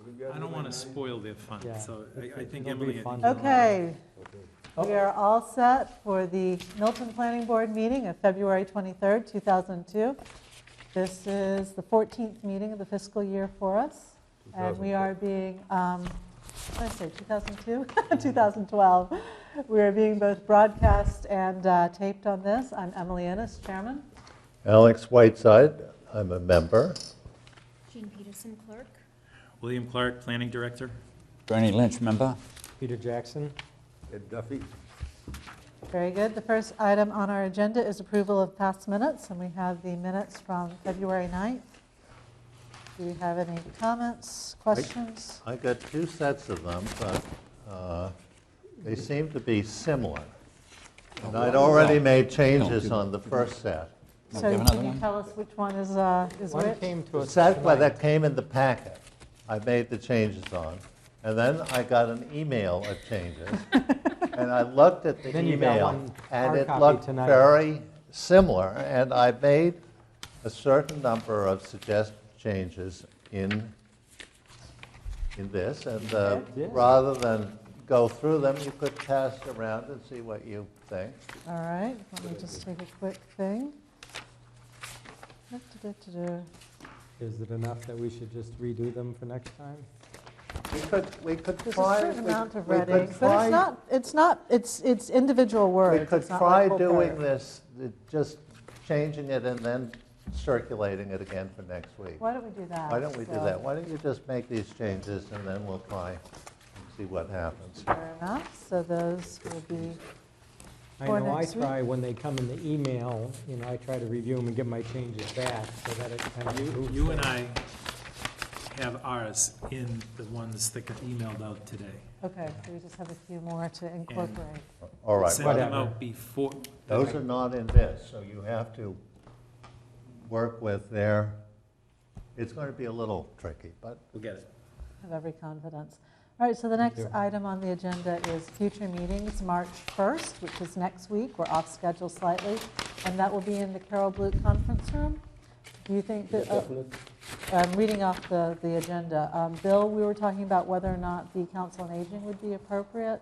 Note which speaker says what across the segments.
Speaker 1: I don't want to spoil their fun,
Speaker 2: Yeah.
Speaker 1: so I think
Speaker 2: It'll be
Speaker 1: Emily.
Speaker 2: fun.
Speaker 3: Okay,
Speaker 2: Okay.
Speaker 3: we are all set for the Milton Planning Board meeting of February 23rd, 2002. This is the 14th meeting of the fiscal year for us, and we are being, what did I say, 2002? 2012. We are being both broadcast and taped on this. I'm Emily Ennis, chairman.
Speaker 4: Alex Whiteside, I'm a member.
Speaker 5: Jean Peterson, clerk.
Speaker 1: William Clark, Planning Director.
Speaker 6: Bernie Lynch, member.
Speaker 2: Peter Jackson.
Speaker 7: Ed Duffy.
Speaker 3: Very good. The first item on our agenda is approval of past minutes, and we have the minutes from February 9th. Do we have any comments, questions?
Speaker 4: I got two sets of them, but they seem to be similar. And I'd already made changes on the first set.
Speaker 3: So
Speaker 6: Do you have
Speaker 3: can
Speaker 6: another
Speaker 3: you
Speaker 6: one?
Speaker 3: tell us which one is
Speaker 2: One
Speaker 3: which?
Speaker 2: came to
Speaker 4: The
Speaker 2: us
Speaker 4: set
Speaker 2: tonight.
Speaker 4: that came in the packet, I made the changes on. And then I got an email of changes. And I looked at the
Speaker 2: Then you got
Speaker 4: email,
Speaker 2: one
Speaker 4: and
Speaker 2: hard
Speaker 4: it
Speaker 2: copy
Speaker 4: looked
Speaker 2: tonight.
Speaker 4: very similar. And I made a certain number of suggested changes in this. And
Speaker 2: Yeah.
Speaker 4: rather than go through them, you could pass around and see what you think.
Speaker 3: All right, let me just take a quick thing. Da-da-da-da-da.
Speaker 2: Is it enough that we should just redo them for next time?
Speaker 4: We could
Speaker 3: There's a
Speaker 4: try.
Speaker 3: certain amount of
Speaker 4: we could
Speaker 3: reading, but it's individual words.
Speaker 4: We could
Speaker 3: It's not
Speaker 4: try
Speaker 3: like full
Speaker 4: doing
Speaker 3: paragraph.
Speaker 4: this, just changing it and then circulating it again for next week.
Speaker 3: Why don't we do that?
Speaker 4: Why don't we do
Speaker 3: So,
Speaker 4: that? Why don't you just make these changes and then we'll try and see what happens.
Speaker 3: Fair enough, so those will be,
Speaker 2: I
Speaker 3: For
Speaker 2: know I
Speaker 3: next week?
Speaker 2: try, when they come in the email, I try to review them and get my changes back so that it kind of moves.
Speaker 1: You and I have ours in the ones that got emailed out today.
Speaker 3: okay, so we just have a few more to incorporate.
Speaker 4: All right,
Speaker 1: Send them
Speaker 2: Whatever.
Speaker 1: out before.
Speaker 4: those are not in this, so you have to work with their, it's going to be a little tricky, but
Speaker 1: We'll get it.
Speaker 3: Have every confidence. All right, so the next
Speaker 2: you.
Speaker 3: item on the agenda is future meetings, March 1st, which is next week. We're off schedule slightly, and that will be in the Carol Blute Conference Room. Do you think that, I'm reading off the agenda. Bill, we were talking about whether or not the Council on Aging would be appropriate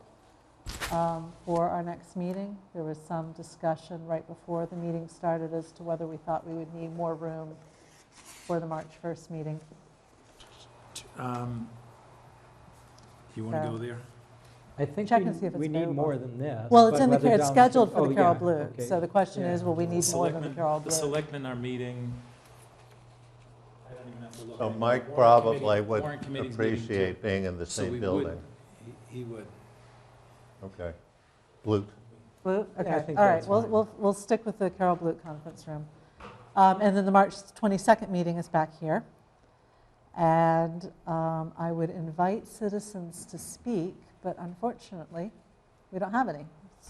Speaker 3: for our next meeting. There was some discussion right before the meeting started as to whether we thought we would need more room for the March 1st meeting.
Speaker 1: Do you want to go there?
Speaker 2: I think
Speaker 3: Check and see if it's
Speaker 2: we need
Speaker 3: available.
Speaker 2: more than this.
Speaker 3: Well, it's
Speaker 2: but
Speaker 3: in the,
Speaker 2: whether
Speaker 3: it's
Speaker 2: down-
Speaker 3: scheduled for
Speaker 2: oh,
Speaker 3: the Carol
Speaker 2: yeah,
Speaker 3: Blute.
Speaker 2: okay.
Speaker 3: So the question
Speaker 2: Yeah.
Speaker 3: is, will we need more than the Carol
Speaker 1: The
Speaker 3: Blute?
Speaker 1: selectmen are meeting. I don't even have to look.
Speaker 4: so
Speaker 1: anymore.
Speaker 4: Mike
Speaker 1: Warrant
Speaker 4: probably
Speaker 1: committee-
Speaker 4: would
Speaker 1: warrant committee's meeting too.
Speaker 4: appreciate being in the
Speaker 1: So we
Speaker 4: same
Speaker 1: would-
Speaker 4: building.
Speaker 1: He would.
Speaker 4: Okay. Blute.
Speaker 3: Blute?
Speaker 2: I
Speaker 3: Okay,
Speaker 2: think
Speaker 3: all right,
Speaker 2: that's
Speaker 3: we'll,
Speaker 2: fine.
Speaker 3: we'll stick with the Carol Blute Conference Room. And then the March 22nd meeting is back here. And I would invite citizens to speak, but unfortunately, we don't have any.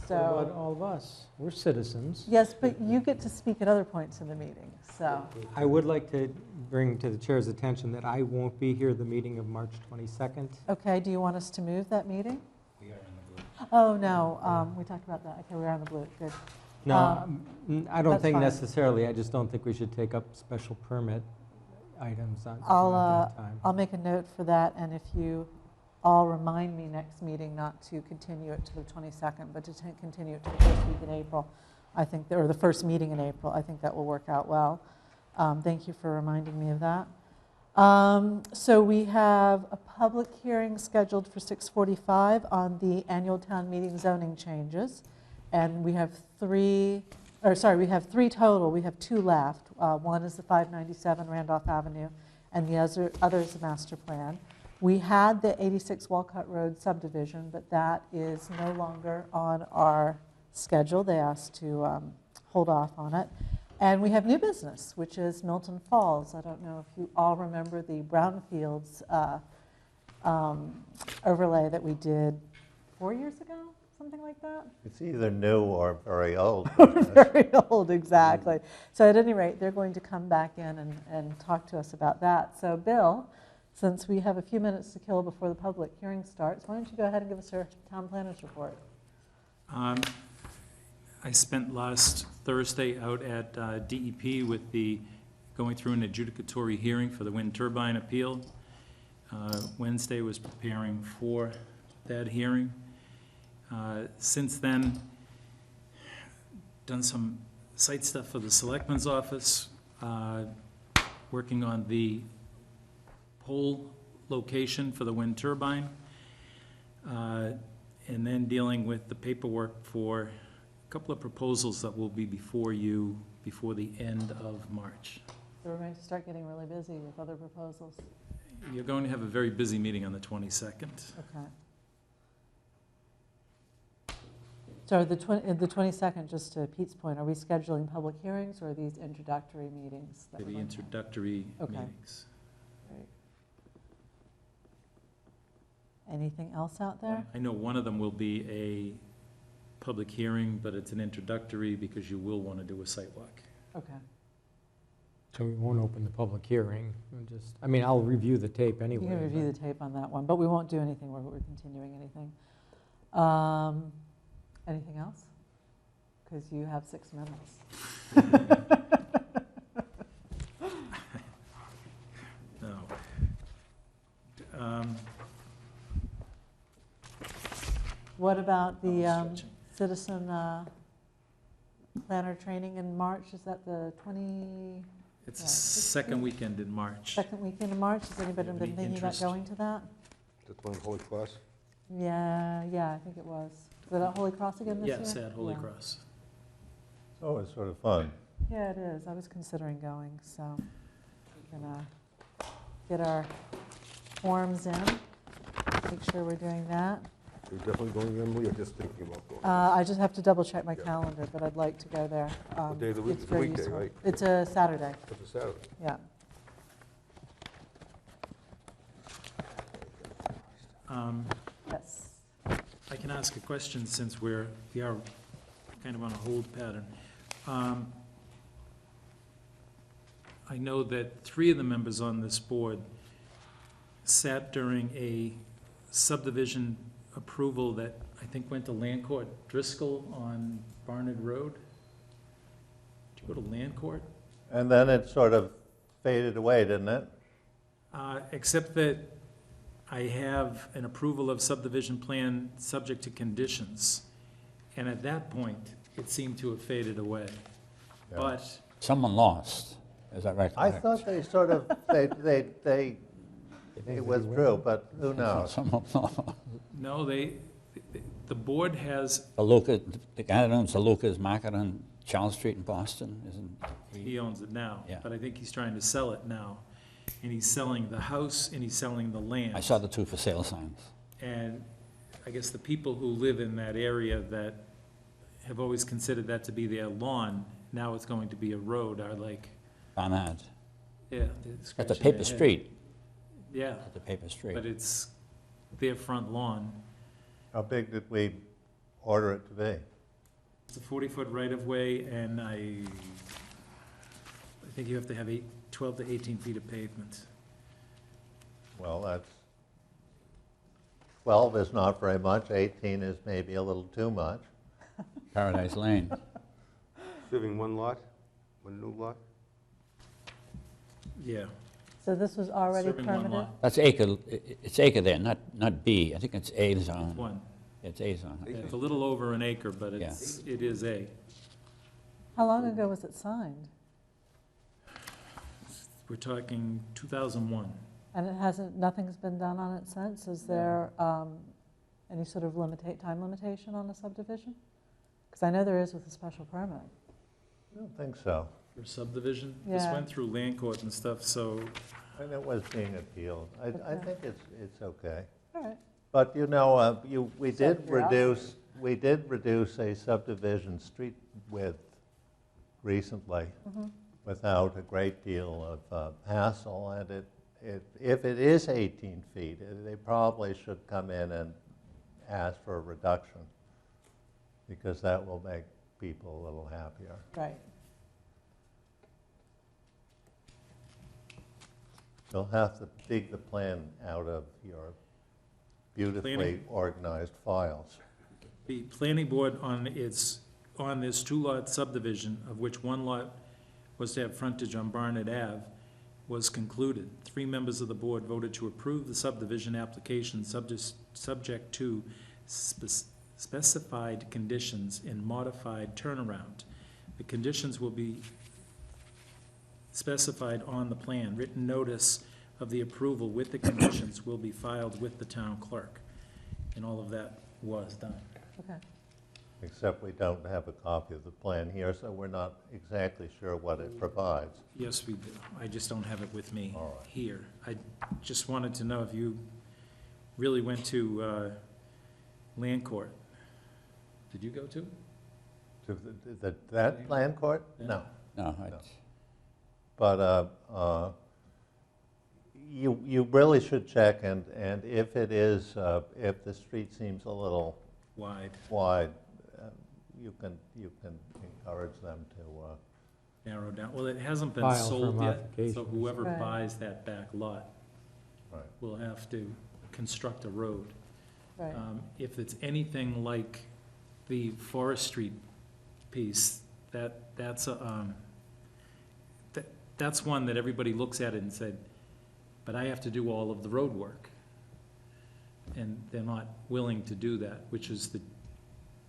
Speaker 2: What about
Speaker 3: So,
Speaker 2: all of us? We're citizens.
Speaker 3: yes, but you get to speak at other points in the meeting, so.
Speaker 2: I would like to bring to the chair's attention that I won't be here the meeting of March 22nd.
Speaker 3: Okay, do you want us to move that meeting?
Speaker 1: We are in the blue.
Speaker 3: Oh, no, we talked about that. Okay, we are on the Blute, good.
Speaker 2: No, I don't
Speaker 3: that's
Speaker 2: think
Speaker 3: fine.
Speaker 2: necessarily. I just don't think we should take up special permit items on
Speaker 3: I'll,
Speaker 2: at that time.
Speaker 3: I'll make a note for that, and if you all remind me next meeting not to continue it to the 22nd, but to continue it to the first week in April, I think, or the first meeting in April, I think that will work out well. Thank you for reminding me of that. So we have a public hearing scheduled for 6:45 on the annual town meeting zoning changes, and we have three total. We have two left. One is the 597 Randolph Avenue, and the other is the master plan. We had the 86 Walcott Road subdivision, but that is no longer on our schedule. They asked to hold off on it. And we have new business, which is Milton Falls. I don't know if you all remember the brownfields overlay that we did 4 years ago, something like that.
Speaker 4: It's either new or very old.
Speaker 3: Very old, exactly. So at any rate, they're going to come back in and talk to us about that. So Bill, since we have a few minutes to kill before the public hearing starts, why don't you go ahead and give us our town planner's report?
Speaker 1: I spent last Thursday out at DEP with going through an adjudicatory hearing for the wind turbine appeal. Wednesday was preparing for that hearing. Since then, done some site stuff for the Selectman's office, working on the pole location for the wind turbine, and then dealing with the paperwork for a couple of proposals that will be before you before the end of March.
Speaker 3: So we're going to start getting really busy with other proposals.
Speaker 1: You're going to have a very busy meeting on the 22nd.
Speaker 3: Okay. So the 22nd, just to Pete's point, are we scheduling public hearings or are these introductory meetings? that
Speaker 1: They'll
Speaker 3: we're
Speaker 1: be
Speaker 3: going to have?
Speaker 1: introductory
Speaker 3: Okay.
Speaker 1: meetings.
Speaker 3: Great. Anything else out there?
Speaker 1: I know one of them will be a public hearing, but it's an introductory because you will want to do a site walk.
Speaker 3: Okay.
Speaker 2: So we won't open the public hearing, I mean, I'll review the tape
Speaker 3: You
Speaker 2: anyway.
Speaker 3: can review the tape on that one, but we won't do anything where we're continuing anything. Anything else? Because you have 6 minutes.
Speaker 1: No.
Speaker 3: What about the
Speaker 1: Stretching.
Speaker 3: citizen planner training in March? Is that the 22nd
Speaker 1: It's the
Speaker 3: Yeah.
Speaker 1: second weekend in March.
Speaker 3: weekend of March? Has anybody
Speaker 1: Have
Speaker 3: been
Speaker 1: any
Speaker 3: thinking about
Speaker 1: interest?
Speaker 3: going to that?
Speaker 6: Just one Holy Cross?
Speaker 3: Yeah, I think it was. Was it at Holy Cross again this year?
Speaker 1: Yes, at Holy
Speaker 3: Yeah.
Speaker 1: Cross.
Speaker 4: It's always sort of fun.
Speaker 3: Yeah, it is. I was considering going, so we're gonna get our forms in, make sure we're doing that.
Speaker 6: You're definitely going, Emily, or just thinking about going?
Speaker 3: I just have to double check my
Speaker 6: Yeah.
Speaker 3: calendar, but I'd like to go there.
Speaker 6: What day of the week?
Speaker 3: It's
Speaker 6: It's a
Speaker 3: very
Speaker 6: weekday,
Speaker 3: useful.
Speaker 6: right?
Speaker 3: It's a Saturday,
Speaker 6: It's a Saturday.
Speaker 3: yeah. Yes.
Speaker 1: I can ask a question since we are kind of on a hold pattern. I know that 3 of the members on this board sat during a subdivision approval that I think went to Land Court Driscoll on Barnard Road. Did you go to Land Court?
Speaker 4: And then it sort of faded away, didn't it?
Speaker 1: Except that I have an approval of subdivision plan subject to conditions. And at that point, it seemed to have faded away.
Speaker 4: Yeah.
Speaker 1: But
Speaker 7: Someone lost, is that right?
Speaker 4: I thought they sort of, they withdrew, but who knows?
Speaker 7: Someone lost.
Speaker 1: no, the board has,
Speaker 7: The guy that owns the Lucas Market on Charles Street in Boston, isn't
Speaker 1: he owns it now.
Speaker 7: Yeah.
Speaker 1: But I think he's trying to sell it now. And he's selling the house and he's selling the land.
Speaker 7: I saw the 2 for sale signs.
Speaker 1: And I guess the people who live in that area that have always considered that to be their lawn, now it's going to be a road, are like,
Speaker 7: Barnard,
Speaker 1: yeah. they're
Speaker 7: at the
Speaker 1: scratching
Speaker 7: paper
Speaker 1: their head.
Speaker 7: street,
Speaker 1: Yeah,
Speaker 7: at the paper street.
Speaker 1: but it's their front lawn.
Speaker 4: How big did we order it to be?
Speaker 1: It's a 40-foot right-of-way, and I think you have to have 12 to 18 feet of pavement.
Speaker 4: Well, that's, 12 is not very much, 18 is maybe a little too much.
Speaker 7: Paradise Lane.
Speaker 6: Serving one lot, one new lot?
Speaker 1: Yeah.
Speaker 3: So this was already
Speaker 1: Serving one
Speaker 3: permitted?
Speaker 1: lot.
Speaker 7: That's acre, it's acre there, not B. I think it's A zone.
Speaker 1: One.
Speaker 7: It's A zone.
Speaker 1: It's a little over an acre, but it is A.
Speaker 3: How long ago was it signed?
Speaker 1: We're talking 2001.
Speaker 3: And it hasn't, nothing's been done on it since? Is there any sort of time limitation on a subdivision? Because I know there is with a special permit.
Speaker 4: I don't think so.
Speaker 1: For subdivision. This
Speaker 3: Yeah.
Speaker 1: went through land court and stuff, so
Speaker 4: And it was being appealed. I
Speaker 3: Okay.
Speaker 4: think it's okay.
Speaker 3: All right.
Speaker 4: But you know, we
Speaker 3: Just out of
Speaker 4: did reduce a subdivision street width recently
Speaker 3: Mhm.
Speaker 4: without a great deal of hassle, and if it is 18 feet, they probably should come in and ask for a reduction, because that will make people a little happier.
Speaker 3: Right.
Speaker 1: You'll
Speaker 4: have to dig the plan out of your beautifully
Speaker 1: Planning.
Speaker 4: organized files.
Speaker 1: the planning board on this 2-lot subdivision, of which one lot was to have frontage on Barnard Ave, was concluded. 3 members of the board voted to approve the subdivision application subject to specified conditions and modified turnaround. The conditions will be specified on the plan. Written notice of the approval with the conditions will be filed with the town clerk. And all of that was done.
Speaker 3: Okay.
Speaker 4: Except we don't have a copy of the plan here, so we're not exactly sure what it provides.
Speaker 1: Yes, we do. I just don't have it with me
Speaker 4: All right.
Speaker 1: here. I just wanted to know if you really went to land court. Did you go to?
Speaker 4: To that plan court?
Speaker 1: Yeah.
Speaker 4: No.
Speaker 7: No,
Speaker 4: No. But you really should check, and if it is, if the street seems a little
Speaker 1: Wide,
Speaker 4: wide, you can encourage them to,
Speaker 1: narrow down. Well, it hasn't been
Speaker 2: File for
Speaker 1: sold yet, so
Speaker 2: modifications.
Speaker 1: whoever
Speaker 3: Right.
Speaker 1: buys that back lot
Speaker 4: right.
Speaker 1: will have to construct a road.
Speaker 3: Right.
Speaker 1: If it's anything like the Forest Street piece, that's one that everybody looks at it and said, but I have to do all of the road work. And they're not willing to do that, which is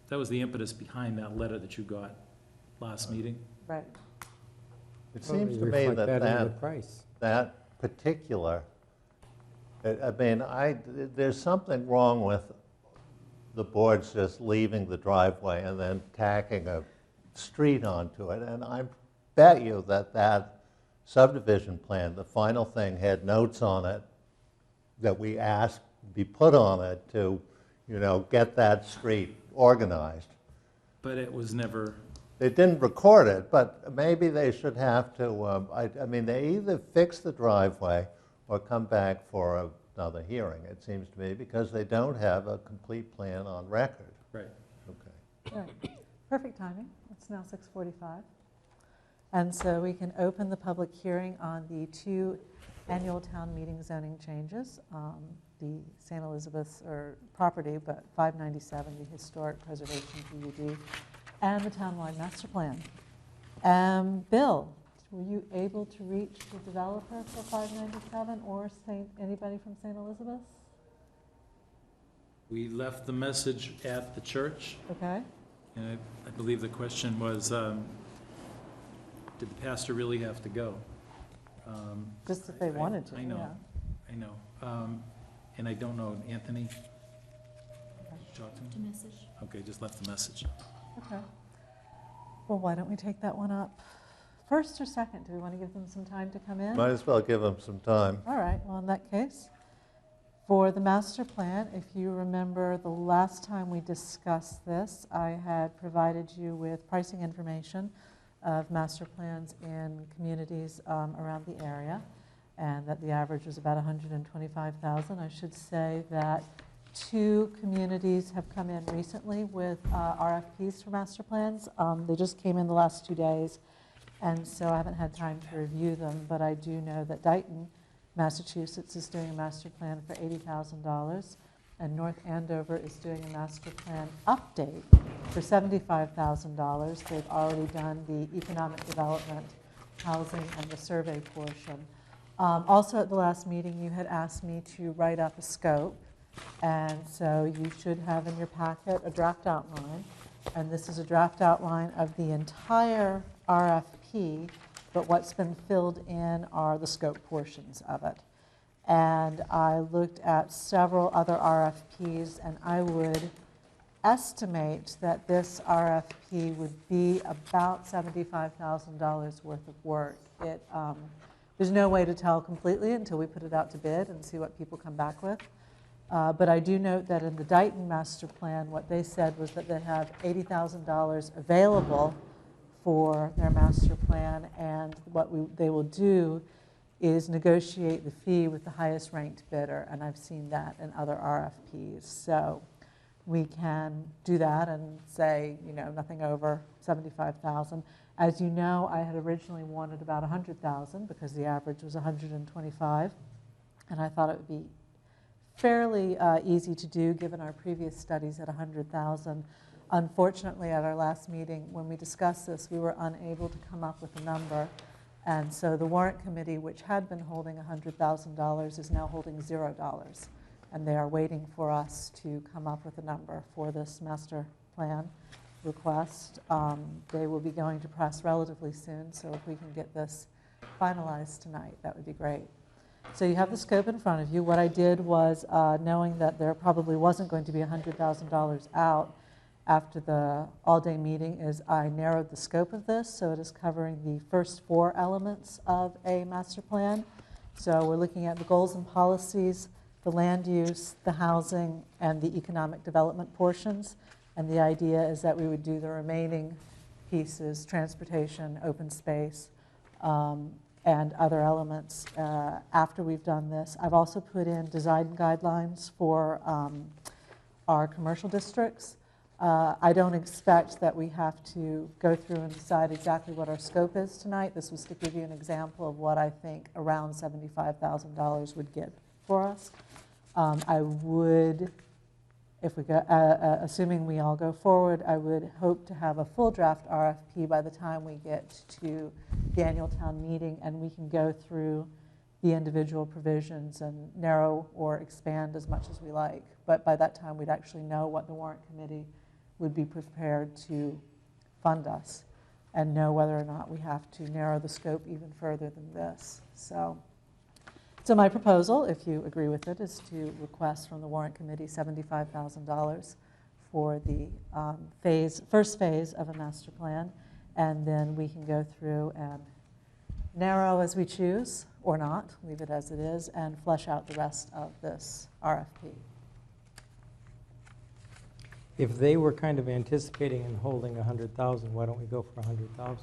Speaker 1: that was the impetus behind that letter that you got last meeting.
Speaker 3: Right.
Speaker 4: It
Speaker 2: Well,
Speaker 4: seems
Speaker 2: they
Speaker 4: to me
Speaker 2: reflect
Speaker 4: that
Speaker 2: in the price.
Speaker 4: that particular, I mean, there's something wrong with the boards just leaving the driveway and then tacking a street onto it. And I bet you that subdivision plan, the final thing, had notes on it that we asked be put on it to, get that street organized.
Speaker 1: But it was never,
Speaker 4: They didn't record it, but maybe they should have to, I mean, they either fix the driveway or come back for another hearing, it seems to me, because they don't have a complete plan on record.
Speaker 1: right.
Speaker 4: Okay.
Speaker 3: All right. Perfect timing. It's now 6:45. And so we can open the public hearing on the 2 annual town meeting zoning changes. The St. Elizabeth's property, but 597, the historic preservation PUD, and the townwide master plan. Bill, were you able to reach the developer for 597 or anybody from St. Elizabeth's?
Speaker 1: We left the message at the church,
Speaker 3: Okay.
Speaker 1: and I believe the question was, did the pastor really have to go?
Speaker 3: Just if they wanted to,
Speaker 1: I know.
Speaker 3: yeah.
Speaker 1: I know. And I don't know, Anthony? Talk to him?
Speaker 5: To message.
Speaker 1: Okay, just left the message.
Speaker 3: Okay. Well, why don't we take that one up first or second? Do we want to give them some time to come in?
Speaker 4: Might as well give them some time.
Speaker 3: All right, well, in that case, for the master plan, if you remember the last time we discussed this, I had provided you with pricing information of master plans in communities around the area, and that the average was about 125,000. I should say that 2 communities have come in recently with RFPs for master plans. They just came in the last 2 days, and so I haven't had time to review them, but I do know that Dayton, Massachusetts is doing a master plan for $80,000, and North Andover is doing a master plan update for $75,000. They've already done the economic development, housing, and the survey portion. Also at the last meeting, you had asked me to write up a scope, and so you should have in your packet a draft outline, and this is a draft outline of the entire RFP, but what's been filled in are the scope portions of it. And I looked at several other RFPs, and I would estimate that this RFP would be about $75,000 worth of work. There's no way to tell completely until we put it out to bid and see what people come back with. But I do note that in the Dayton master plan, what they said was that they have $80,000 available for their master plan, and what they will do is negotiate the fee with the highest ranked bidder, and I've seen that in other RFPs. So we can do that and say, nothing over $75,000. As you know, I had originally wanted about $100,000 because the average was $125,000, and I thought it would be fairly easy to do given our previous studies at $100,000. Unfortunately, at our last meeting, when we discussed this, we were unable to come up with a number, And so the warrant committee, which had been holding $100,000, is now holding $0. And they are waiting for us to come up with a number for this master plan request. They will be going to press relatively soon, so if we can get this finalized tonight, that would be great. So you have the scope in front of you. What I did was, knowing that there probably wasn't going to be $100,000 out after the all-day meeting, is I narrowed the scope of this, so it is covering the first 4 elements of a master plan. So we're looking at the goals and policies, the land use, the housing, and the economic development portions. And the idea is that we would do the remaining pieces, transportation, open space, and other elements after we've done this. I've also put in design guidelines for our commercial districts. I don't expect that we have to go through and decide exactly what our scope is tonight. This was to give you an example of what I think around $75,000 would get for us. I would, if we go, assuming we all go forward, I would hope to have a full draft RFP by the time we get to the annual town meeting, and we can go through the individual provisions and narrow or expand as much as we like. But by that time, we'd actually know what the warrant committee would be prepared to fund us and know whether or not we have to narrow the scope even further than this. So my proposal, if you agree with it, is to request from the warrant committee $75,000 for the first phase of a master plan, and then we can go through and narrow as we choose, or not, leave it as it is, and flesh out the rest of this RFP.
Speaker 2: If they were kind of anticipating and holding 100,000, why don't we go for 100,000?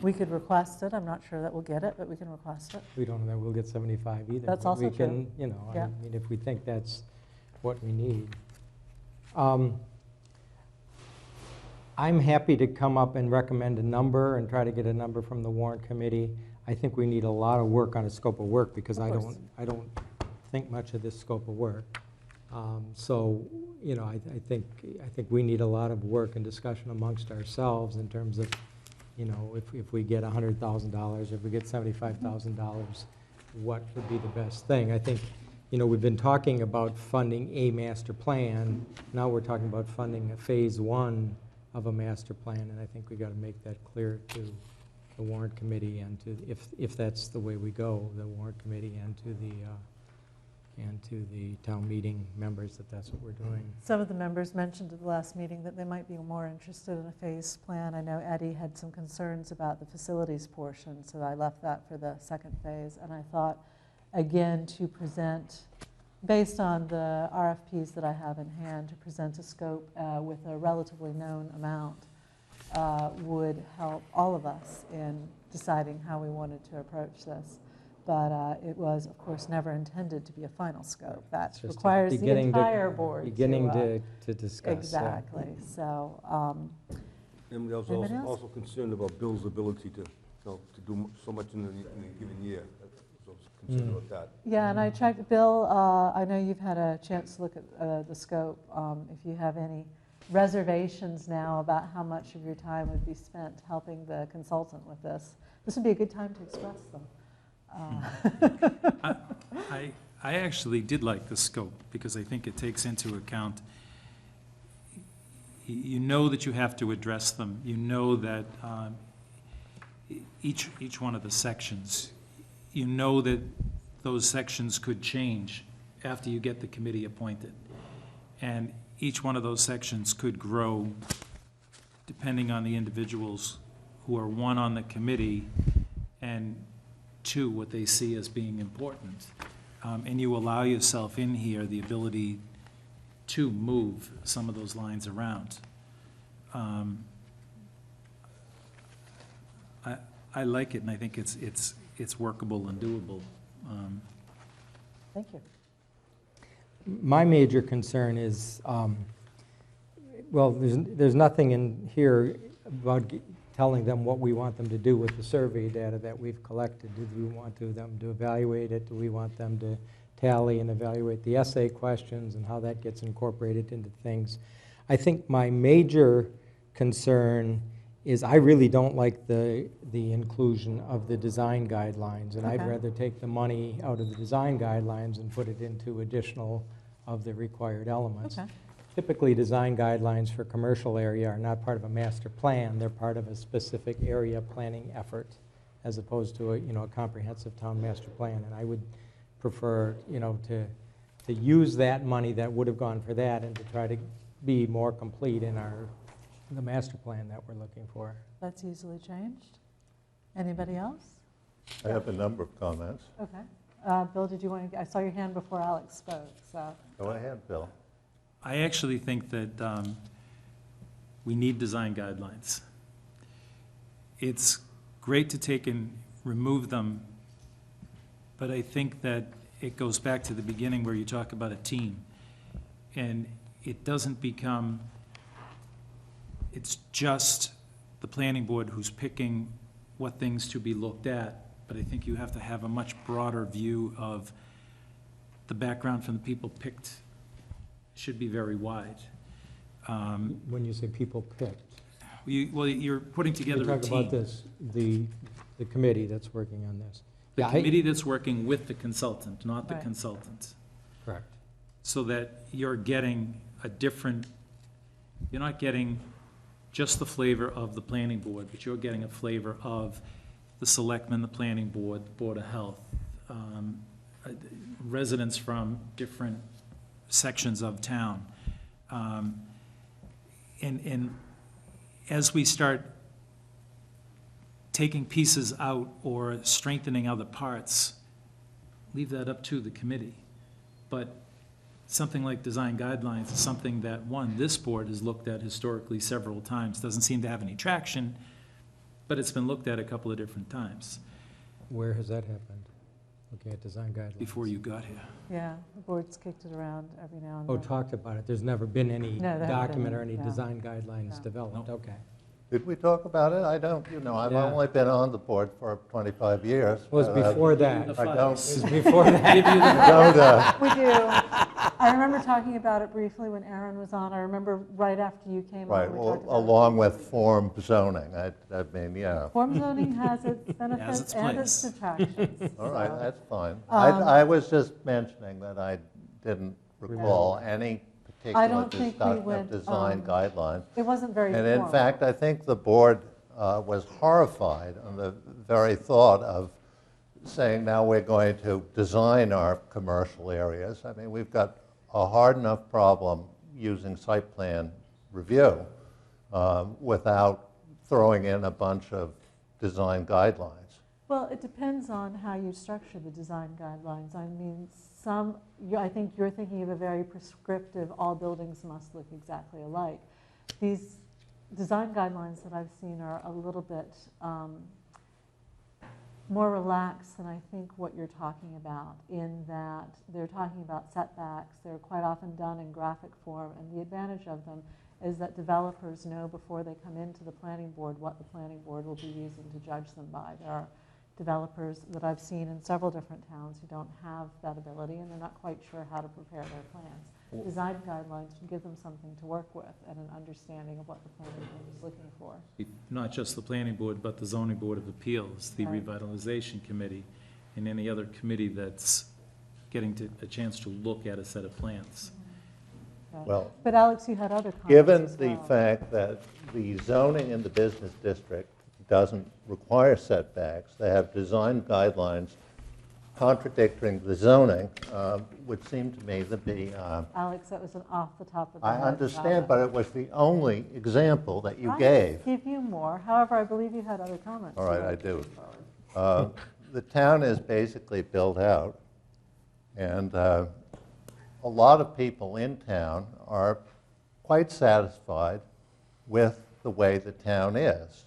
Speaker 3: We could request it. I'm not sure that we'll get it, but we can request it.
Speaker 2: We don't know that we'll get 75 either.
Speaker 3: That's
Speaker 2: but
Speaker 3: also
Speaker 2: we can,
Speaker 3: true.
Speaker 2: you know,
Speaker 3: Yeah.
Speaker 2: I mean, if we think that's what we need. I'm happy to come up and recommend a number and try to get a number from the warrant committee. I think we need a lot of work on a scope of work because
Speaker 3: Of course.
Speaker 2: I don't think much of this scope of work. So, you know, I think we need a lot of work and discussion amongst ourselves in terms of, you know, if we get $100,000, if we get $75,000, what would be the best thing? I think, you know, we've been talking about funding a master plan. Now we're talking about funding a phase 1 of a master plan, and I think we got to make that clear to the warrant committee and to, if that's the way we go, the warrant committee and to the town meeting members, that that's what we're doing.
Speaker 3: Some of the members mentioned at the last meeting that they might be more interested in a phase plan. I know Eddie had some concerns about the facilities portion, so I left that for the second phase. And I thought, again, to present, based on the RFPs that I have in hand, to present a scope with a relatively known amount would help all of us in deciding how we wanted to approach this. But it was, of course, never intended to be a final scope. That
Speaker 2: It's just a
Speaker 3: requires the
Speaker 2: beginning to-
Speaker 3: entire board
Speaker 2: Beginning
Speaker 3: to
Speaker 2: to discuss. yeah.
Speaker 3: exactly. So,
Speaker 6: And I was
Speaker 3: Anybody else?
Speaker 6: also concerned about Bill's ability to, you know, to do so much in a given year. So I was concerned about that.
Speaker 3: yeah, and I checked, Bill, I know you've had a chance to look at the scope. If you have any reservations now about how much of your time would be spent helping the consultant with this, this would be a good time to express them.
Speaker 1: I actually did like the scope, because I think it takes into account, you know that you have to address them. You know that each one of the sections, you know that those sections could change after you get the committee appointed. And each one of those sections could grow depending on the individuals who are, one, on the committee, and two, what they see as being important. And you allow yourself in here the ability to move some of those lines around. I like it, and I think it's workable and doable.
Speaker 3: Thank you.
Speaker 2: My major concern is, well, there's nothing in here about telling them what we want them to do with the survey data that we've collected. Do we want them to evaluate it? Do we want them to tally and evaluate the essay questions and how that gets incorporated into things? I think my major concern is I really don't like the inclusion of the design guidelines, and I'd
Speaker 3: Okay.
Speaker 2: rather take the money out of the design guidelines and put it into additional of the required elements.
Speaker 3: Okay.
Speaker 2: Typically, design guidelines for commercial area are not part of a master plan, they're part of a specific area planning effort, as opposed to a comprehensive town master plan, and I would prefer, to use that money that would have gone for that and to try to be more complete in the master plan that we're looking for.
Speaker 3: That's easily changed. Anybody else?
Speaker 4: I have a number of comments.
Speaker 3: Okay. Bill, did you want to, I saw your hand before Alex spoke, so.
Speaker 4: Go ahead, Bill.
Speaker 1: I actually think that we need design guidelines. It's great to take and remove them, but I think that it goes back to the beginning where you talk about a team. And it doesn't become, it's just the planning board who's picking what things to be looked at, but I think you have to have a much broader view of the background from the people picked should be very wide.
Speaker 2: When you say people picked,
Speaker 1: Well, you're putting together
Speaker 2: you're
Speaker 1: a
Speaker 2: talking about
Speaker 1: team.
Speaker 2: this, the committee that's working on this.
Speaker 1: The
Speaker 2: Yeah,
Speaker 1: committee that's working with the consultant, not the
Speaker 3: Right.
Speaker 1: consultant.
Speaker 2: Correct.
Speaker 1: So that you're getting a different, you're not getting just the flavor of the planning board, but you're getting a flavor of the selectmen, the planning board, the Board of Health, residents from different sections of town. And as we start taking pieces out or strengthening other parts, leave that up to the committee. But something like design guidelines is something that, one, this board has looked at historically several times, doesn't seem to have any traction, but it's been looked at a couple of different times
Speaker 2: Where has that happened? Looking at design guidelines.
Speaker 1: before you got here.
Speaker 3: Yeah, the board's kicked it around every now and
Speaker 2: Oh,
Speaker 3: then.
Speaker 2: talked about it. There's never been any
Speaker 3: No, there haven't
Speaker 2: document
Speaker 3: been,
Speaker 2: or any
Speaker 3: no.
Speaker 2: design guidelines
Speaker 3: No.
Speaker 2: developed.
Speaker 1: Nope.
Speaker 2: Okay.
Speaker 4: Did we talk about it? I don't, I've
Speaker 2: Yeah.
Speaker 4: only been on the board for 25 years.
Speaker 2: It was
Speaker 4: but,
Speaker 2: before that.
Speaker 1: The
Speaker 4: I don't,
Speaker 1: files.
Speaker 2: It was before that.
Speaker 1: Give you the-
Speaker 4: don't,
Speaker 3: We do. I remember talking about it briefly when Aaron was on. I remember right after you came
Speaker 4: right,
Speaker 3: on, we
Speaker 4: well,
Speaker 3: talked about it.
Speaker 4: along with form zoning, I mean, yeah.
Speaker 3: Form zoning has its benefits
Speaker 1: its
Speaker 3: and its
Speaker 1: place.
Speaker 3: detractions.
Speaker 4: All right,
Speaker 3: so.
Speaker 4: that's fine.
Speaker 3: Um,
Speaker 4: I was just mentioning that I didn't recall any
Speaker 3: I
Speaker 4: particular
Speaker 3: don't think we
Speaker 4: discussion of
Speaker 3: went,
Speaker 4: design guidelines.
Speaker 3: It wasn't very
Speaker 4: And in
Speaker 3: formal.
Speaker 4: fact, I think the board was horrified on the very thought of saying, now we're going to design our commercial areas. I mean, we've got a hard enough problem using site plan review without throwing in a bunch of design guidelines.
Speaker 3: Well, it depends on how you structure the design guidelines. I mean, I think you're thinking of a very prescriptive, all buildings must look exactly alike. These design guidelines that I've seen are a little bit more relaxed than I think what you're talking about, in that they're talking about setbacks. They're quite often done in graphic form, and the advantage of them is that developers know before they come into the planning board what the planning board will be using to judge them by. There are developers that I've seen in several different towns who don't have that ability, and they're not quite sure how to prepare their plans. Design guidelines should give them something to work with and an understanding of what the planning board is looking for.
Speaker 1: Not just the planning board, but the zoning board of appeals, the
Speaker 3: Right.
Speaker 1: revitalization committee, and any other committee that's getting a chance to look at a set of plans.
Speaker 3: Right.
Speaker 4: Well,
Speaker 3: But Alex, you had other comments
Speaker 4: given
Speaker 3: as
Speaker 4: the
Speaker 3: well.
Speaker 4: fact that the zoning in the business district doesn't require setbacks, they have design guidelines contradicting the zoning, would seem to me to be,
Speaker 3: Alex, that was an off the top of the
Speaker 4: I
Speaker 3: head
Speaker 4: understand, but
Speaker 3: comment.
Speaker 4: it was the only example that you
Speaker 3: I
Speaker 4: gave.
Speaker 3: give you more. However, I believe you had other comments.
Speaker 4: All right,
Speaker 3: you'd
Speaker 4: I
Speaker 3: like to
Speaker 4: do.
Speaker 3: put forward.
Speaker 4: The town is basically built out, and a lot of people in town are quite satisfied with the way the town is.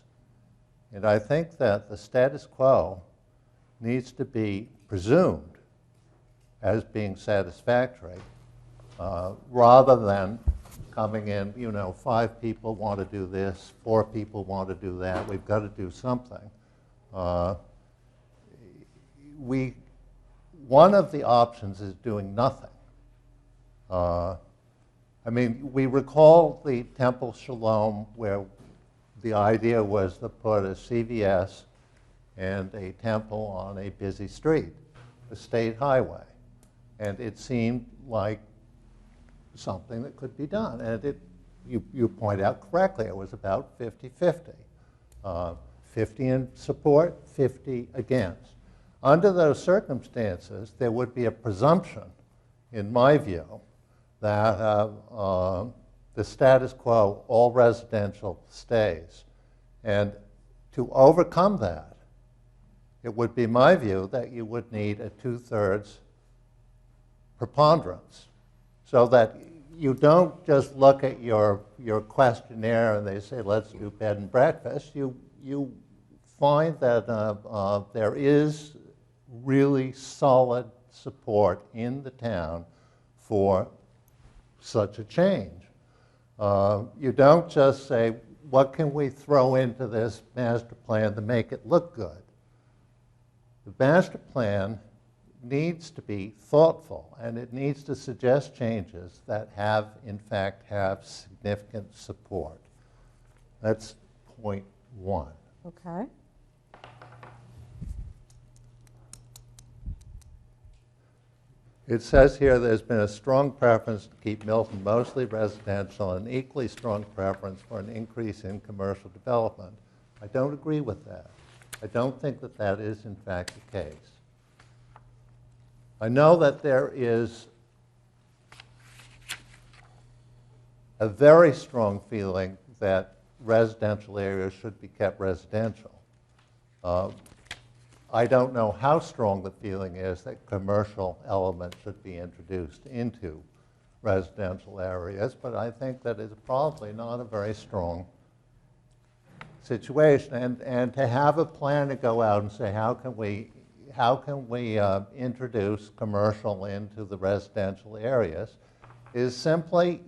Speaker 4: And I think that the status quo needs to be presumed as being satisfactory, rather than coming in, 5 people want to do this, 4 people want to do that, we've got to do something. One of the options is doing nothing. I mean, we recall the Temple Shalom where the idea was to put a CVS and a temple on a busy street, a state highway. And it seemed like something that could be done. And you point out correctly, it was about 50-50. 50 in support, 50 against. Under those circumstances, there would be a presumption, in my view, that the status quo, all residential, stays. And to overcome that, it would be my view that you would need a 2/3 preponderance, so that you don't just look at your questionnaire and they say, let's do bed and breakfast. You find that there is really solid support in the town for such a change. You don't just say, what can we throw into this master plan to make it look good? The master plan needs to be thoughtful, and it needs to suggest changes that in fact, have significant support. That's point one.
Speaker 3: Okay.
Speaker 4: It says here there's been a strong preference to keep Milton mostly residential and equally strong preference for an increase in commercial development. I don't agree with that. I don't think that that is in fact the case. I know that there is a very strong feeling that residential areas should be kept residential. I don't know how strong the feeling is that commercial elements should be introduced into residential areas, but I think that it's probably not a very strong situation. And to have a plan to go out and say, how can we introduce commercial into the residential areas is simply,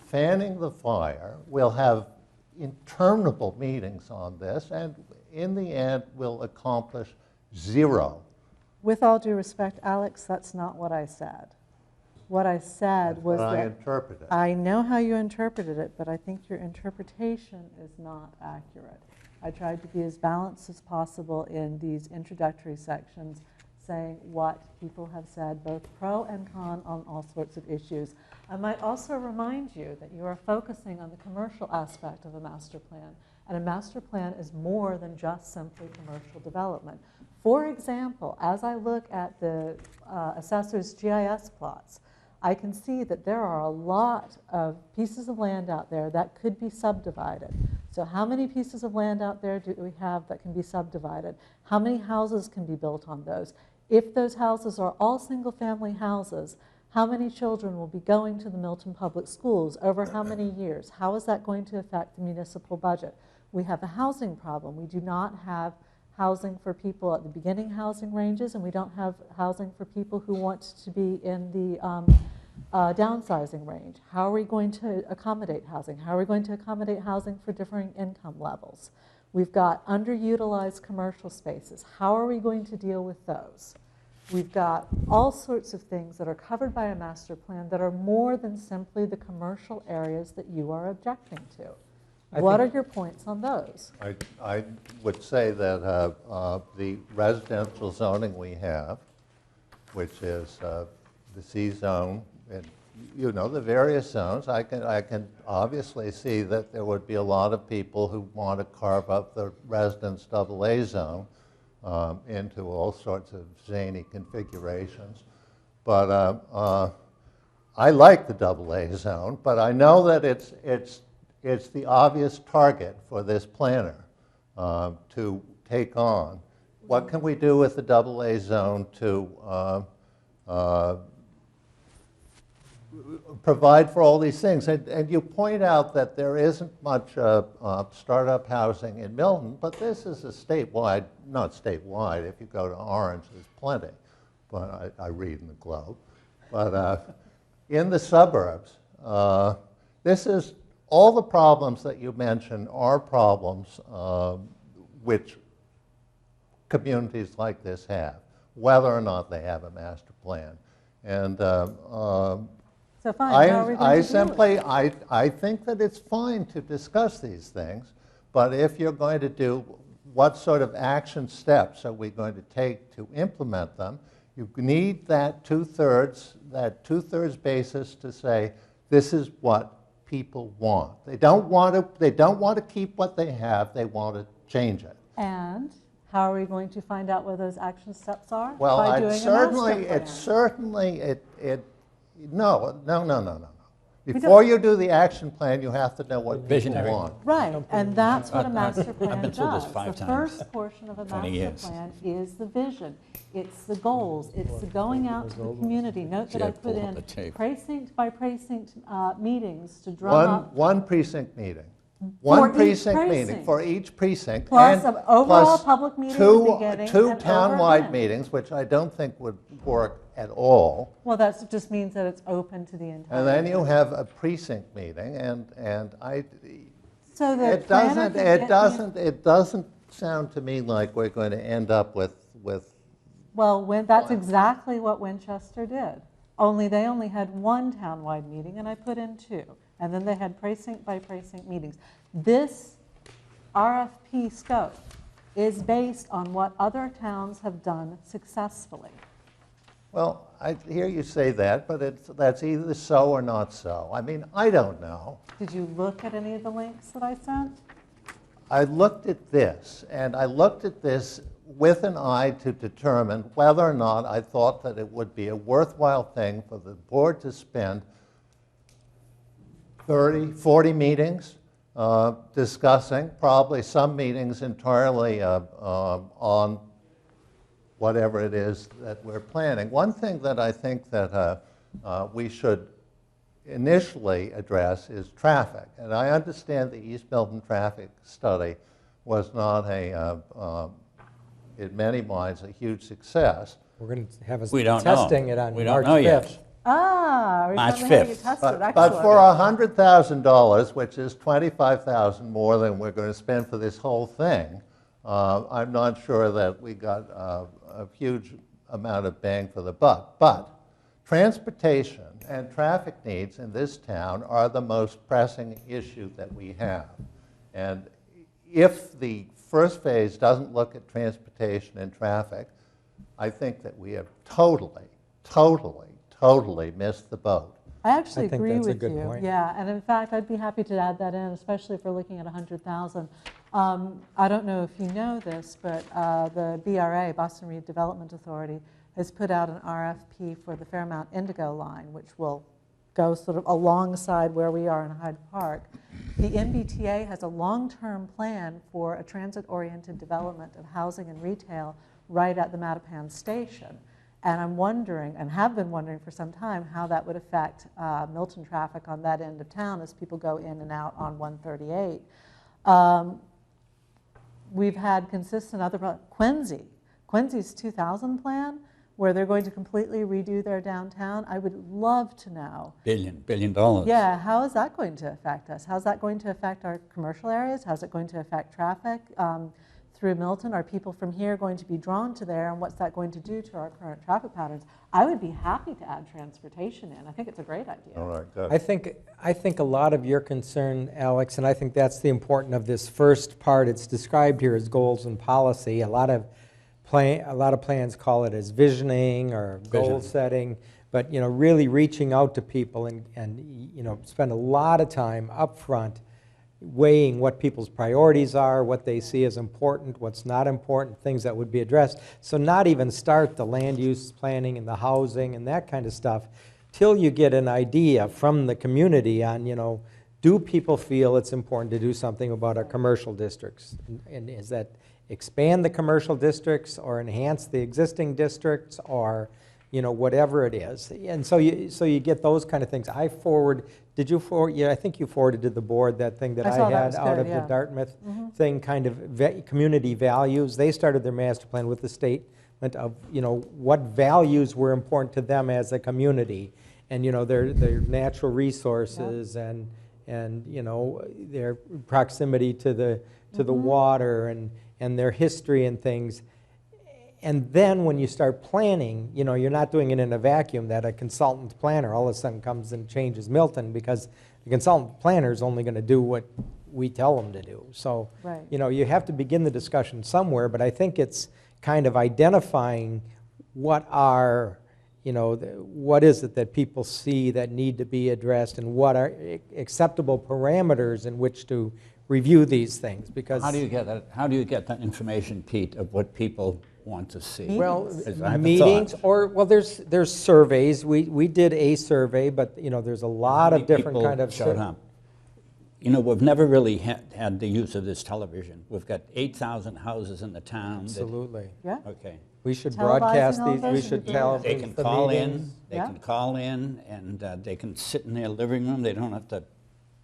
Speaker 4: fanning the fire. We'll have interminable meetings on this, and in the end, we'll accomplish zero.
Speaker 3: With all due respect, Alex, that's not what I said. What I said
Speaker 4: That's
Speaker 3: was
Speaker 4: what I
Speaker 3: that
Speaker 4: interpreted.
Speaker 3: I know how you interpreted it, but I think your interpretation is not accurate. I tried to be as balanced as possible in these introductory sections, saying what people have said, both pro and con, on all sorts of issues. I might also remind you that you are focusing on the commercial aspect of a master plan, and a master plan is more than just simply commercial development. For example, as I look at the assessor's GIS plots, I can see that there are a lot of pieces of land out there that could be subdivided. So how many pieces of land out there do we have that can be subdivided? How many houses can be built on those? If those houses are all single-family houses, how many children will be going to the Milton Public Schools over how many years? How is that going to affect the municipal budget? We have a housing problem. We do not have housing for people at the beginning housing ranges, and we don't have housing for people who want to be in the downsizing range. How are we going to accommodate housing? How are we going to accommodate housing for differing income levels? We've got underutilized commercial spaces. How are we going to deal with those? We've got all sorts of things that are covered by a master plan that are more than simply the commercial areas that you are objecting to. What are your points on those?
Speaker 4: I would say that the residential zoning we have, which is the C zone, and the various zones, I can obviously see that there would be a lot of people who want to carve up the residence AA zone into all sorts of zany configurations. But I like the AA zone, but I know that it's the obvious target for this planner to take on. What can we do with the AA zone to provide for all these things? And you point out that there isn't much startup housing in Milton, but this is a statewide, not statewide. If you go to Orange, there's plenty, but I read in the Globe. But in the suburbs, this is all the problems that you mentioned are problems which communities like this have, whether or not they have a master plan. And
Speaker 3: So fine, how are we going to do it?
Speaker 4: I think that it's fine to discuss these things, But if you're going to do, what sort of action steps are we going to take to implement them? You need that two-thirds basis to say, this is what people want. They don't want to keep what they have, they want to change it.
Speaker 3: And how are we going to find out what those action steps are?
Speaker 4: Well,
Speaker 3: By doing a master plan.
Speaker 4: No. Before you do the action plan, you have to know what people
Speaker 7: Visionary.
Speaker 4: want.
Speaker 3: Right, and that's what a master plan
Speaker 7: been through this
Speaker 3: does.
Speaker 7: 5
Speaker 3: The
Speaker 7: times.
Speaker 3: first portion of a
Speaker 7: 20
Speaker 3: master
Speaker 7: years.
Speaker 3: plan is the vision. It's the goals, it's the going out to the community. Note that I
Speaker 7: Jeff,
Speaker 3: put
Speaker 7: pull up
Speaker 3: in
Speaker 7: the tape.
Speaker 3: precinct by precinct meetings to drum up.
Speaker 4: One precinct meeting.
Speaker 3: For
Speaker 4: One
Speaker 3: each
Speaker 4: precinct meeting
Speaker 3: precinct.
Speaker 4: for each precinct.
Speaker 3: Plus
Speaker 4: and
Speaker 3: an overall
Speaker 4: plus
Speaker 3: public meeting at
Speaker 4: two
Speaker 3: the beginning
Speaker 4: two
Speaker 3: and
Speaker 4: townwide
Speaker 3: overhead.
Speaker 4: meetings, which I don't think would work at all.
Speaker 3: Well, that just means that it's open to the entire.
Speaker 4: And then you have a precinct meeting, and
Speaker 3: So the
Speaker 4: it
Speaker 3: planner
Speaker 4: doesn't,
Speaker 3: could
Speaker 4: it
Speaker 3: get
Speaker 4: doesn't, it doesn't sound to me like we're going to end up with,
Speaker 3: Well, that's exactly what Winchester did. They only had one townwide meeting, and I put in 2. And then they had precinct by precinct meetings. This RFP scope is based on what other towns have done successfully.
Speaker 4: well, I hear you say that, but that's either so or not so. I mean, I don't know.
Speaker 3: Did you look at any of the links that I sent?
Speaker 4: I looked at this, and I looked at this with an eye to determine whether or not I thought that it would be a worthwhile thing for the board to spend 30, 40 meetings discussing, probably some meetings entirely on whatever it is that we're planning. One thing that I think that we should initially address is traffic. And I understand the East Milton traffic study was not in many minds, a huge success.
Speaker 2: We're going to have us
Speaker 7: We don't know.
Speaker 2: testing it on
Speaker 7: We don't
Speaker 2: March
Speaker 7: know
Speaker 2: 5th.
Speaker 7: yet.
Speaker 3: We're
Speaker 7: March
Speaker 3: finally having
Speaker 7: 5th.
Speaker 3: it tested.
Speaker 4: But
Speaker 3: Excellent.
Speaker 4: for $100,000, which is $25,000 more than we're going to spend for this whole thing, I'm not sure that we got a huge amount of bang for the buck. But transportation and traffic needs in this town are the most pressing issue that we have. And if the first phase doesn't look at transportation and traffic, I think that we have totally missed the boat.
Speaker 3: I actually
Speaker 2: I think
Speaker 3: agree
Speaker 2: that's a
Speaker 3: with
Speaker 2: good
Speaker 3: you.
Speaker 2: point.
Speaker 3: Yeah, and in fact, I'd be happy to add that in, especially if we're looking at 100,000. I don't know if you know this, but the BRA, Boston Redevelopment Authority, has put out an RFP for the Fairmount Indigo line, which will go sort of alongside where we are in Hyde Park. The MBTA has a long-term plan for a transit-oriented development of housing and retail right at the Mattapan station. And I'm wondering, and have been wondering for some time, how that would affect Milton traffic on that end of town as people go in and out on 138. We've had consistent Quincy's 2000 plan, where they're going to completely redo their downtown. I would love to know.
Speaker 7: $1 billion.
Speaker 3: Yeah, how is that going to affect us? How's that going to affect our commercial areas? How's it going to affect traffic through Milton? Are people from here going to be drawn to there, and what's that going to do to our current traffic patterns? I would be happy to add transportation in. I think it's a great idea.
Speaker 4: All right, good.
Speaker 2: I think a lot of your concern, Alex, and I think that's the important of this first part. It's described here as goals and policy. A lot of plans call it as visioning or goal setting, but really reaching out to people and spend a lot of time up front weighing what people's priorities are, what they see as important, what's not important, things that would be addressed. So not even start the land use planning and the housing and that kind of stuff till you get an idea from the community on, do people feel it's important to do something about our commercial districts? And is that expand the commercial districts or enhance the existing districts or whatever it is? And so you get those kind of things. Did you forward? Yeah, I think you forwarded to the board that thing that
Speaker 3: I
Speaker 2: I
Speaker 3: saw that
Speaker 2: had
Speaker 3: was
Speaker 2: out
Speaker 3: good,
Speaker 2: of
Speaker 3: yeah.
Speaker 2: the Dartmouth thing, kind of community values. They started their master plan with the statement of what values were important to them as a community, and their natural resources and their proximity to the water and their history and things. And then when you start planning, you're not doing it in a vacuum that a consultant planner all of a sudden comes and changes Milton, because the consultant planner is only going to do what we tell them to do. So,
Speaker 3: Right.
Speaker 2: you know, you have to begin the discussion somewhere, but I think it's kind of identifying what are, you know, what is it that people see that need to be addressed, and what are acceptable parameters in which to review these things, because...
Speaker 7: How do you get that, how do you get that information, Pete, of what people want to see?
Speaker 2: Well,
Speaker 7: Because I have a
Speaker 2: meetings,
Speaker 7: thought.
Speaker 2: or, well, there's surveys. We did a survey, but, you know, there's a lot
Speaker 7: How
Speaker 2: of
Speaker 7: many
Speaker 2: different
Speaker 7: people
Speaker 2: kind of...
Speaker 7: showed up? You know, we've never really had the use of this television. We've got 8,000 houses in the town. that-
Speaker 2: Absolutely.
Speaker 3: Yeah.
Speaker 7: Okay.
Speaker 2: We should
Speaker 3: Televising
Speaker 2: broadcast
Speaker 3: all
Speaker 2: these,
Speaker 3: those
Speaker 2: we
Speaker 3: would
Speaker 2: should
Speaker 3: be
Speaker 2: tell
Speaker 7: They
Speaker 2: the
Speaker 7: can call in,
Speaker 2: meetings.
Speaker 7: they
Speaker 3: Yeah.
Speaker 7: can call in, and they can sit in their living room. They don't have to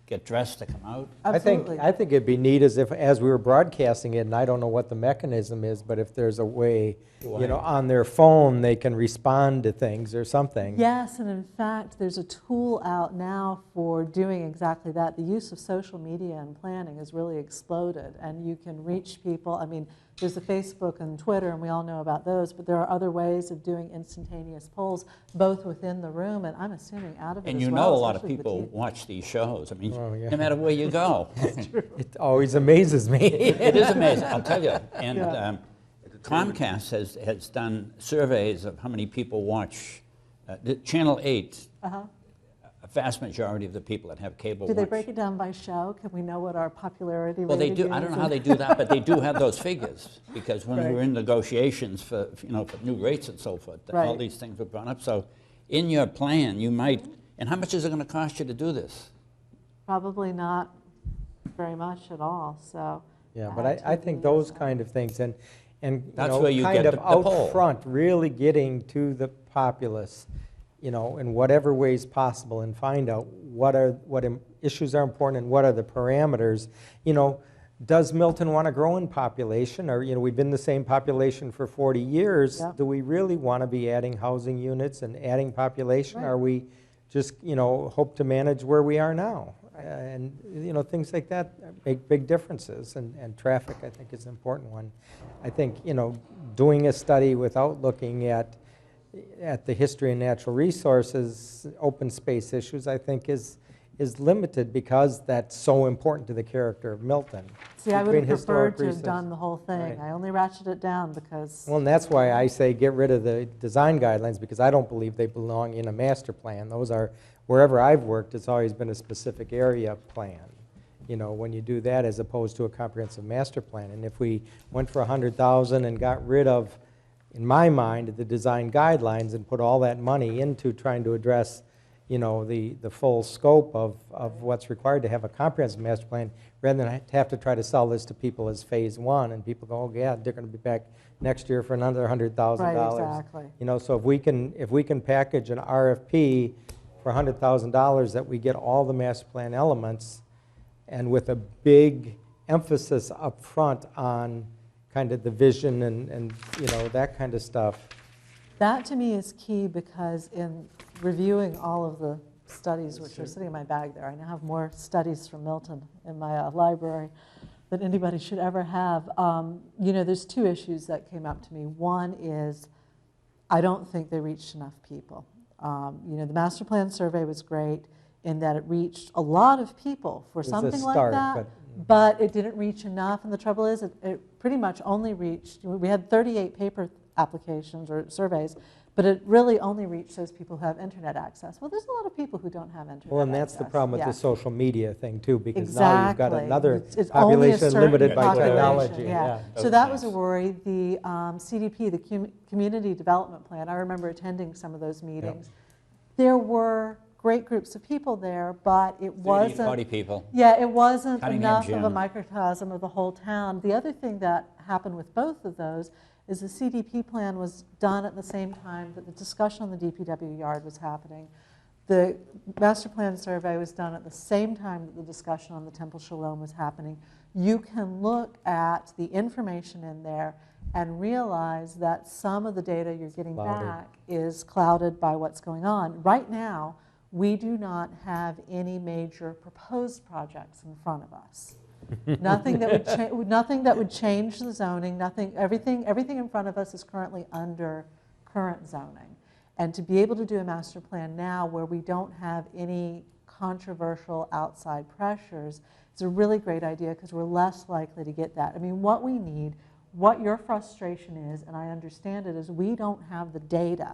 Speaker 7: get dressed to come out.
Speaker 3: Absolutely.
Speaker 2: I think it'd be neat as we were broadcasting it, and I don't know what the mechanism is, but if there's a way, you know, on their phone, they can respond to things or something.
Speaker 3: Yes, and in fact, there's a tool out now for doing exactly that. The use of social media and planning has really exploded, and you can reach people. I mean, there's the Facebook and Twitter, and we all know about those, but there are other ways of doing instantaneous polls, both within the room, and I'm assuming out of it
Speaker 7: And
Speaker 3: as
Speaker 7: you
Speaker 3: well,
Speaker 7: know a lot of
Speaker 3: especially with
Speaker 7: people
Speaker 3: the TV.
Speaker 7: watch these shows. I mean,
Speaker 2: Oh, yeah.
Speaker 7: no matter where you go.
Speaker 2: It always amazes me.
Speaker 7: It is amazing, I'll tell you. And
Speaker 3: Yeah.
Speaker 7: Comcast has done surveys of how many people watch Channel 8.
Speaker 3: Uh-huh.
Speaker 7: A vast majority of the people that have cable
Speaker 3: Do they
Speaker 7: watch.
Speaker 3: break it down by show? Can we know what our popularity
Speaker 7: Well, they
Speaker 3: rating
Speaker 7: do. I don't know
Speaker 3: is?
Speaker 7: how they do that, but they do have those figures, because when we were
Speaker 3: Right.
Speaker 7: in negotiations for, you know, for new rates and so forth, all
Speaker 3: Right.
Speaker 7: these things were brought up. So in your plan, you might, and how much is it going to cost you to do this?
Speaker 3: Probably not very much at all, so.
Speaker 2: Yeah, but I think those kind of things, and you
Speaker 7: That's
Speaker 2: know,
Speaker 7: where you
Speaker 2: kind
Speaker 7: get
Speaker 2: of
Speaker 7: the
Speaker 2: out
Speaker 7: poll.
Speaker 2: front, really getting to the populace, you know, in whatever ways possible, and find out what issues are important and what are the parameters. You know, does Milton want to grow in population? Or, you know, we've been the same population for 40 years.
Speaker 3: Yeah.
Speaker 2: Do we really want to be adding housing units and adding population?
Speaker 3: Right.
Speaker 2: Are we just, you know, hope to manage where we are now? And, you know, things like that make big differences, and traffic, I think, is an important one. I think, you know, doing a study without looking at the history and natural resources, open space issues, I think is limited, because that's so important to the character of Milton.
Speaker 3: See, I would
Speaker 2: Between
Speaker 3: have preferred
Speaker 2: historic
Speaker 3: to have
Speaker 2: resources.
Speaker 3: done the whole thing.
Speaker 2: Right.
Speaker 3: I only ratcheted it down because,
Speaker 2: Well, and that's why I say get rid of the design guidelines, because I don't believe they belong in a master plan. Those are, wherever I've worked, it's always been a specific area plan. You know, when you do that as opposed to a comprehensive master plan. And if we went for 100,000 and got rid of, in my mind, the design guidelines, and put all that money into trying to address, you know, the full scope of what's required to have a comprehensive master plan, rather than have to try to sell this to people as phase one, and people go, oh yeah, they're going to be back next year for another $100,000.
Speaker 3: right, exactly.
Speaker 2: You know, so if we can package an RFP for $100,000, that we get all the master plan elements, and with a big emphasis up front on kind of the vision and you know, that kind of stuff.
Speaker 3: That to me is key, because in reviewing all of the studies, which are sitting in my bag there, I now have more studies from Milton in my library than anybody should ever have. You know, there's two issues that came up to me. One is, I don't think they reached enough people. You know, the master plan survey was great in that it reached a lot of people for
Speaker 2: was a
Speaker 3: something like
Speaker 2: start,
Speaker 3: that, but it didn't reach enough. And the trouble is, it pretty much only reached, we had 38 paper applications or surveys, but it really only reached those people who have internet access. Well, there's a lot of people who don't have internet access.
Speaker 2: Well, and that's the problem with
Speaker 3: Yeah.
Speaker 2: the social media thing too, because now you've got
Speaker 3: Exactly.
Speaker 2: another
Speaker 3: It's only a
Speaker 2: population
Speaker 3: certain
Speaker 2: limited by
Speaker 3: population,
Speaker 2: technology.
Speaker 3: yeah. So that was a worry. The CDP, the Community Development Plan, I remember attending some of those meetings. There were great groups of people there, but it
Speaker 7: 30,
Speaker 3: wasn't.
Speaker 7: 40 people.
Speaker 3: Yeah, it wasn't
Speaker 7: Cutting
Speaker 3: enough
Speaker 7: edge,
Speaker 3: of
Speaker 7: yeah.
Speaker 3: a microcosm of the whole town. The other thing that happened with both of those is the CDP plan was done at the same time that the discussion on the DPW yard was happening. The master plan survey was done at the same time that the discussion on the Temple Shalom was happening. You can look at the information in there and realize that some of the data you're getting
Speaker 2: Clouded.
Speaker 3: back is clouded by what's going on. Right now, we do not have any major proposed projects in front of us. Nothing that would change the zoning. Everything in front of us is currently under current zoning. And to be able to do a master plan now, where we don't have any controversial outside pressures, it's a really great idea because we're less likely to get that. I mean, what we need, what your frustration is, and I understand it, is we don't have the data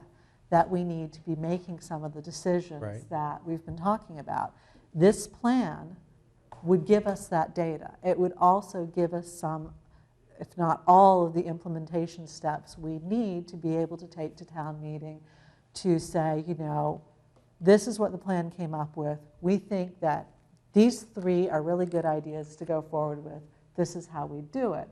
Speaker 3: that we need to be making some of the decisions
Speaker 2: Right.
Speaker 3: that we've been talking about. This plan would give us that data. It would also give us some, if not all, of the implementation steps we need to be able to take to town meeting to say, you know, this is what the plan came up with. We think that these 3 are really good ideas to go forward with. This is how we do it.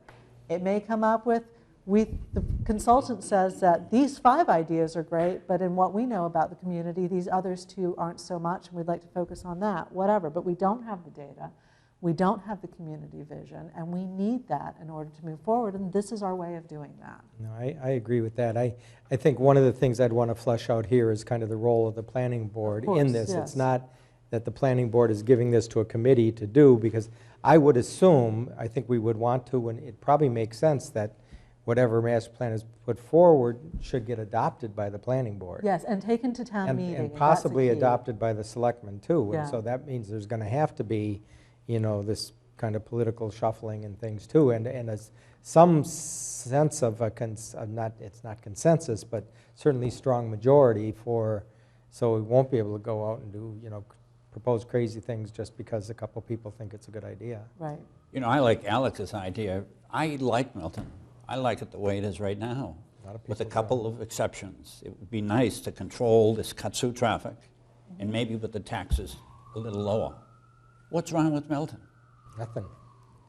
Speaker 3: It may come up with, the consultant says that these 5 ideas are great, but in what we know about the community, these others 2 aren't so much, and we'd like to focus on that, whatever. But we don't have the data. We don't have the community vision, and we need that in order to move forward, and this is our way of doing that.
Speaker 2: No, I agree with that. I think one of the things I'd want to flesh out here is kind of the role of the planning board
Speaker 3: course,
Speaker 2: in this.
Speaker 3: yes.
Speaker 2: It's not that the planning board is giving this to a committee to do, because I would assume, I think we would want to, and it probably makes sense that whatever master plan is put forward should get adopted by the planning board.
Speaker 3: Yes, and taken to town meeting.
Speaker 2: And
Speaker 3: that's a
Speaker 2: possibly
Speaker 3: key.
Speaker 2: adopted by the selectmen too.
Speaker 3: Yeah.
Speaker 2: And so that means there's going to have to be, you know, this kind of political shuffling and things too, and some sense of it's not consensus, but certainly strong majority for, so we won't be able to go out and do, you know, propose crazy things just because a couple people think it's a good idea.
Speaker 3: Right.
Speaker 7: You know, I like Alex's idea. I like Milton. I like it the way it is right now,
Speaker 2: A lot of
Speaker 7: with a
Speaker 2: people
Speaker 7: couple of exceptions. It would be nice to control this cut-through traffic, and maybe with the taxes a little lower. What's wrong with Milton?
Speaker 2: Nothing.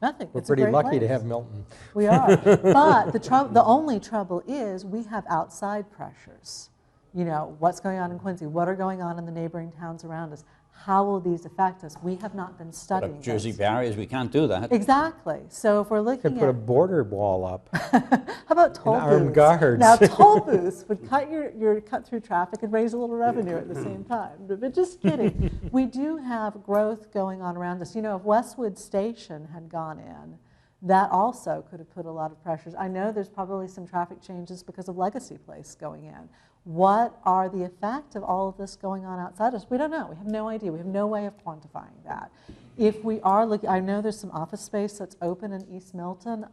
Speaker 3: Nothing.
Speaker 2: We're
Speaker 3: It's a
Speaker 2: pretty
Speaker 3: great
Speaker 2: lucky to
Speaker 3: place.
Speaker 2: have Milton.
Speaker 3: We are. But the only trouble is we have outside pressures. You know, what's going on in Quincy? What are going on in the neighboring towns around us? How will these affect us? We have not been
Speaker 7: Put
Speaker 3: studying
Speaker 7: up Jersey
Speaker 3: this.
Speaker 7: barriers, we can't do that.
Speaker 3: Exactly. So if we're
Speaker 2: Could
Speaker 3: looking
Speaker 2: put a
Speaker 3: at,
Speaker 2: border wall up.
Speaker 3: how about toll booths?
Speaker 2: armed guards.
Speaker 3: Now, toll booths would cut your cut through traffic and raise a little revenue at the same time. But just kidding. We do have growth going on around us. You know, if Westwood Station had gone in, that also could have put a lot of pressures. I know there's probably some traffic changes because of Legacy Place going in. What are the effect of all of this going on outside us? We don't know. We have no idea. We have no way of quantifying that. If we are looking, I know there's some office space that's open in East Milton.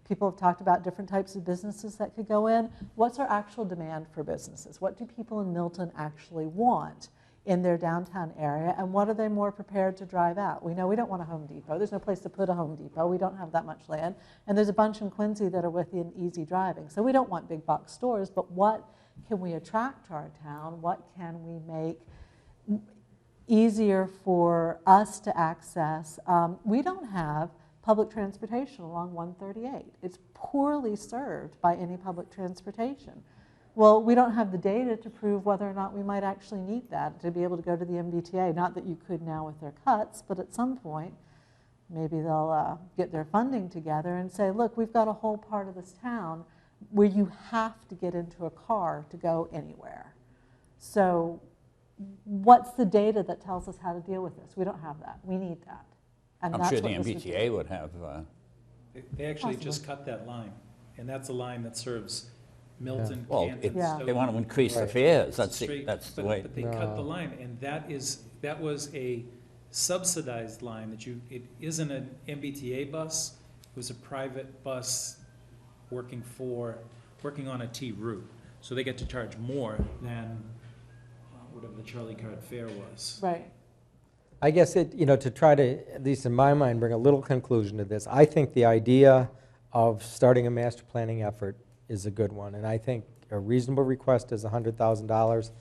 Speaker 3: People have talked about different types of businesses that could go in. What's our actual demand for businesses? What do people in Milton actually want in their downtown area, and what are they more prepared to drive out? We know we don't want a Home Depot. There's no place to put a Home Depot. We don't have that much land. And there's a bunch in Quincy that are within easy driving. So we don't want big box stores, but what can we attract to our town? What can we make easier for us to access? We don't have public transportation along 138. It's poorly served by any public transportation. Well, we don't have the data to prove whether or not we might actually need that to be able to go to the MBTA. Not that you could now with their cuts, but at some point, maybe they'll get their funding together and say, look, we've got a whole part of this town where you have to get into a car to go anywhere. So what's the data that tells us how to deal with this? We don't have that. We need that. And
Speaker 7: I'm
Speaker 3: that's
Speaker 7: sure the
Speaker 3: what this would do.
Speaker 7: MBTA would have,
Speaker 1: They actually
Speaker 3: Possibly.
Speaker 1: just cut that line, and that's a line that serves Milton,
Speaker 7: well,
Speaker 1: Canton,
Speaker 3: Yeah.
Speaker 7: they want to increase the
Speaker 2: Right.
Speaker 7: fares.
Speaker 1: It's
Speaker 7: That's
Speaker 1: straight,
Speaker 7: the
Speaker 1: but-
Speaker 7: way.
Speaker 1: But they cut the
Speaker 2: No.
Speaker 1: line, and that was a subsidized line that it isn't an MBTA bus, it was a private bus working on a T route. So they get to charge more than whatever the Charlie card fare was.
Speaker 3: Right.
Speaker 2: I guess to try to, at least in my mind, bring a little conclusion to this, I think the idea of starting a master planning effort is a good one, and I think a reasonable request is $100,000.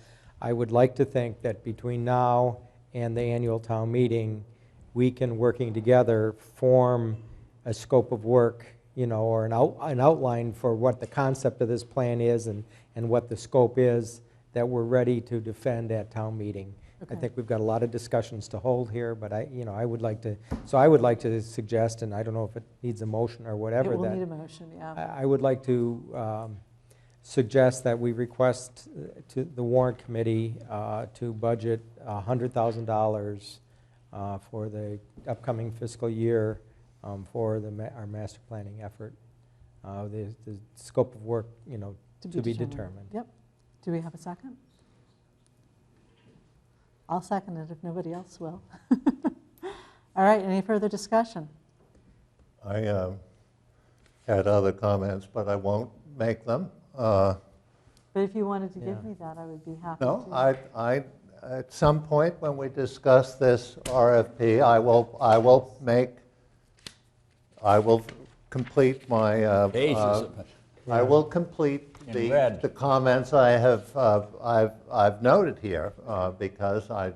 Speaker 2: I would like to think that between now and the annual town meeting, we can, working together, form a scope of work, or an outline for what the concept of this plan is and what the scope is that we're ready to defend at town meeting. I
Speaker 3: Okay.
Speaker 2: think we've got a lot of discussions to hold here, but I would like to suggest, and I don't know if it needs a motion or whatever,
Speaker 3: It will
Speaker 2: that
Speaker 3: need a motion, yeah.
Speaker 2: I would like to suggest that we request to the warrant committee to budget $100,000 for the upcoming fiscal year for our master planning effort. The scope of work, to be determined.
Speaker 3: Yep. Do we have a second? I'll second it if nobody else will. All right, any further discussion?
Speaker 4: I had other comments, but I won't make them.
Speaker 3: But if you wanted to give
Speaker 2: Yeah.
Speaker 3: me that, I would be happy to.
Speaker 4: No, at some point when we discuss this RFP, I will complete my,
Speaker 7: Pages of it.
Speaker 4: I will complete
Speaker 7: In red.
Speaker 4: the comments I've noted here, because I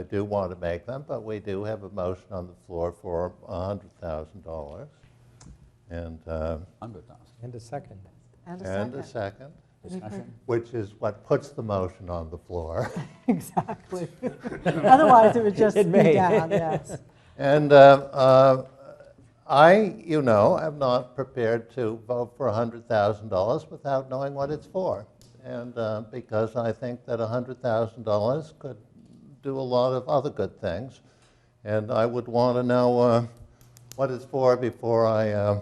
Speaker 4: do want to make them, but we do have a motion on the floor for $100,000. And,
Speaker 7: 100,000.
Speaker 2: And a second.
Speaker 3: And
Speaker 4: and
Speaker 3: a
Speaker 4: a second,
Speaker 3: Any fur-
Speaker 7: Discussion?
Speaker 4: which is what puts the motion on the floor.
Speaker 3: Exactly. Otherwise, it would just
Speaker 2: It
Speaker 3: be
Speaker 2: may.
Speaker 3: down, yes.
Speaker 4: And am not prepared to vote for $100,000 without knowing what it's for. And because I think that $100,000 could do a lot of other good things. And I would want to know what it's for before I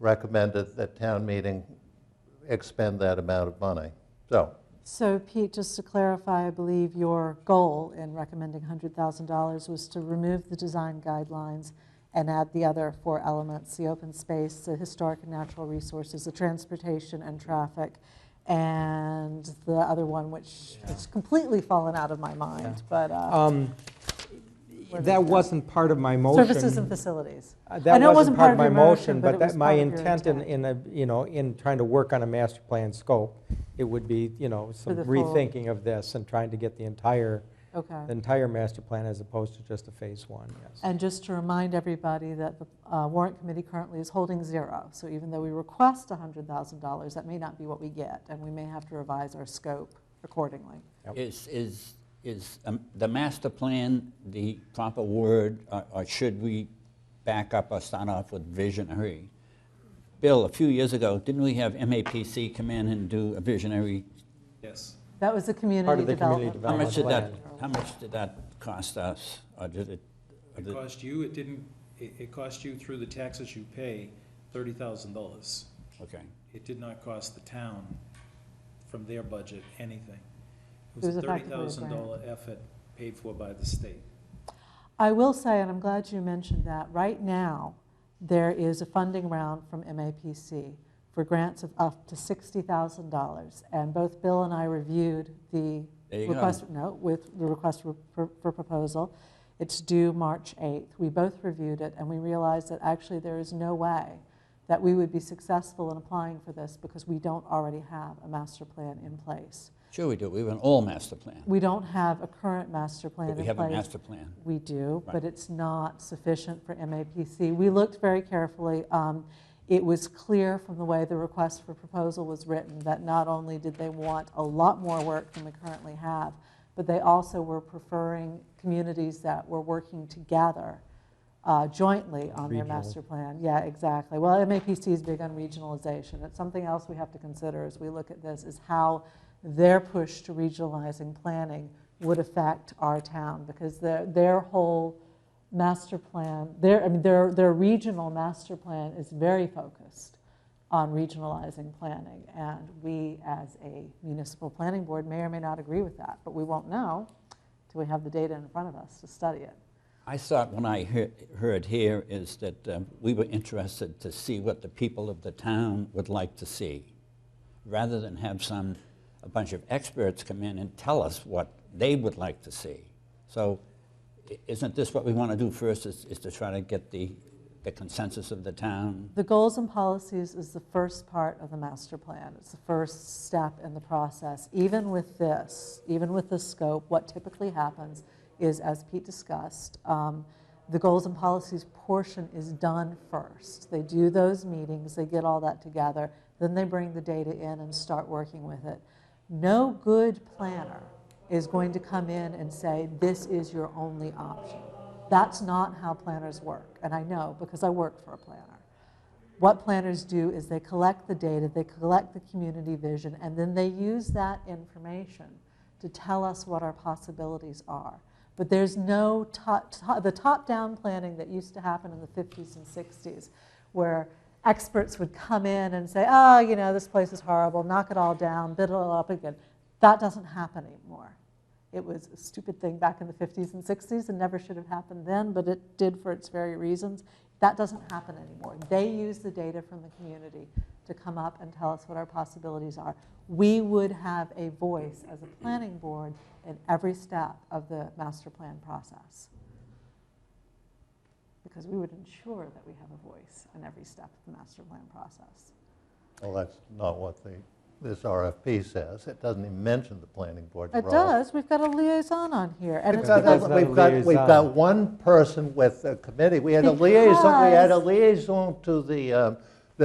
Speaker 4: recommended that town meeting expend that amount of money.
Speaker 3: So Pete, just to clarify, I believe your goal in recommending $100,000 was to remove the design guidelines and add the other 4 elements: the open space, the historic and natural resources, the transportation and traffic, and the other one, which has completely fallen out of my mind, but where did it
Speaker 2: That
Speaker 3: go?
Speaker 2: wasn't part of my motion.
Speaker 3: Services and facilities. I
Speaker 2: That
Speaker 3: know it
Speaker 2: wasn't part of my
Speaker 3: your
Speaker 2: motion,
Speaker 3: but
Speaker 2: but
Speaker 3: it was
Speaker 2: that my
Speaker 3: part of your
Speaker 2: intent in trying to work on a master plan scope, it would be, some
Speaker 3: the full-
Speaker 2: rethinking of this and trying to get the entire
Speaker 3: Okay.
Speaker 2: master plan as opposed to just a phase 1, yes.
Speaker 3: And just to remind everybody that the warrant committee currently is holding 0. So even though we request $100,000, that may not be what we get, and we may have to revise our scope accordingly.
Speaker 2: Yep.
Speaker 7: Is the master plan the proper word, or should we back up or start off with visionary? Bill, a few years ago, didn't we have MAPC come in and do a visionary?
Speaker 1: Yes.
Speaker 3: That was the community
Speaker 2: Part of the community
Speaker 3: development.
Speaker 7: How
Speaker 2: development
Speaker 7: much did
Speaker 2: plan.
Speaker 7: that, how much did that cost us? Or did it?
Speaker 1: It cost you, it cost you through the taxes you pay, $30,000.
Speaker 7: Okay.
Speaker 1: It did not cost the town from their budget anything. It
Speaker 3: It
Speaker 1: was
Speaker 3: was
Speaker 1: a
Speaker 3: effectively a
Speaker 1: $30,000 effort paid for by the state.
Speaker 3: I will say, and I'm glad you mentioned that, right now, there is a funding round from MAPC for grants of up to $60,000. And both Bill and I reviewed the
Speaker 7: There you go.
Speaker 3: request, with the request for proposal. It's due March 8th. We both reviewed it, and we realized that actually there is no way that we would be successful in applying for this because we don't already have a master plan in place.
Speaker 7: Sure we do. We have an all master plan.
Speaker 3: We don't have a current master plan
Speaker 7: But we
Speaker 3: in
Speaker 7: have a
Speaker 3: place.
Speaker 7: master plan.
Speaker 3: We do,
Speaker 7: Right.
Speaker 3: but it's not sufficient for MAPC. We looked very carefully. It was clear from the way the request for proposal was written that not only did they want a lot more work than we currently have, but they also were preferring communities that were working together jointly on their
Speaker 2: Regional.
Speaker 3: master plan. Yeah, exactly. Well, MAPC is big on regionalization. It's something else we have to consider as we look at this, is how their push to regionalizing planning would affect our town, because their whole master plan, their regional master plan is very focused on regionalizing planning, and we as a municipal planning board may or may not agree with that, but we won't know till we have the data in front of us to study it.
Speaker 7: I thought when I heard here is that we were interested to see what the people of the town would like to see, rather than have a bunch of experts come in and tell us what they would like to see. So isn't this what we want to do first, is to try to get the consensus of the town?
Speaker 3: The goals and policies is the first part of the master plan. It's the first step in the process. Even with this scope, what typically happens is, as Pete discussed, the goals and policies portion is done first. They do those meetings, they get all that together, then they bring the data in and start working with it. No good planner is going to come in and say, this is your only option. That's not how planners work, and I know because I work for a planner. What planners do is they collect the data, they collect the community vision, and then they use that information to tell us what our possibilities are. But there's no the top-down planning that used to happen in the 50s and 60s, where experts would come in and say, this place is horrible, knock it all down, build it all up again. That doesn't happen anymore. It was a stupid thing back in the 50s and 60s and never should have happened then, but it did for its very reasons. That doesn't happen anymore. They use the data from the community to come up and tell us what our possibilities are. We would have a voice as a planning board in every step of the master plan process, because we would ensure that we have a voice in every step of the master plan process.
Speaker 4: Well, that's not what this RFP says. It doesn't even mention the planning board's role.
Speaker 3: It does. We've got a liaison on here, and
Speaker 4: We've
Speaker 3: it's
Speaker 4: got,
Speaker 3: because
Speaker 2: not a
Speaker 4: we've
Speaker 2: liaison.
Speaker 4: got one person with a committee. We had a liaison to the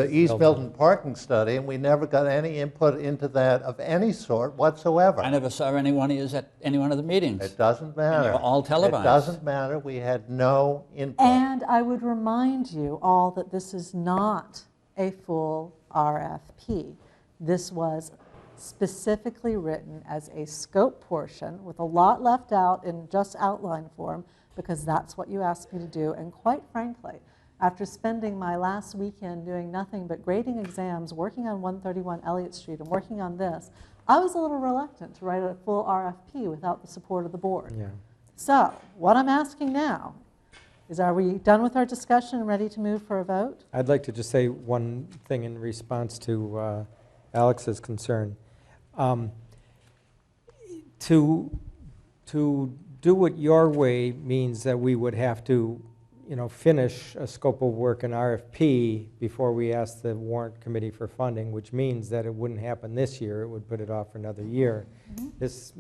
Speaker 4: East Milton parking study, and we never got any input into that of any sort whatsoever.
Speaker 7: I never saw any one of you at any one of the meetings.
Speaker 4: It doesn't matter.
Speaker 7: were all televised.
Speaker 4: It doesn't matter. We had no input.
Speaker 3: And I would remind you all that this is not a full RFP. This was specifically written as a scope portion with a lot left out in just outline form, because that's what you asked me to do. And quite frankly, after spending my last weekend doing nothing but grading exams, working on 131 Elliott Street and working on this, I was a little reluctant to write a full RFP without the support of the board.
Speaker 2: Yeah.
Speaker 3: So what I'm asking now is, are we done with our discussion and ready to move for a vote?
Speaker 2: I'd like to just say one thing in response to Alex's concern. To do it your way means that we would have to, finish a scope of work, an RFP, before we ask the warrant committee for funding, which means that it wouldn't happen this year. It would put it off for another year. This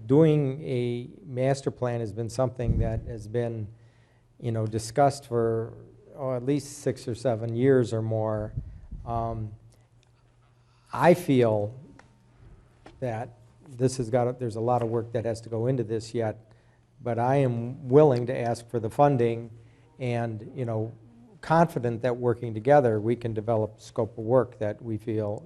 Speaker 2: doing a master plan has been something that has been, discussed for at least 6 or 7 years or more. I feel that this has there's a lot of work that has to go into this yet, but I am willing to ask for the funding and, confident that working together we can develop scope of work that we feel,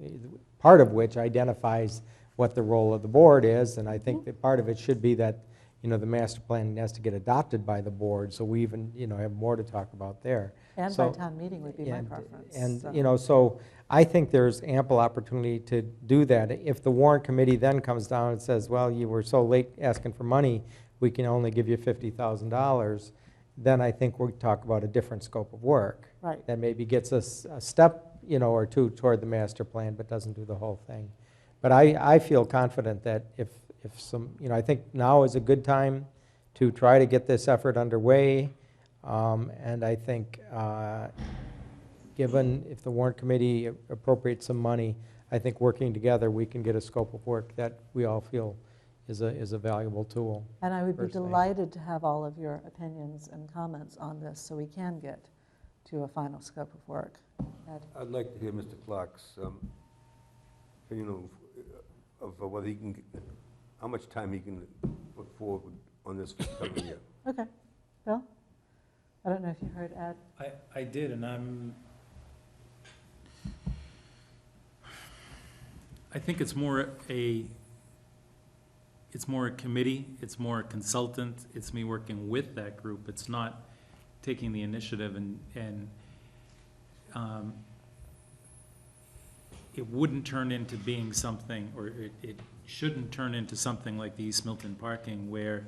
Speaker 2: part of which identifies what the role of the board is, and I think that part of it should be that, the master plan has to get adopted by the board, so we even, have more to talk about there.
Speaker 3: And
Speaker 2: So-
Speaker 3: by town meeting would be my preference.
Speaker 2: And,
Speaker 3: so.
Speaker 2: so I think there's ample opportunity to do that. If the warrant committee then comes down and says, well, you were so late asking for money, we can only give you $50,000, then I think we'll talk about a different scope of work.
Speaker 3: Right.
Speaker 2: That maybe gets us a step, or two toward the master plan, but doesn't do the whole thing. But I feel confident that if some, I think now is a good time to try to get this effort underway. And I think given if the warrant committee appropriates some money, I think working together we can get a scope of work that we all feel is a valuable tool.
Speaker 3: And I would be
Speaker 2: personally.
Speaker 3: delighted to have all of your opinions and comments on this so we can get to a final scope of work. Ed?
Speaker 6: I'd like to hear Mr. Clark's opinion of whether he can, how much time he can look forward on this coming year.
Speaker 3: Okay. Bill? I don't know if you heard Ed.
Speaker 1: I did, and I think it's more a committee, it's more a consultant, it's me working with that group. It's not taking the initiative and it wouldn't turn into being something, or it shouldn't turn into something like the East Milton parking where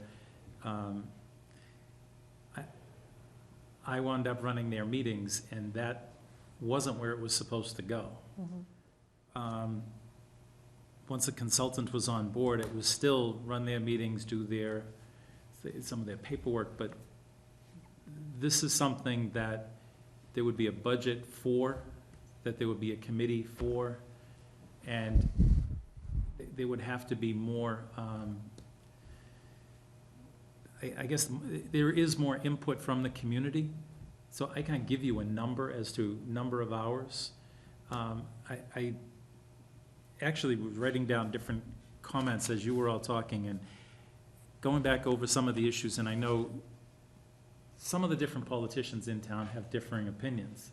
Speaker 1: I wound up running their meetings, and that wasn't where it was supposed to go. Once a consultant was on board, it was still run their meetings, do some of their paperwork, but this is something that there would be a budget for, that there would be a committee for, and there would have to be more, I guess there is more input from the community, so I can't give you a number as to number of hours. I actually was writing down different comments as you were all talking and going back over some of the issues, and I know some of the different politicians in town have differing opinions.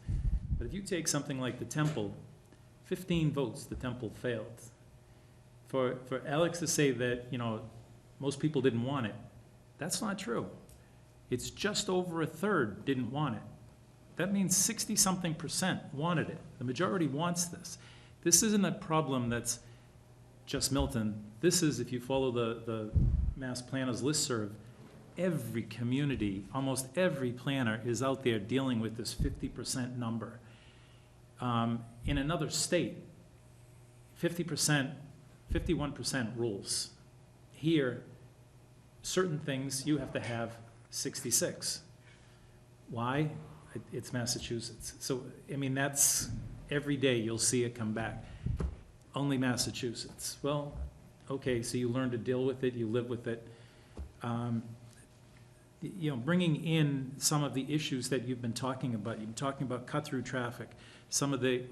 Speaker 1: But if you take something like the temple, 15 votes, the temple failed. For Alex to say that, most people didn't want it, that's not true. It's just over a third didn't want it. That means 60-something% wanted it. The majority wants this. This isn't a problem that's just Milton. This is, if you follow the Mass Planners listserv, every community, almost every planner is out there dealing with this 50% number. In another state, 50%, 51% rules. Here, certain things you have to have 66. Why? It's Massachusetts. So, I mean, that's, every day you'll see it come back. Only Massachusetts. Well, okay, so you learn to deal with it, you live with it. You know, bringing in some of the issues that you've been talking about. You've been talking about cut-through traffic, some of the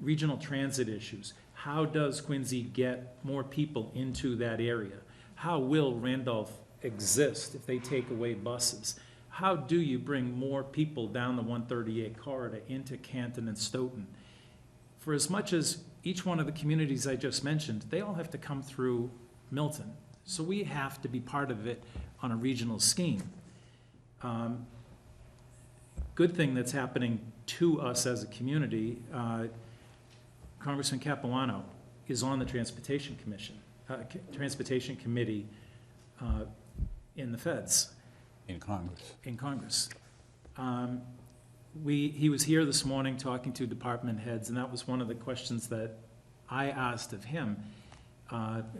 Speaker 1: regional transit issues. How does Quincy get more people into that area? How will Randolph exist if they take away buses? How do you bring more people down the 138 corridor into Canton and Stoughton? For as much as each one of the communities I just mentioned, they all have to come through Milton. So we have to be part of it on a regional scheme. Good thing that's happening to us as a community, Congressman Capuano is on the Transportation Commission, Transportation Committee in the feds.
Speaker 7: In Congress.
Speaker 1: In Congress. He was here this morning talking to department heads, and that was one of the questions that I asked of him.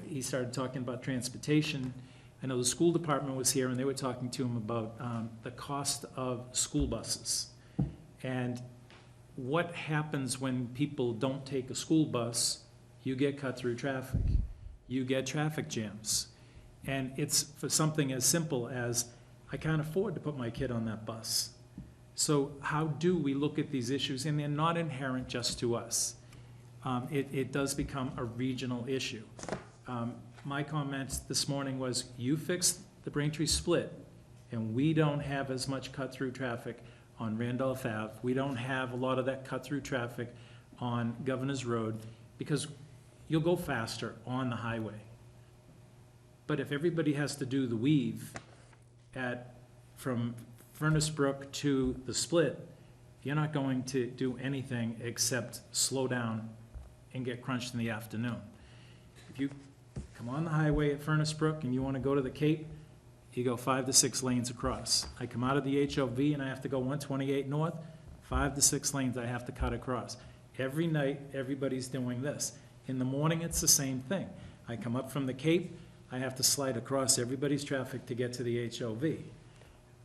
Speaker 1: He started talking about transportation. I know the school department was here, and they were talking to him about the cost of school buses. And what happens when people don't take a school bus? You get cut through traffic. You get traffic jams. And it's for something as simple as, I can't afford to put my kid on that bus. So how do we look at these issues? And they're not inherent just to us. It does become a regional issue. My comments this morning was, you fix the Braintree split, and we don't have as much cut-through traffic on Randolph Ave. We don't have a lot of that cut-through traffic on Governor's Road, because you'll go faster on the highway. But if everybody has to do the weave from Furnace Brook to the split, you're not going to do anything except slow down and get crunched in the afternoon. If you come on the highway at Furnace Brook and you want to go to the Cape, you go 5 to 6 lanes across. I come out of the HOV and I have to go 128 north, 5 to 6 lanes I have to cut across. Every night, everybody's doing this. In the morning, it's the same thing. I come up from the Cape, I have to slide across everybody's traffic to get to the HOV.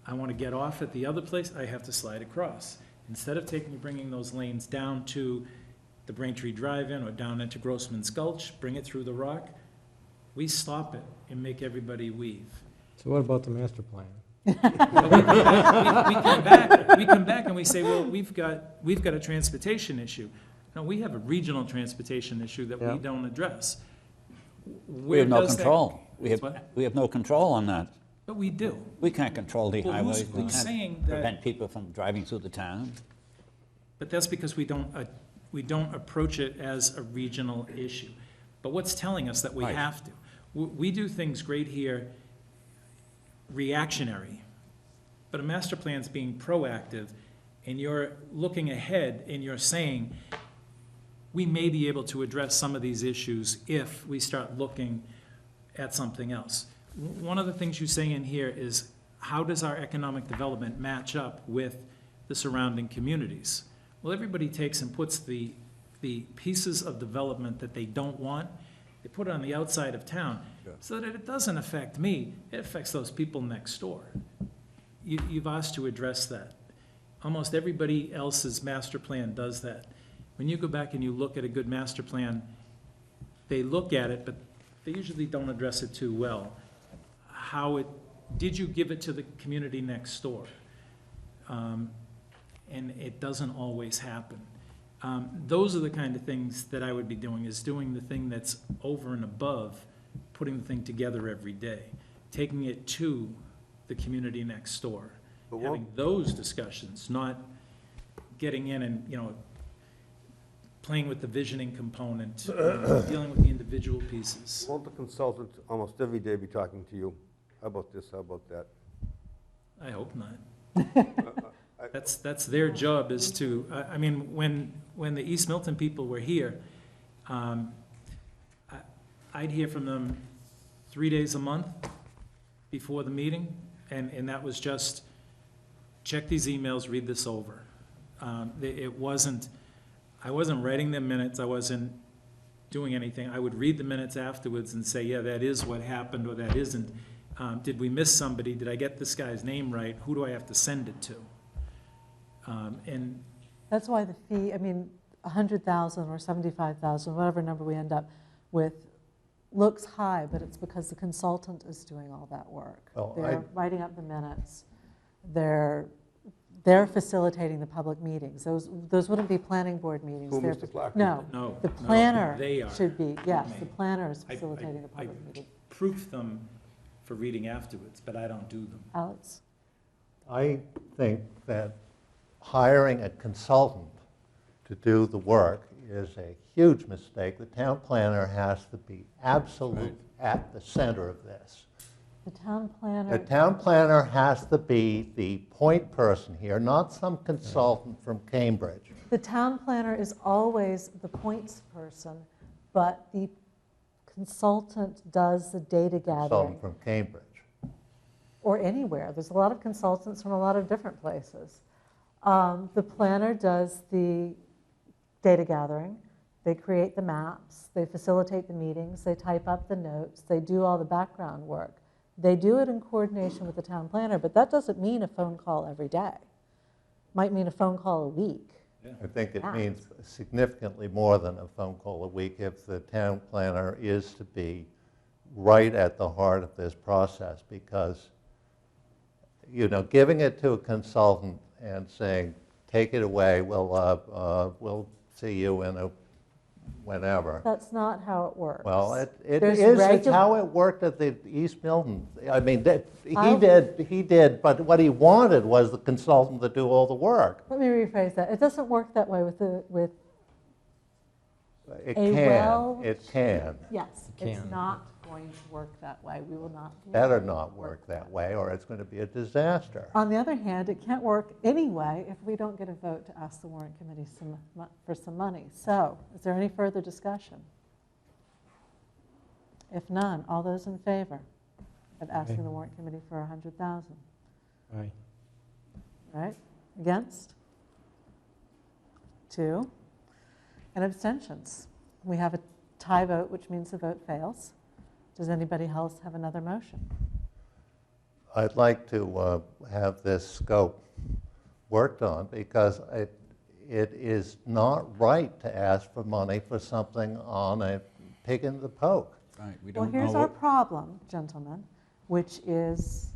Speaker 1: I want to get off at the other place, I have to slide across. Instead of bringing those lanes down to the Braintree Drive-In or down into Grossman's Gulch, bring it through the Rock, we stop it and make everybody weave.
Speaker 2: So what about the master plan?
Speaker 1: We come back and we say, well, we've got a transportation issue. No, we have a regional transportation issue that
Speaker 2: Yeah.
Speaker 1: we don't address.
Speaker 7: We have no control. We
Speaker 1: What?
Speaker 7: have no control on that.
Speaker 1: But we do.
Speaker 7: We can't control the
Speaker 1: Well,
Speaker 7: highways. We
Speaker 1: who's
Speaker 7: can't
Speaker 1: saying that?
Speaker 7: prevent people from driving through the town.
Speaker 1: But that's because we don't approach it as a regional issue. But what's telling us that we
Speaker 7: Right.
Speaker 1: have to? We do things great here, reactionary, but a master plan's being proactive, and you're looking ahead and you're saying, we may be able to address some of these issues if we start looking at something else. One of the things you say in here is, how does our economic development match up with the surrounding communities? Well, everybody takes and puts the pieces of development that they don't want, they put it on the outside of town, so that it doesn't affect me, it affects those people next door. You've asked to address that. Almost everybody else's master plan does that. When you go back and you look at a good master plan, they look at it, but they usually don't address it too well. Did you give it to the community next door? And it doesn't always happen. Those are the kind of things that I would be doing, is doing the thing that's over and above putting the thing together every day, taking it to the community next door,
Speaker 6: But
Speaker 1: having those discussions, not getting in and, playing with the visioning component, dealing with the individual pieces.
Speaker 6: Won't the consultant almost every day be talking to you? How about this, how about that?
Speaker 1: I hope not. That's their job, is to, when the East Milton people were here, I'd hear from them 3 days a month, before the meeting, and that was just, check these emails, read this over. It wasn't, I wasn't writing the minutes, I wasn't doing anything. I would read the minutes afterwards and say, yeah, that is what happened, or that isn't. Did we miss somebody? Did I get this guy's name right? Who do I have to send it to? And
Speaker 3: That's why the fee, I mean, 100,000 or 75,000, whatever number we end up with, looks high, but it's because the consultant is doing all that work.
Speaker 4: Well,
Speaker 3: They're writing up the minutes. They're facilitating the public meetings. Those wouldn't be planning board meetings.
Speaker 6: Who,
Speaker 3: They're-
Speaker 6: Mr. Clark?
Speaker 3: No,
Speaker 1: no.
Speaker 3: the
Speaker 1: no,
Speaker 3: planner
Speaker 1: they are.
Speaker 3: should be, yes,
Speaker 1: Me.
Speaker 3: the planner is
Speaker 1: I-
Speaker 3: facilitating the
Speaker 1: I
Speaker 3: public meeting.
Speaker 1: proof them for reading afterwards, but I don't do them.
Speaker 3: Alex?
Speaker 4: I think that hiring a consultant to do the work is a huge mistake. The town planner has to be absolutely at the center of this.
Speaker 3: The town
Speaker 4: The
Speaker 3: planner,
Speaker 4: town planner has to be the point person here, not some consultant from Cambridge.
Speaker 3: the town planner is always the points person, but the consultant does the data gathering.
Speaker 4: Consultant from Cambridge.
Speaker 3: Or anywhere. There's a lot of consultants from a lot of different places. The planner does the data gathering. They create the maps. They facilitate the meetings. They type up the notes. They do all the background work. They do it in coordination with the town planner, but that doesn't mean a phone call every day. Might mean a phone call a week.
Speaker 4: I think it
Speaker 3: Max.
Speaker 4: means significantly more than a phone call a week if the town planner is to be right at the heart of this process, because, you know, giving it to a consultant and saying, take it away, we'll see you in a whenever.
Speaker 3: That's not how it works.
Speaker 4: Well, it
Speaker 3: There's
Speaker 4: is, it's
Speaker 3: regu-
Speaker 4: how it worked at the East Milton. I mean,
Speaker 3: I'll-
Speaker 4: he did, but what he wanted was the consultant to do all the work.
Speaker 3: Let me rephrase that. It doesn't work that way with
Speaker 4: It
Speaker 3: A
Speaker 4: can,
Speaker 3: well-
Speaker 4: it can.
Speaker 3: yes,
Speaker 2: It
Speaker 3: it's
Speaker 2: can.
Speaker 3: not going to work that way. We will not.
Speaker 4: Better not work that way, or it's going to be a disaster.
Speaker 3: On the other hand, it can't work anyway if we don't get a vote to ask the warrant committee for some money. So, is there any further discussion? If none, all those in favor of asking
Speaker 2: Aye.
Speaker 3: the warrant committee for 100,000?
Speaker 2: Aye.
Speaker 3: Right? Against? 2. And abstentions. We have a tie vote, which means the vote fails. Does anybody else have another motion?
Speaker 4: I'd like to have this scope worked on, because it is not right to ask for money for something on a pig in the poke.
Speaker 7: Right, we
Speaker 3: Well,
Speaker 7: don't know
Speaker 3: here's our
Speaker 7: what,
Speaker 3: problem, gentlemen, which is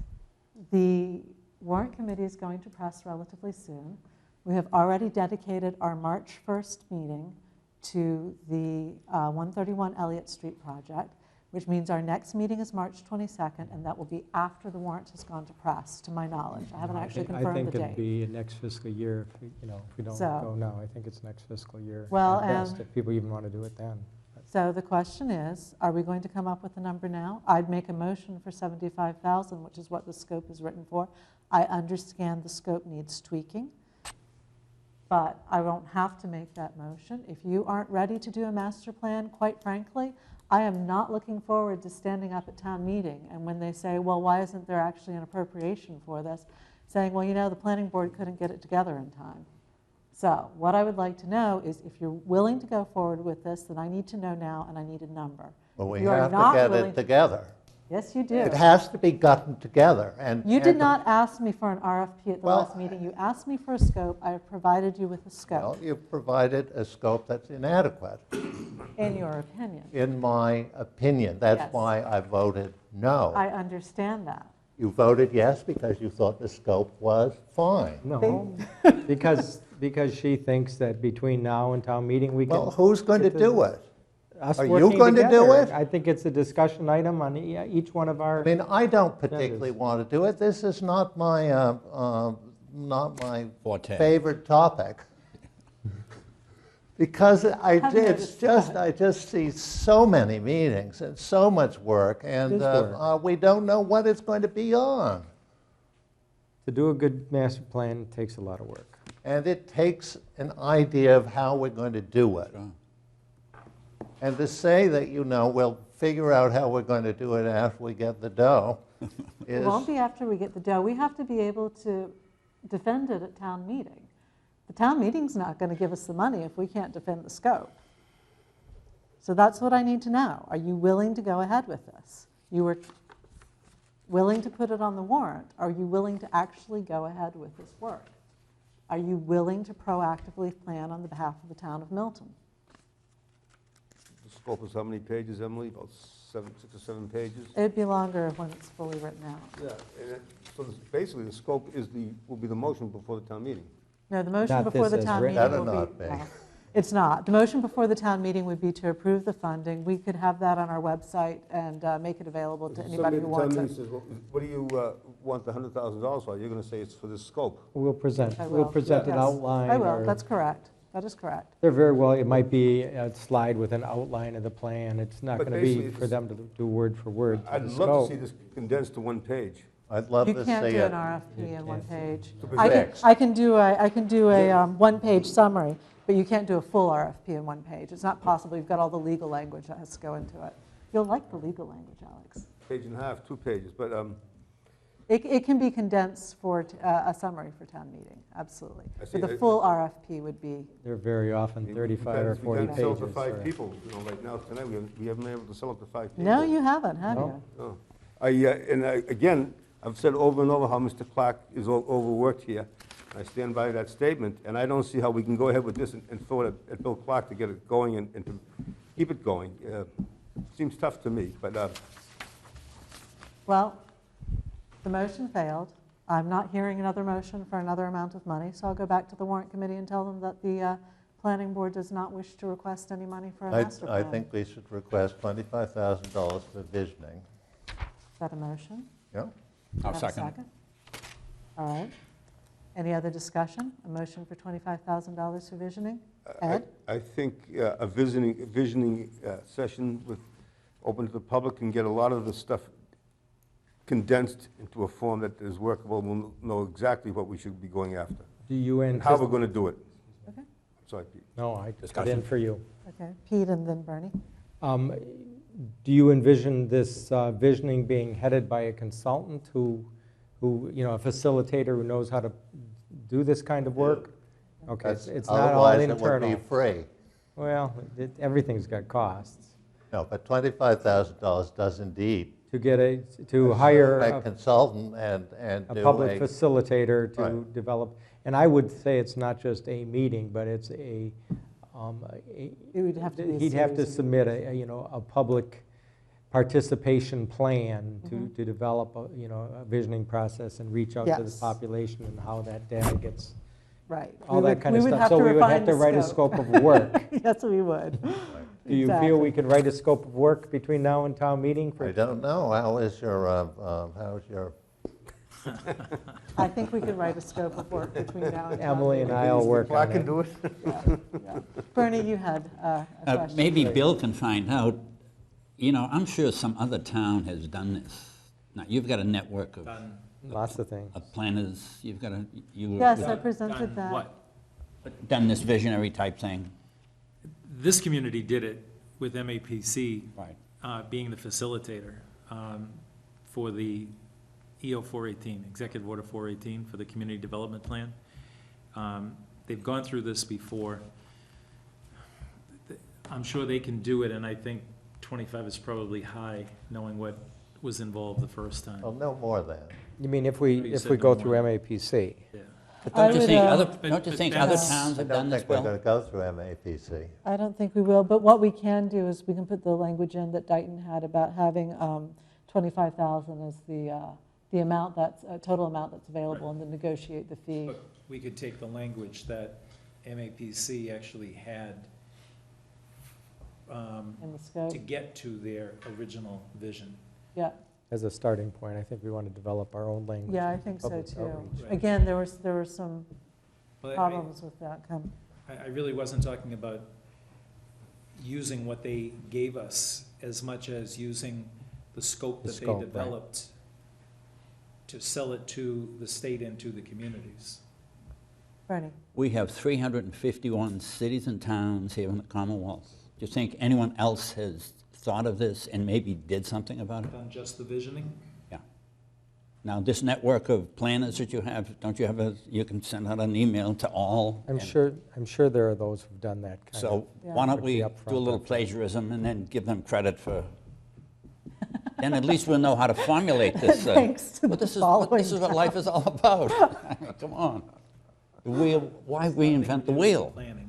Speaker 3: the warrant committee is going to press relatively soon. We have already dedicated our March 1st meeting to the 131 Elliott Street project, which means our next meeting is March 22nd, and that will be after the warrant has gone to press, to my knowledge. I haven't actually
Speaker 2: I
Speaker 3: confirmed
Speaker 2: think
Speaker 3: the
Speaker 2: it'd
Speaker 3: date.
Speaker 2: be next fiscal year, if we, if we don't
Speaker 3: So-
Speaker 2: go now. I think it's next fiscal year.
Speaker 3: Well,
Speaker 2: at best,
Speaker 3: and-
Speaker 2: if people even want to do it then.
Speaker 3: So the question is, are we going to come up with a number now? I'd make a motion for 75,000, which is what the scope is written for. I understand the scope needs tweaking, but I won't have to make that motion. If you aren't ready to do a master plan, quite frankly, I am not looking forward to standing up at town meeting, and when they say, well, why isn't there actually an appropriation for this? Saying, well, the planning board couldn't get it together in time. So what I would like to know is, if you're willing to go forward with this, then I need to know now, and I need a number.
Speaker 4: Well, we
Speaker 3: You are
Speaker 4: have to
Speaker 3: not
Speaker 4: get
Speaker 3: willing
Speaker 4: it
Speaker 3: to-
Speaker 4: together.
Speaker 3: Yes, you do.
Speaker 4: It has to be gotten together, and.
Speaker 3: You
Speaker 4: and
Speaker 3: did not ask me for an RFP at the
Speaker 4: Well,
Speaker 3: last meeting. You asked me for a scope. I have provided you with a
Speaker 4: Well,
Speaker 3: scope,
Speaker 4: you've provided a scope that's inadequate,
Speaker 3: in your opinion.
Speaker 4: in my opinion. That's
Speaker 3: Yes.
Speaker 4: why I voted no.
Speaker 3: I understand that.
Speaker 4: You voted yes because you thought the scope was fine.
Speaker 2: No, because she thinks that between now and town meeting, we can.
Speaker 4: Well, who's going to
Speaker 2: get
Speaker 4: do
Speaker 2: the-
Speaker 4: it?
Speaker 2: Us
Speaker 4: Are you
Speaker 2: working
Speaker 4: going to do
Speaker 2: together.
Speaker 4: it?
Speaker 2: I think it's a discussion item on each one of our.
Speaker 4: I mean, I don't particularly
Speaker 2: Members.
Speaker 4: want to do it. This is not my
Speaker 7: Forte.
Speaker 4: favorite topic. Because
Speaker 3: I've noticed that.
Speaker 4: I just see so many meetings and so much work, and
Speaker 2: It is work.
Speaker 4: we don't know what it's going to be on.
Speaker 2: To do a good master plan takes a lot of work.
Speaker 4: And it takes an idea of how we're going to do it.
Speaker 7: Sure.
Speaker 4: And to say that, we'll figure out how we're going to do it after we get the dough,
Speaker 3: It won't be after we get the dough. We have to be able to defend it at town meeting. The town meeting's not going to give us the money if we can't defend the scope. So that's what I need to know. Are you willing to go ahead with this? You were willing to put it on the warrant. Are you willing to actually go ahead with this work? Are you willing to proactively plan on the behalf of the town of Milton?
Speaker 6: The scope is how many pages, Emily? About 6 or 7 pages?
Speaker 3: It'd be longer when it's fully written out.
Speaker 6: Yeah, so basically, the scope will be the motion before the town meeting.
Speaker 3: No, the motion
Speaker 2: Not
Speaker 3: before
Speaker 2: this
Speaker 3: the
Speaker 2: as
Speaker 3: town
Speaker 2: written.
Speaker 3: meeting
Speaker 4: Better
Speaker 3: will
Speaker 4: not
Speaker 3: be.
Speaker 4: be.
Speaker 3: No, it's not. The motion before the town meeting would be to approve the funding. We could have that on our website and make it available to anybody who wants
Speaker 6: Somebody at
Speaker 3: it.
Speaker 6: the town meeting says, "What do you want the $100,000 for?" You're going to say it's for this scope.
Speaker 2: We'll present,
Speaker 3: I
Speaker 2: we'll
Speaker 3: will.
Speaker 2: present an
Speaker 3: Yes,
Speaker 2: outline.
Speaker 3: I will,
Speaker 2: or-
Speaker 3: that's correct. That is correct.
Speaker 2: They're very well, it might be a slide with an outline of the plan. It's not
Speaker 6: But
Speaker 2: going to be
Speaker 6: basically,
Speaker 2: for them to do word for word. for
Speaker 6: I'd
Speaker 2: the
Speaker 6: love to see
Speaker 2: scope.
Speaker 6: this condensed to one page.
Speaker 4: I'd love
Speaker 3: You
Speaker 4: to
Speaker 3: can't
Speaker 4: see
Speaker 3: do
Speaker 4: it.
Speaker 3: an RFP in one page.
Speaker 6: To be
Speaker 3: I can,
Speaker 6: fixed.
Speaker 3: I can do a one-page summary, but you can't do a full RFP in one page. It's not possible. You've got all the legal language that has to go into it. You'll like the legal language, Alex.
Speaker 6: Page and a half, 2 pages, but
Speaker 3: It can be condensed for a summary for town meeting, absolutely.
Speaker 6: I see.
Speaker 3: But the full RFP would be,
Speaker 2: They're very often 35 or 40
Speaker 6: We can't sell it
Speaker 2: pages.
Speaker 6: to 5
Speaker 2: or-
Speaker 6: people, right now, tonight, we haven't been able to sell it to 5 people.
Speaker 3: no, you haven't, have
Speaker 2: No.
Speaker 3: you?
Speaker 6: No. Again, I've said over and over how Mr. Clark is overworked here. I stand by that statement, and I don't see how we can go ahead with this and throw it at Bill Clark to get it going and to keep it going. Seems tough to me, but
Speaker 3: Well, the motion failed. I'm not hearing another motion for another amount of money, so I'll go back to the warrant committee and tell them that the planning board does not wish to request any money for a master
Speaker 4: I
Speaker 3: plan.
Speaker 4: think we should request $25,000 for visioning.
Speaker 3: Is that a motion?
Speaker 4: Yeah?
Speaker 7: I'll
Speaker 3: Have a
Speaker 7: second it.
Speaker 3: All right. Any other discussion? A motion for $25,000 for visioning?
Speaker 6: I
Speaker 3: Ed?
Speaker 6: I think a visioning session open to the public can get a lot of the stuff condensed into a form that is workable. We'll know exactly what we should be going after
Speaker 2: Do you
Speaker 6: and how we're
Speaker 2: anticipate?
Speaker 6: going to do it.
Speaker 3: Okay.
Speaker 6: Sorry, Pete.
Speaker 2: No, I just got
Speaker 7: Discussion.
Speaker 2: in for you.
Speaker 3: Okay. Pete and then Bernie.
Speaker 2: Do you envision this visioning being headed by a consultant who, a facilitator who knows how to do this kind of work? Okay, it's not all
Speaker 4: Otherwise, it would
Speaker 2: internal.
Speaker 4: be free.
Speaker 2: Well, everything's got costs.
Speaker 4: No, but $25,000 does indeed
Speaker 2: To hire
Speaker 4: a consultant and
Speaker 2: a
Speaker 4: do
Speaker 2: public facilitator to
Speaker 4: Right.
Speaker 2: develop, and I would say it's not just a meeting, but it's
Speaker 3: It would have to be a
Speaker 2: he'd have to
Speaker 3: series of
Speaker 2: submit a public participation plan
Speaker 3: Mm-hmm.
Speaker 2: to develop a visioning process and reach out to the
Speaker 3: Yes.
Speaker 2: population and how that data gets,
Speaker 3: Right.
Speaker 2: all that kind of
Speaker 3: We would
Speaker 2: stuff.
Speaker 3: have
Speaker 2: So
Speaker 3: to
Speaker 2: we would
Speaker 3: refine
Speaker 2: have to
Speaker 3: the
Speaker 2: write a scope of work.
Speaker 3: Yes, we would.
Speaker 2: Do you feel we could write a scope of work between now and town meeting?
Speaker 4: I don't know, how's your,
Speaker 3: I think we could write a scope of work between now and.
Speaker 2: Emily and I'll work on
Speaker 6: Clark can
Speaker 2: it.
Speaker 6: do it?
Speaker 3: Yeah. Bernie, you had a question.
Speaker 7: Maybe Bill can find out, I'm sure some other town has done this. Now, you've got a network of
Speaker 1: Done,
Speaker 2: Lots of things.
Speaker 7: planners, you've got a,
Speaker 3: Yes, I
Speaker 1: done
Speaker 3: presented that.
Speaker 1: what?
Speaker 7: done this visionary type thing.
Speaker 1: This community did it with MAPC
Speaker 7: Right.
Speaker 1: being the facilitator for the EO 418, Executive Order 418 for the Community Development Plan. They've gone through this before. I'm sure they can do it, and I think 25 is probably high, knowing what was involved the first time.
Speaker 4: well, no more than.
Speaker 2: You mean if
Speaker 1: But you
Speaker 2: we
Speaker 1: said
Speaker 2: go
Speaker 1: no
Speaker 2: through
Speaker 1: more.
Speaker 2: MAPC?
Speaker 1: Yeah.
Speaker 7: But
Speaker 3: I
Speaker 7: don't you
Speaker 3: would,
Speaker 7: think
Speaker 1: But
Speaker 7: other
Speaker 1: that's-
Speaker 7: towns
Speaker 4: I
Speaker 7: have done
Speaker 4: don't
Speaker 7: this,
Speaker 4: think we're
Speaker 7: Bill?
Speaker 4: going to go through MAPC.
Speaker 3: I don't think we will, but what we can do is we can put the language in that Dayton had about having 25,000 as the amount that's, total amount that's available and then negotiate the fee.
Speaker 1: But we could take the language that MAPC actually had
Speaker 3: In the scope,
Speaker 1: to get to their original vision.
Speaker 3: yeah,
Speaker 2: As a starting point, I think we want to develop our own language.
Speaker 3: yeah, I think so
Speaker 2: Public
Speaker 3: too.
Speaker 2: outreach.
Speaker 1: Right.
Speaker 3: Again, there were some
Speaker 1: But I-
Speaker 3: problems with the outcome.
Speaker 1: I really wasn't talking about using what they gave us as much as using the scope
Speaker 2: The
Speaker 1: that they
Speaker 2: scope, right.
Speaker 1: developed to sell it to the state and to the communities.
Speaker 3: Bernie?
Speaker 7: We have 351 cities and towns here in the Commonwealth. Do you think anyone else has thought of this and maybe did something about it?
Speaker 1: On just the visioning?
Speaker 7: Yeah. Now, this network of planners that you have, don't you have you can send out an email to all?
Speaker 2: I'm
Speaker 7: and
Speaker 2: sure there are those who've done that kind of.
Speaker 7: So
Speaker 3: Yeah.
Speaker 7: why don't
Speaker 2: Like
Speaker 7: we
Speaker 2: the
Speaker 7: do a
Speaker 2: upfront
Speaker 7: little
Speaker 2: effort.
Speaker 7: plagiarism and then give them credit for, then at least we'll know how to formulate this.
Speaker 3: Thanks to the
Speaker 7: This is
Speaker 3: following
Speaker 7: what life is all about. I mean, come on. The wheel, why reinvent the wheel?
Speaker 1: Planning.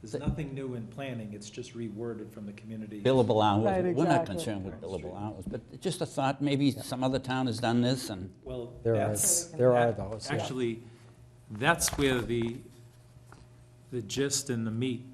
Speaker 1: There's nothing new in planning, it's just reworded from the community.
Speaker 7: Billable hours,
Speaker 3: Right,
Speaker 7: we're not
Speaker 3: exactly.
Speaker 7: concerned with billable hours, but just a thought, maybe some other town has done this and,
Speaker 1: Well,
Speaker 2: There are-
Speaker 1: that's.
Speaker 2: there are
Speaker 1: that-
Speaker 2: those, yeah.
Speaker 1: Actually, that's where the gist and the meat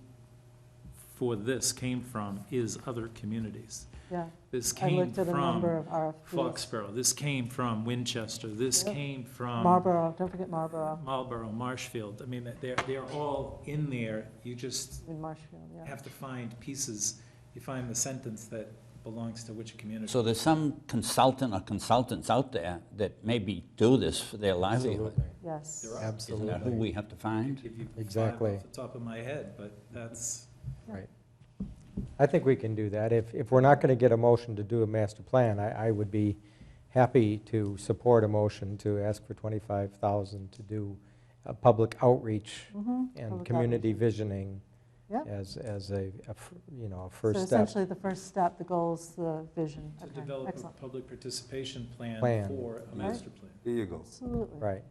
Speaker 1: for this came from, is other communities.
Speaker 3: Yeah.
Speaker 1: This
Speaker 3: I
Speaker 1: came
Speaker 3: looked at a number
Speaker 1: from
Speaker 3: of RFPs.
Speaker 1: Foxborough, this came from Winchester, this
Speaker 3: Yep.
Speaker 1: came from
Speaker 3: Marlboro, don't forget Marlboro,
Speaker 1: Marlboro, Marshfield. I mean, they're all in there. You just
Speaker 3: in Marshfield, yeah.
Speaker 1: have to find pieces. You find the sentence that belongs to which community.
Speaker 7: so there's some consultant or consultants out there that maybe do this for their livelihood.
Speaker 2: Absolutely.
Speaker 3: Yes.
Speaker 1: There are.
Speaker 7: Isn't that who
Speaker 2: Absolutely.
Speaker 7: we have to find?
Speaker 1: Give you five
Speaker 2: Exactly.
Speaker 1: off the top of my head, but that's,
Speaker 2: Right. I think we can do that. If we're not going to get a motion to do a master plan, I would be happy to support a motion to ask for 25,000 to do a public outreach
Speaker 3: Mhm,
Speaker 2: and
Speaker 3: public
Speaker 2: community
Speaker 3: outreach.
Speaker 2: visioning
Speaker 3: Yep.
Speaker 2: as a
Speaker 3: So
Speaker 2: first step.
Speaker 3: essentially, the first step, the goals, the vision.
Speaker 1: to
Speaker 3: Okay,
Speaker 1: develop a
Speaker 3: excellent.
Speaker 1: public participation plan
Speaker 2: Plan.
Speaker 1: for a master plan.
Speaker 6: There you go.
Speaker 3: Absolutely.
Speaker 2: Right.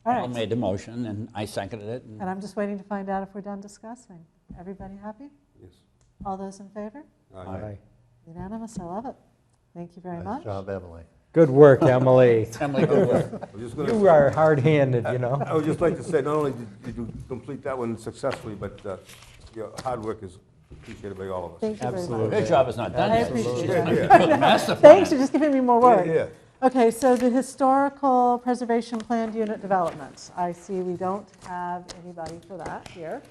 Speaker 3: All
Speaker 7: Al
Speaker 3: right,
Speaker 7: made the motion and I seconded it.
Speaker 3: and I'm just waiting to find out if we're done discussing. Everybody happy?
Speaker 6: Yes.
Speaker 3: All those in favor?
Speaker 2: Aye.
Speaker 3: Unanimous, I love it. Thank you very
Speaker 4: Nice
Speaker 3: much.
Speaker 4: job, Emily.
Speaker 2: Good work, Emily.
Speaker 7: Emily, good work.
Speaker 6: I was just gonna-
Speaker 2: You are hard-handed, you know.
Speaker 6: I would just like to say, not only did you complete that one successfully, but your hard work is appreciated by all of us.
Speaker 3: Thank you very
Speaker 2: Absolutely.
Speaker 3: much.
Speaker 7: Her job is not done
Speaker 3: I
Speaker 7: yet.
Speaker 3: appreciate
Speaker 7: She's
Speaker 3: it.
Speaker 7: gonna do the master plan.
Speaker 3: Thanks, you're just giving me more work.
Speaker 6: Yeah.
Speaker 3: Okay, so the Historical Preservation Planned Unit Development. I see we don't have anybody for that here.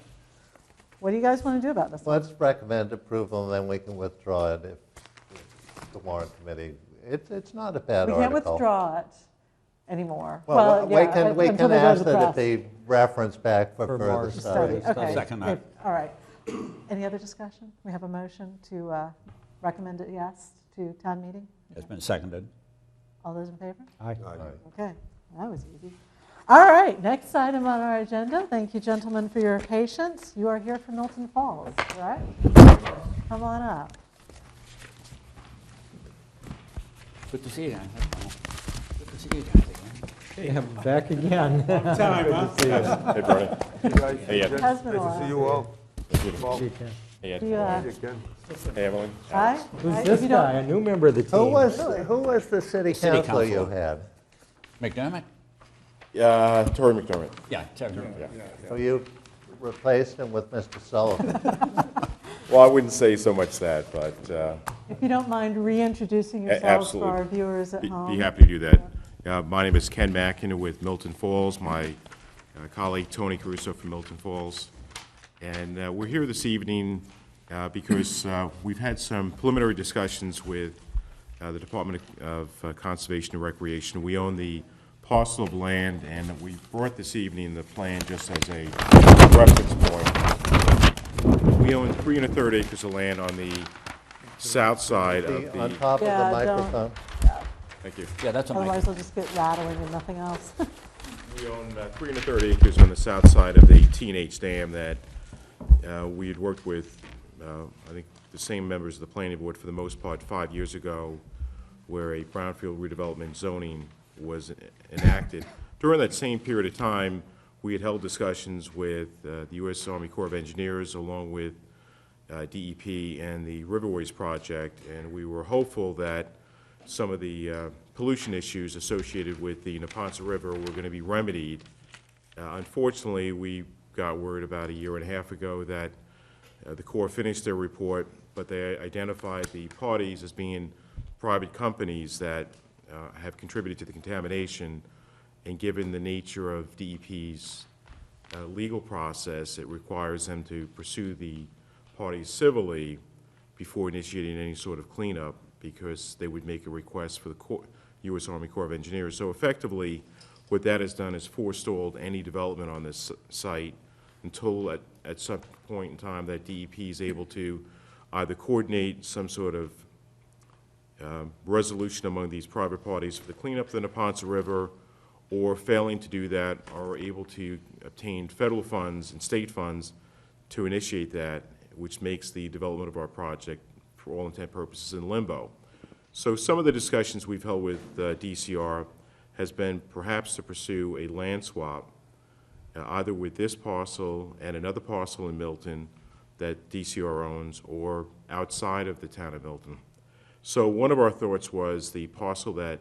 Speaker 3: What do you guys want to do about this?
Speaker 4: Let's recommend approval, and then we can withdraw it if the warrant committee, it's not a bad
Speaker 3: We
Speaker 4: article.
Speaker 3: can't withdraw it anymore.
Speaker 4: Well, we
Speaker 3: yeah,
Speaker 4: can
Speaker 3: until they go to
Speaker 4: ask
Speaker 3: the
Speaker 4: that
Speaker 3: press.
Speaker 4: it be referenced back for
Speaker 2: For more
Speaker 4: further
Speaker 3: Study,
Speaker 4: study.
Speaker 3: okay.
Speaker 7: Second that.
Speaker 3: If- All right. Any other discussion? We have a motion to recommend it yes to town meeting?
Speaker 7: It's been seconded.
Speaker 3: All those in favor?
Speaker 2: Aye.
Speaker 6: Aye.
Speaker 3: Okay, that was easy. All right, next item on our agenda. Thank you, gentlemen, for your patience. You are here from Milton Falls, right? Come on up.
Speaker 7: Good to see you guys. Good to see you guys again.
Speaker 2: Yeah, back again.
Speaker 8: Hey, Bernie.
Speaker 6: Hey, guys.
Speaker 8: Hey, Ed.
Speaker 6: Nice
Speaker 3: Has been a
Speaker 6: to
Speaker 3: while.
Speaker 6: see you all. Paul.
Speaker 2: Gee, Ken.
Speaker 8: Hey, Ed.
Speaker 3: Do you,
Speaker 6: Hey, Ken.
Speaker 8: Hey, Emily.
Speaker 3: hi?
Speaker 2: Who's
Speaker 3: Hi,
Speaker 2: this
Speaker 3: if you don't-
Speaker 2: guy? A new member of the team.
Speaker 4: Who was the city
Speaker 7: City
Speaker 4: councilor you
Speaker 7: council.
Speaker 4: had?
Speaker 7: McDermott?
Speaker 8: Terry McDermott.
Speaker 7: Yeah, Terry.
Speaker 4: So you replaced him with Mr. Sullivan.
Speaker 8: Well, I wouldn't say so much that, but
Speaker 3: If you don't mind reintroducing yourselves for
Speaker 8: absolutely.
Speaker 3: our viewers at home.
Speaker 8: be happy to do that. My name is Ken Mackin with Milton Falls, my colleague Tony Caruso from Milton Falls. And we're here this evening because we've had some preliminary discussions with the Department of Conservation and Recreation. We own the parcel of land, and we brought this evening the plan just as a reference point. We own 3 1/3 acres of land on the south side of
Speaker 4: Be on
Speaker 8: the,
Speaker 4: top of
Speaker 3: Yeah,
Speaker 4: the
Speaker 3: don't.
Speaker 4: microphone.
Speaker 8: thank you.
Speaker 7: Yeah, that's a mic.
Speaker 3: Otherwise, they'll just get rattling and nothing else.
Speaker 8: We own 3 1/3 acres on the south side of the T&H Dam that we had worked with, I think, the same members of the planning board for the most part 5 years ago, where a brownfield redevelopment zoning was enacted. During that same period of time, we had held discussions with the U.S. Army Corps of Engineers, along with DEP and the Riverways Project, and we were hopeful that some of the pollution issues associated with the Neponset River were going to be remedied. Unfortunately, we got word about a year and a half ago that the Corps finished their report, but they identified the parties as being private companies that have contributed to the contamination, and given the nature of DEP's legal process, it requires them to pursue the parties civilly before initiating any sort of cleanup, because they would make a request for the U.S. Army Corps of Engineers. So effectively, what that has done is forestalled any development on this site until at some point in time that DEP is able to either coordinate some sort of resolution among these private parties for the cleanup of the Neponset River, or failing to do that, are able to obtain federal funds and state funds to initiate that, which makes the development of our project, for all intent purposes, in limbo. So some of the discussions we've held with DCR has been perhaps to pursue a land swap, either with this parcel and another parcel in Milton that DCR owns, or outside of the town of Milton. So one of our thoughts was the parcel that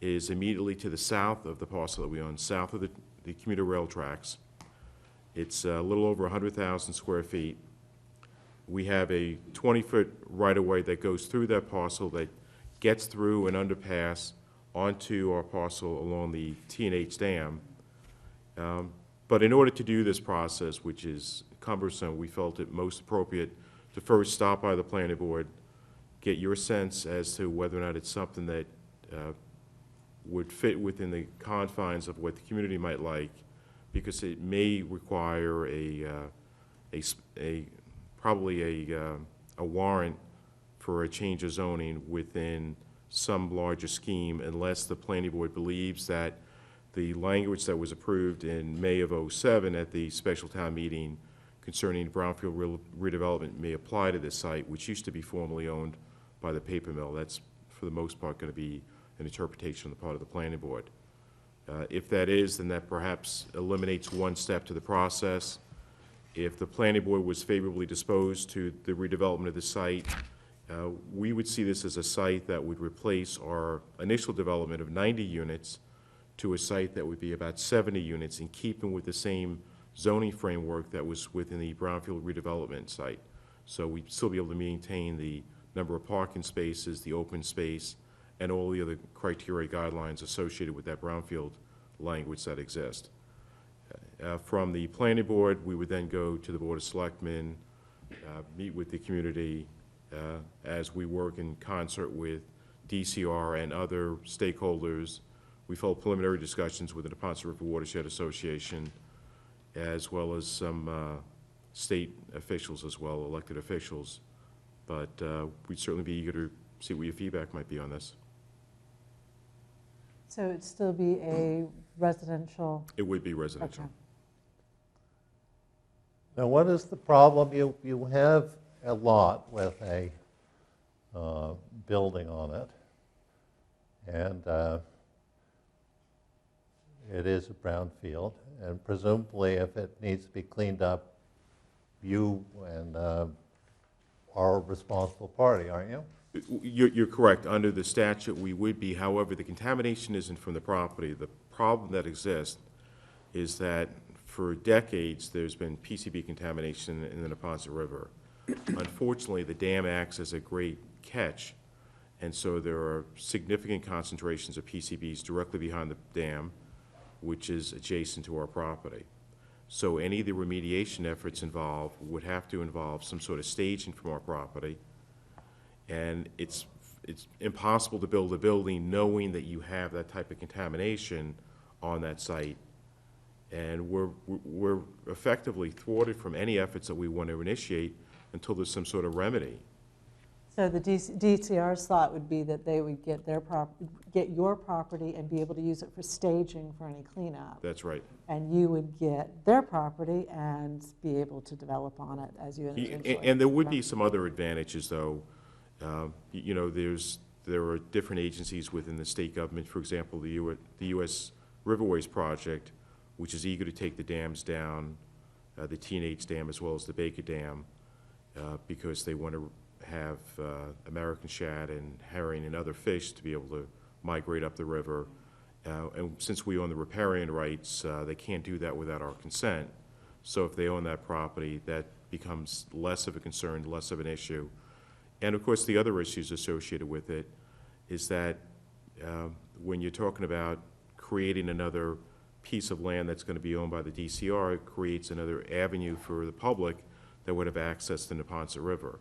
Speaker 8: is immediately to the south of the parcel that we own, south of the commuter rail tracks. It's a little over 100,000 square feet. We have a 20-foot right-of-way that goes through that parcel that gets through an underpass onto our parcel along the T&H Dam. But in order to do this process, which is cumbersome, we felt it most appropriate to first stop by the planning board, get your sense as to whether or not it's something that would fit within the confines of what the community might like, because it may require probably a warrant for a change of zoning within some larger scheme, unless the planning board believes that the language that was approved in May of '07 at the special town meeting concerning brownfield redevelopment may apply to this site, which used to be formerly owned by the paper mill. That's, for the most part, going to be an interpretation on the part of the planning board. If that is, then that perhaps eliminates one step to the process. If the planning board was favorably disposed to the redevelopment of the site, we would see this as a site that would replace our initial development of 90 units to a site that would be about 70 units, in keeping with the same zoning framework that was within the brownfield redevelopment site. So we'd still be able to maintain the number of parking spaces, the open space, and all the other criteria guidelines associated with that brownfield language that exist. From the planning board, we would then go to the Board of Selectmen, meet with the community as we work in concert with DCR and other stakeholders. We've held preliminary discussions with the Neponset River Watershed Association, as well as some state officials as well, elected officials. But we'd certainly be eager to see what your feedback might be on this.
Speaker 3: So it'd still be a residential?
Speaker 8: It would be residential.
Speaker 3: Okay.
Speaker 4: Now, what is the problem? You have a lot with a building on it, and it is a brownfield, and presumably if it needs to be cleaned up, you and are a responsible party, aren't you?
Speaker 8: You're correct. Under the statute, we would be. However, the contamination isn't from the property. The problem that exists is that for decades, there's been PCB contamination in the Neponset River. Unfortunately, the dam acts as a great catch, and so there are significant concentrations of PCBs directly behind the dam, which is adjacent to our property. So any of the remediation efforts involved would have to involve some sort of staging from our property, and it's impossible to build a building knowing that you have that type of contamination on that site. And we're effectively thwarted from any efforts that we want to initiate until there's some sort of remedy.
Speaker 3: So the DCR's thought would be that they would get your property and be able to use it for staging for any cleanup.
Speaker 8: That's right.
Speaker 3: And you would get their property and be able to develop on it as you eventually.
Speaker 8: And there would be some other advantages, though. You know, there are different agencies within the state government. For example, the U.S. Riverways Project, which is eager to take the dams down, the T&H Dam as well as the Baker Dam, because they want to have American shad and herring and other fish to be able to migrate up the river. And since we own the riparian rights, they can't do that without our consent. So if they own that property, that becomes less of a concern, less of an issue. And of course, the other issues associated with it is that when you're talking about creating another piece of land that's going to be owned by the DCR, it creates another avenue for the public that would have access to the Neponset River.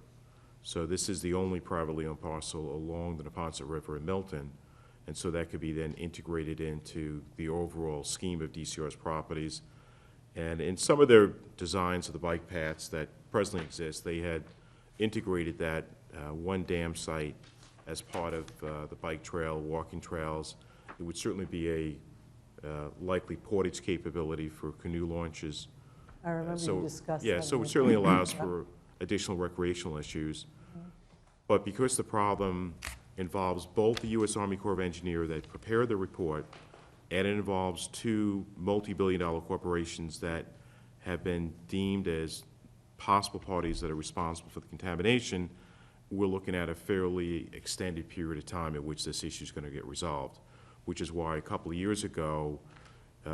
Speaker 8: So this is the only privately owned parcel along the Neponset River in Milton, and so that could be then integrated into the overall scheme of DCR's properties. And in some of their designs of the bike paths that presently exist, they had integrated that one dam site as part of the bike trail, walking trails. It would certainly be a likely portage capability for canoe launches.
Speaker 3: I remember
Speaker 8: So,
Speaker 3: you discussed that.
Speaker 8: yeah,
Speaker 3: in
Speaker 8: so
Speaker 3: your
Speaker 8: it certainly
Speaker 3: plan.
Speaker 8: allows for additional recreational issues. But because the problem involves both the U.S. Army Corps of Engineers that prepared the report, and it involves two multi-billion-dollar corporations that have been deemed as possible parties that are responsible for the contamination, we're looking at a fairly extended period of time in which this issue is going to get resolved, which is why a couple of years ago,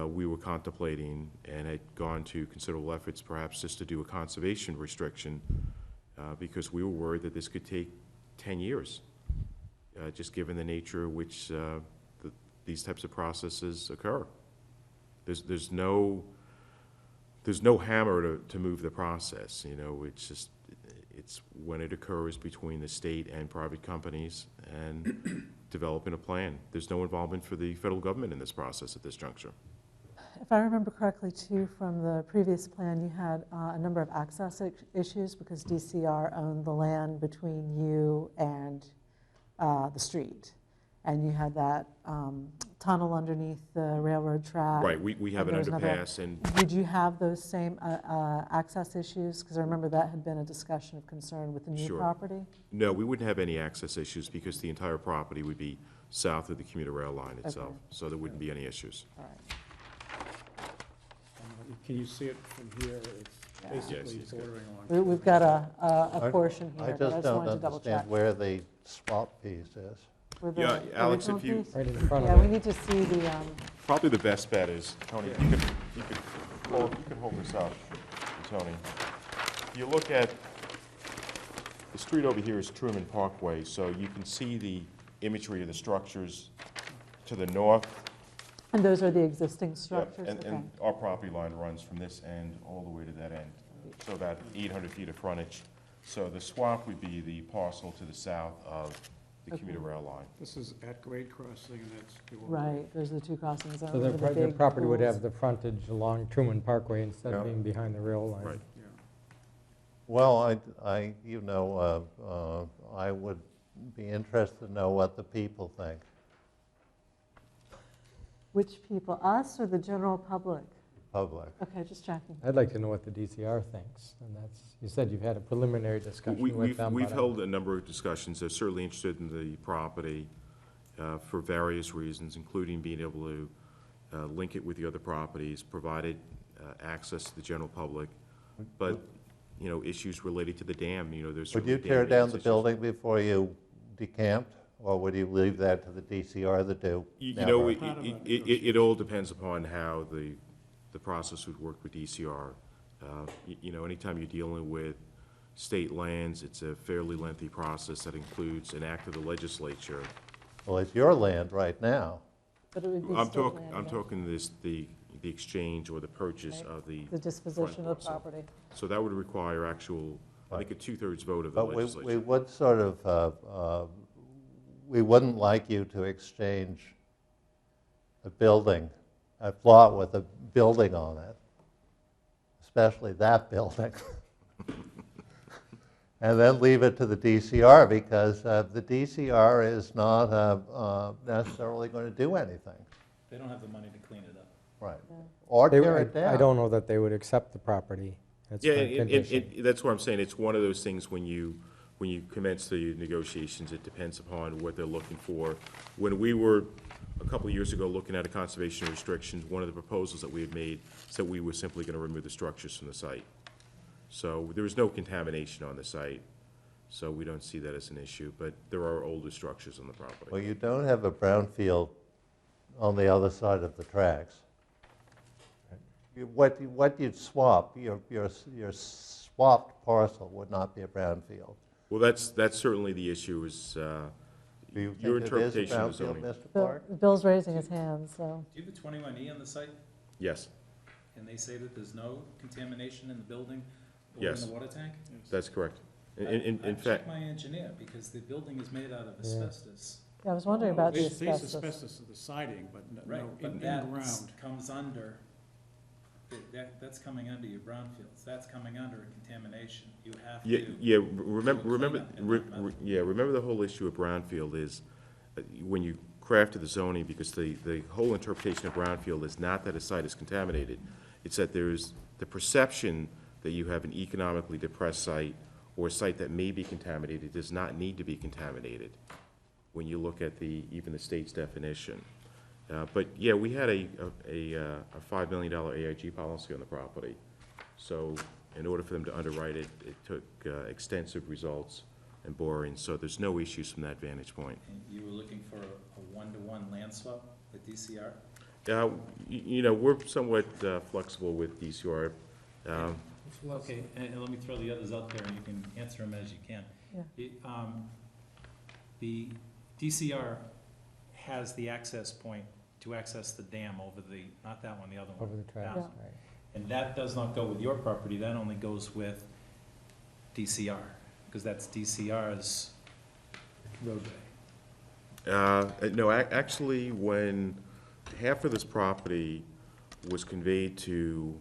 Speaker 8: we were contemplating and had gone to considerable efforts perhaps just to do a conservation restriction because we were worried that this could take 10 years, just given the nature in which these types of processes occur. There's no hammer to move the process, you know, it's when it occurs between the state and private companies and developing a plan. There's no involvement for the federal government in this process at this juncture.
Speaker 3: If I remember correctly, too, from the previous plan, you had a number of access issues because DCR owned the land between you and the street. And you had that tunnel underneath the railroad track.
Speaker 8: Right, we have an
Speaker 3: and there was another-
Speaker 8: underpass, and
Speaker 3: Would you have those same access issues? Because I remember that had been a discussion of concern with the new
Speaker 8: Sure.
Speaker 3: property.
Speaker 8: no, we wouldn't have any access issues because the entire property would be south of the commuter rail line itself,
Speaker 3: Okay.
Speaker 8: so there wouldn't be any issues.
Speaker 3: All right.
Speaker 9: Can you see it from here? It's
Speaker 3: Yeah.
Speaker 9: basically
Speaker 8: Yes, it's good.
Speaker 9: bordering on.
Speaker 3: We've got a portion
Speaker 4: I
Speaker 3: here, but I
Speaker 4: just
Speaker 3: just
Speaker 4: don't
Speaker 3: wanted to double check.
Speaker 4: understand where the swap piece is.
Speaker 3: With the
Speaker 8: Yeah, Alex,
Speaker 3: original
Speaker 8: if you-
Speaker 3: piece?
Speaker 2: Right in front
Speaker 3: Yeah,
Speaker 2: of
Speaker 3: we
Speaker 2: it.
Speaker 3: need to see the,
Speaker 8: Probably the best bet is, Tony, you could hold this up, Tony. If you look at, the street over here is Truman Parkway, so you can see the imagery of the structures to the north.
Speaker 3: and those are the existing
Speaker 8: Yep,
Speaker 3: structures?
Speaker 8: And
Speaker 3: Okay.
Speaker 8: our property line runs from this end all the way to that end, so about 800 feet of frontage. So the swamp would be the parcel to the south of the commuter
Speaker 3: Okay.
Speaker 8: rail line.
Speaker 9: This is at grade crossing, and that's. the old-
Speaker 3: Right, those are the two crossings. I
Speaker 2: So
Speaker 3: remember the
Speaker 2: their
Speaker 3: big
Speaker 2: property would
Speaker 3: pools.
Speaker 2: have the frontage along Truman Parkway instead of
Speaker 4: Yeah.
Speaker 2: being behind the rail line.
Speaker 8: Right.
Speaker 9: Yeah.
Speaker 4: Well, I would be interested to know what the people think.
Speaker 3: Which people, us or the general public?
Speaker 4: Public.
Speaker 3: Okay, just checking.
Speaker 2: I'd like to know what the DCR thinks, and that's, you said you've had a preliminary discussion with them.
Speaker 8: We've
Speaker 2: but
Speaker 8: held a number of discussions. They're certainly interested in the property for various reasons, including being able to link it with the other properties, provided access to the general public. But, you know, issues related to the dam, you know, there's
Speaker 4: Would
Speaker 8: certainly
Speaker 4: you tear
Speaker 8: dam
Speaker 4: down
Speaker 8: maintenance
Speaker 4: the
Speaker 8: issues.
Speaker 4: building before you decamped, or would you leave that to the DCR to do?
Speaker 8: You
Speaker 4: Never.
Speaker 8: know,
Speaker 9: Part of it.
Speaker 8: it all depends upon how the process would work with DCR. You know, anytime you're dealing with state lands, it's a fairly lengthy process that includes an act of the legislature.
Speaker 4: Well, it's your land right now.
Speaker 3: But it would be
Speaker 8: I'm
Speaker 3: state
Speaker 8: talking,
Speaker 3: land,
Speaker 8: I'm
Speaker 3: right?
Speaker 8: talking the exchange or the purchase
Speaker 3: Right.
Speaker 8: of the,
Speaker 3: The disposition of the
Speaker 8: parcel.
Speaker 3: property.
Speaker 8: so that would require actual, I think, a two-thirds vote of the
Speaker 4: But we
Speaker 8: legislature.
Speaker 4: would sort of, we wouldn't like you to exchange a building, a plot with a building on it, especially that building. And then leave it to the DCR, because the DCR is not necessarily going to do anything.
Speaker 1: They don't have the money to clean it up.
Speaker 4: Right.
Speaker 3: Yeah.
Speaker 4: Or
Speaker 2: They-
Speaker 4: tear it down.
Speaker 2: I don't know that they would accept the property. That's
Speaker 8: Yeah,
Speaker 2: my
Speaker 8: and
Speaker 2: condition.
Speaker 8: that's what I'm saying, it's one of those things when you commence the negotiations, it depends upon what they're looking for. When we were, a couple of years ago, looking at a conservation restrictions, one of the proposals that we had made said we were simply gonna remove the structures from the site. So there was no contamination on the site, so we don't see that as an issue, but there are older structures on the
Speaker 4: Well,
Speaker 8: property.
Speaker 4: you don't have a brownfield on the other side of the tracks. What you'd swap, your swapped parcel would not be a brownfield.
Speaker 8: Well, that's certainly the issue is,
Speaker 4: Do you
Speaker 8: your
Speaker 4: think it is a
Speaker 8: interpretation of
Speaker 4: brownfield,
Speaker 8: zoning.
Speaker 4: Mr.
Speaker 3: Bill-
Speaker 4: Clark?
Speaker 3: Bill's raising his hand, so.
Speaker 1: Do you have a 21E on the site?
Speaker 8: Yes,
Speaker 1: And they say that there's no contamination in the building or in
Speaker 8: Yes.
Speaker 1: the water tank?
Speaker 8: that's correct. In
Speaker 1: I
Speaker 8: fact,
Speaker 1: checked my engineer, because the building is made out of asbestos.
Speaker 3: Yeah, I was wondering about the
Speaker 9: They say
Speaker 3: asbestos.
Speaker 9: asbestos of the siding, but no,
Speaker 1: Right,
Speaker 9: in
Speaker 1: but
Speaker 9: the
Speaker 1: that
Speaker 9: ground.
Speaker 1: comes under That's coming under your brownfields, that's coming under a contamination. You have
Speaker 8: Yeah,
Speaker 1: to.
Speaker 8: yeah,
Speaker 1: do a
Speaker 8: remember,
Speaker 1: cleanup in that method.
Speaker 8: yeah, remember the whole issue of brownfield is, when you crafted the zoning, because the whole interpretation of brownfield is not that a site is contaminated, it's that there's the perception that you have an economically depressed site, or a site that may be contaminated, does not need to be contaminated, when you look at even the state's definition. But yeah, we had a $5 million AIG policy on the property. So in order for them to underwrite it, it took extensive results and borings, so there's no issues from that vantage point.
Speaker 1: And you were looking for a one-to-one land swap with DCR?
Speaker 8: We're somewhat flexible with DCR.
Speaker 1: Okay, and let me throw the others out there, and you can answer them as you can.
Speaker 3: Yeah.
Speaker 1: The DCR has the access point to access the dam over not that one, the other one.
Speaker 2: Over the tracks,
Speaker 1: down.
Speaker 2: right.
Speaker 1: And that does not go with your property, that only goes with DCR, because that's DCR's roadway.
Speaker 8: No, actually, when half of this property was conveyed to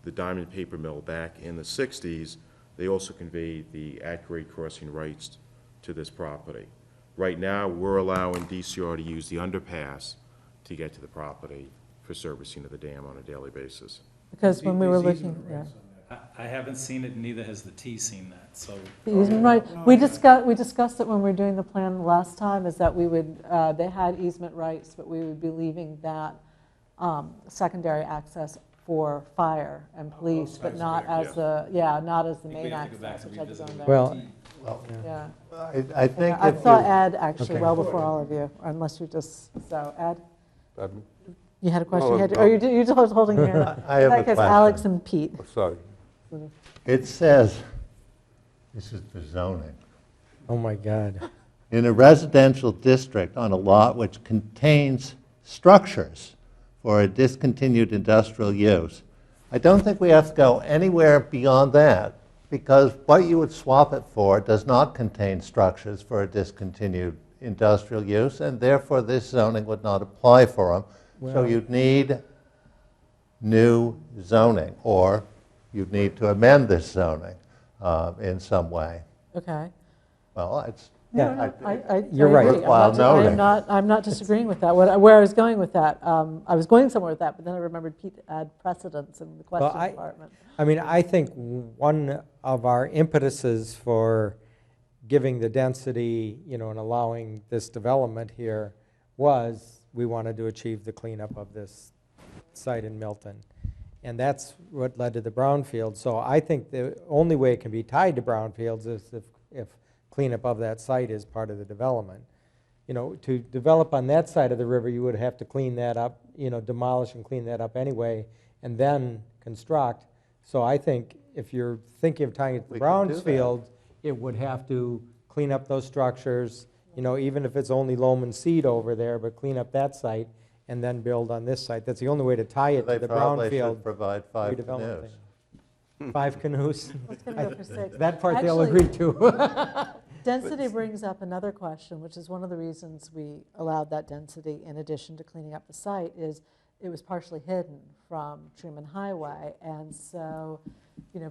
Speaker 8: the Diamond Paper Mill back in the 60s, they also conveyed the at-grade crossing rights to this property. Right now, we're allowing DCR to use the underpass to get to the property for servicing of the dam on a daily basis.
Speaker 3: Because when we were
Speaker 9: These
Speaker 3: looking,
Speaker 9: easement
Speaker 3: yeah.
Speaker 9: rights on that.
Speaker 1: I haven't seen it, neither has the T seen that, so.
Speaker 3: The easement right, we discussed it when we were doing the plan last time, is that we would, they had easement rights, but we would be leaving that secondary access for fire and police, but not as the, not as the
Speaker 1: I think
Speaker 3: main
Speaker 1: we have to go back
Speaker 3: access,
Speaker 1: and
Speaker 3: which had to go
Speaker 1: revisit
Speaker 3: in
Speaker 1: the
Speaker 3: there.
Speaker 2: Well,
Speaker 1: T.
Speaker 3: Yeah.
Speaker 4: I think
Speaker 3: I
Speaker 4: if
Speaker 3: saw
Speaker 4: you,
Speaker 3: Ed actually
Speaker 2: Okay.
Speaker 3: well before all of you, unless you just, so Ed,
Speaker 6: Pardon?
Speaker 3: you had a question?
Speaker 6: No,
Speaker 3: You had-
Speaker 6: no.
Speaker 3: Or you're just holding your hand?
Speaker 4: I have a
Speaker 3: Because Alex
Speaker 4: question.
Speaker 3: and Pete.
Speaker 6: Oh, sorry.
Speaker 4: It says, this is for zoning,
Speaker 2: oh my God.
Speaker 4: in a residential district on a lot which contains structures for a discontinued industrial use. I don't think we have to go anywhere beyond that, because what you would swap it for does not contain structures for a discontinued industrial use, and therefore this zoning would not apply for them. So
Speaker 2: Well-
Speaker 4: you'd need new zoning, or you'd need to amend this zoning in some way.
Speaker 3: Okay.
Speaker 4: Well, it's,
Speaker 2: Yeah.
Speaker 3: You're
Speaker 2: right.
Speaker 3: I'm
Speaker 4: Worthwhile noting.
Speaker 3: not disagreeing with that. Where I was going with that, I was going somewhere with that, but then I remembered Pete had precedence in the question
Speaker 2: I-
Speaker 3: department.
Speaker 2: I mean, I think one of our impetuses for giving the density, and allowing this development here was we wanted to achieve the cleanup of this site in Milton. And that's what led to the brownfield. So I think the only way it can be tied to brownfields is if cleanup of that site is part of the development. To develop on that side of the river, you would have to clean that up, demolish and clean that up anyway, and then construct. So I think if you're thinking of tying it to
Speaker 4: We
Speaker 2: the
Speaker 4: could do that.
Speaker 2: brownfield, it would have to clean up those structures, even if it's only loam and seed over there, but clean up that site and then build on this site. That's the only way to tie it to
Speaker 4: they
Speaker 2: the
Speaker 4: probably
Speaker 2: brownfield
Speaker 4: should provide 5
Speaker 2: redevelopment
Speaker 4: canoes.
Speaker 2: thing. 5 canoes.
Speaker 3: Let's go for 6.
Speaker 2: That part they'll
Speaker 3: Actually-
Speaker 2: agree to.
Speaker 3: Density brings up another question, which is one of the reasons we allowed that density in addition to cleaning up the site, is it was partially hidden from Truman Highway. And so,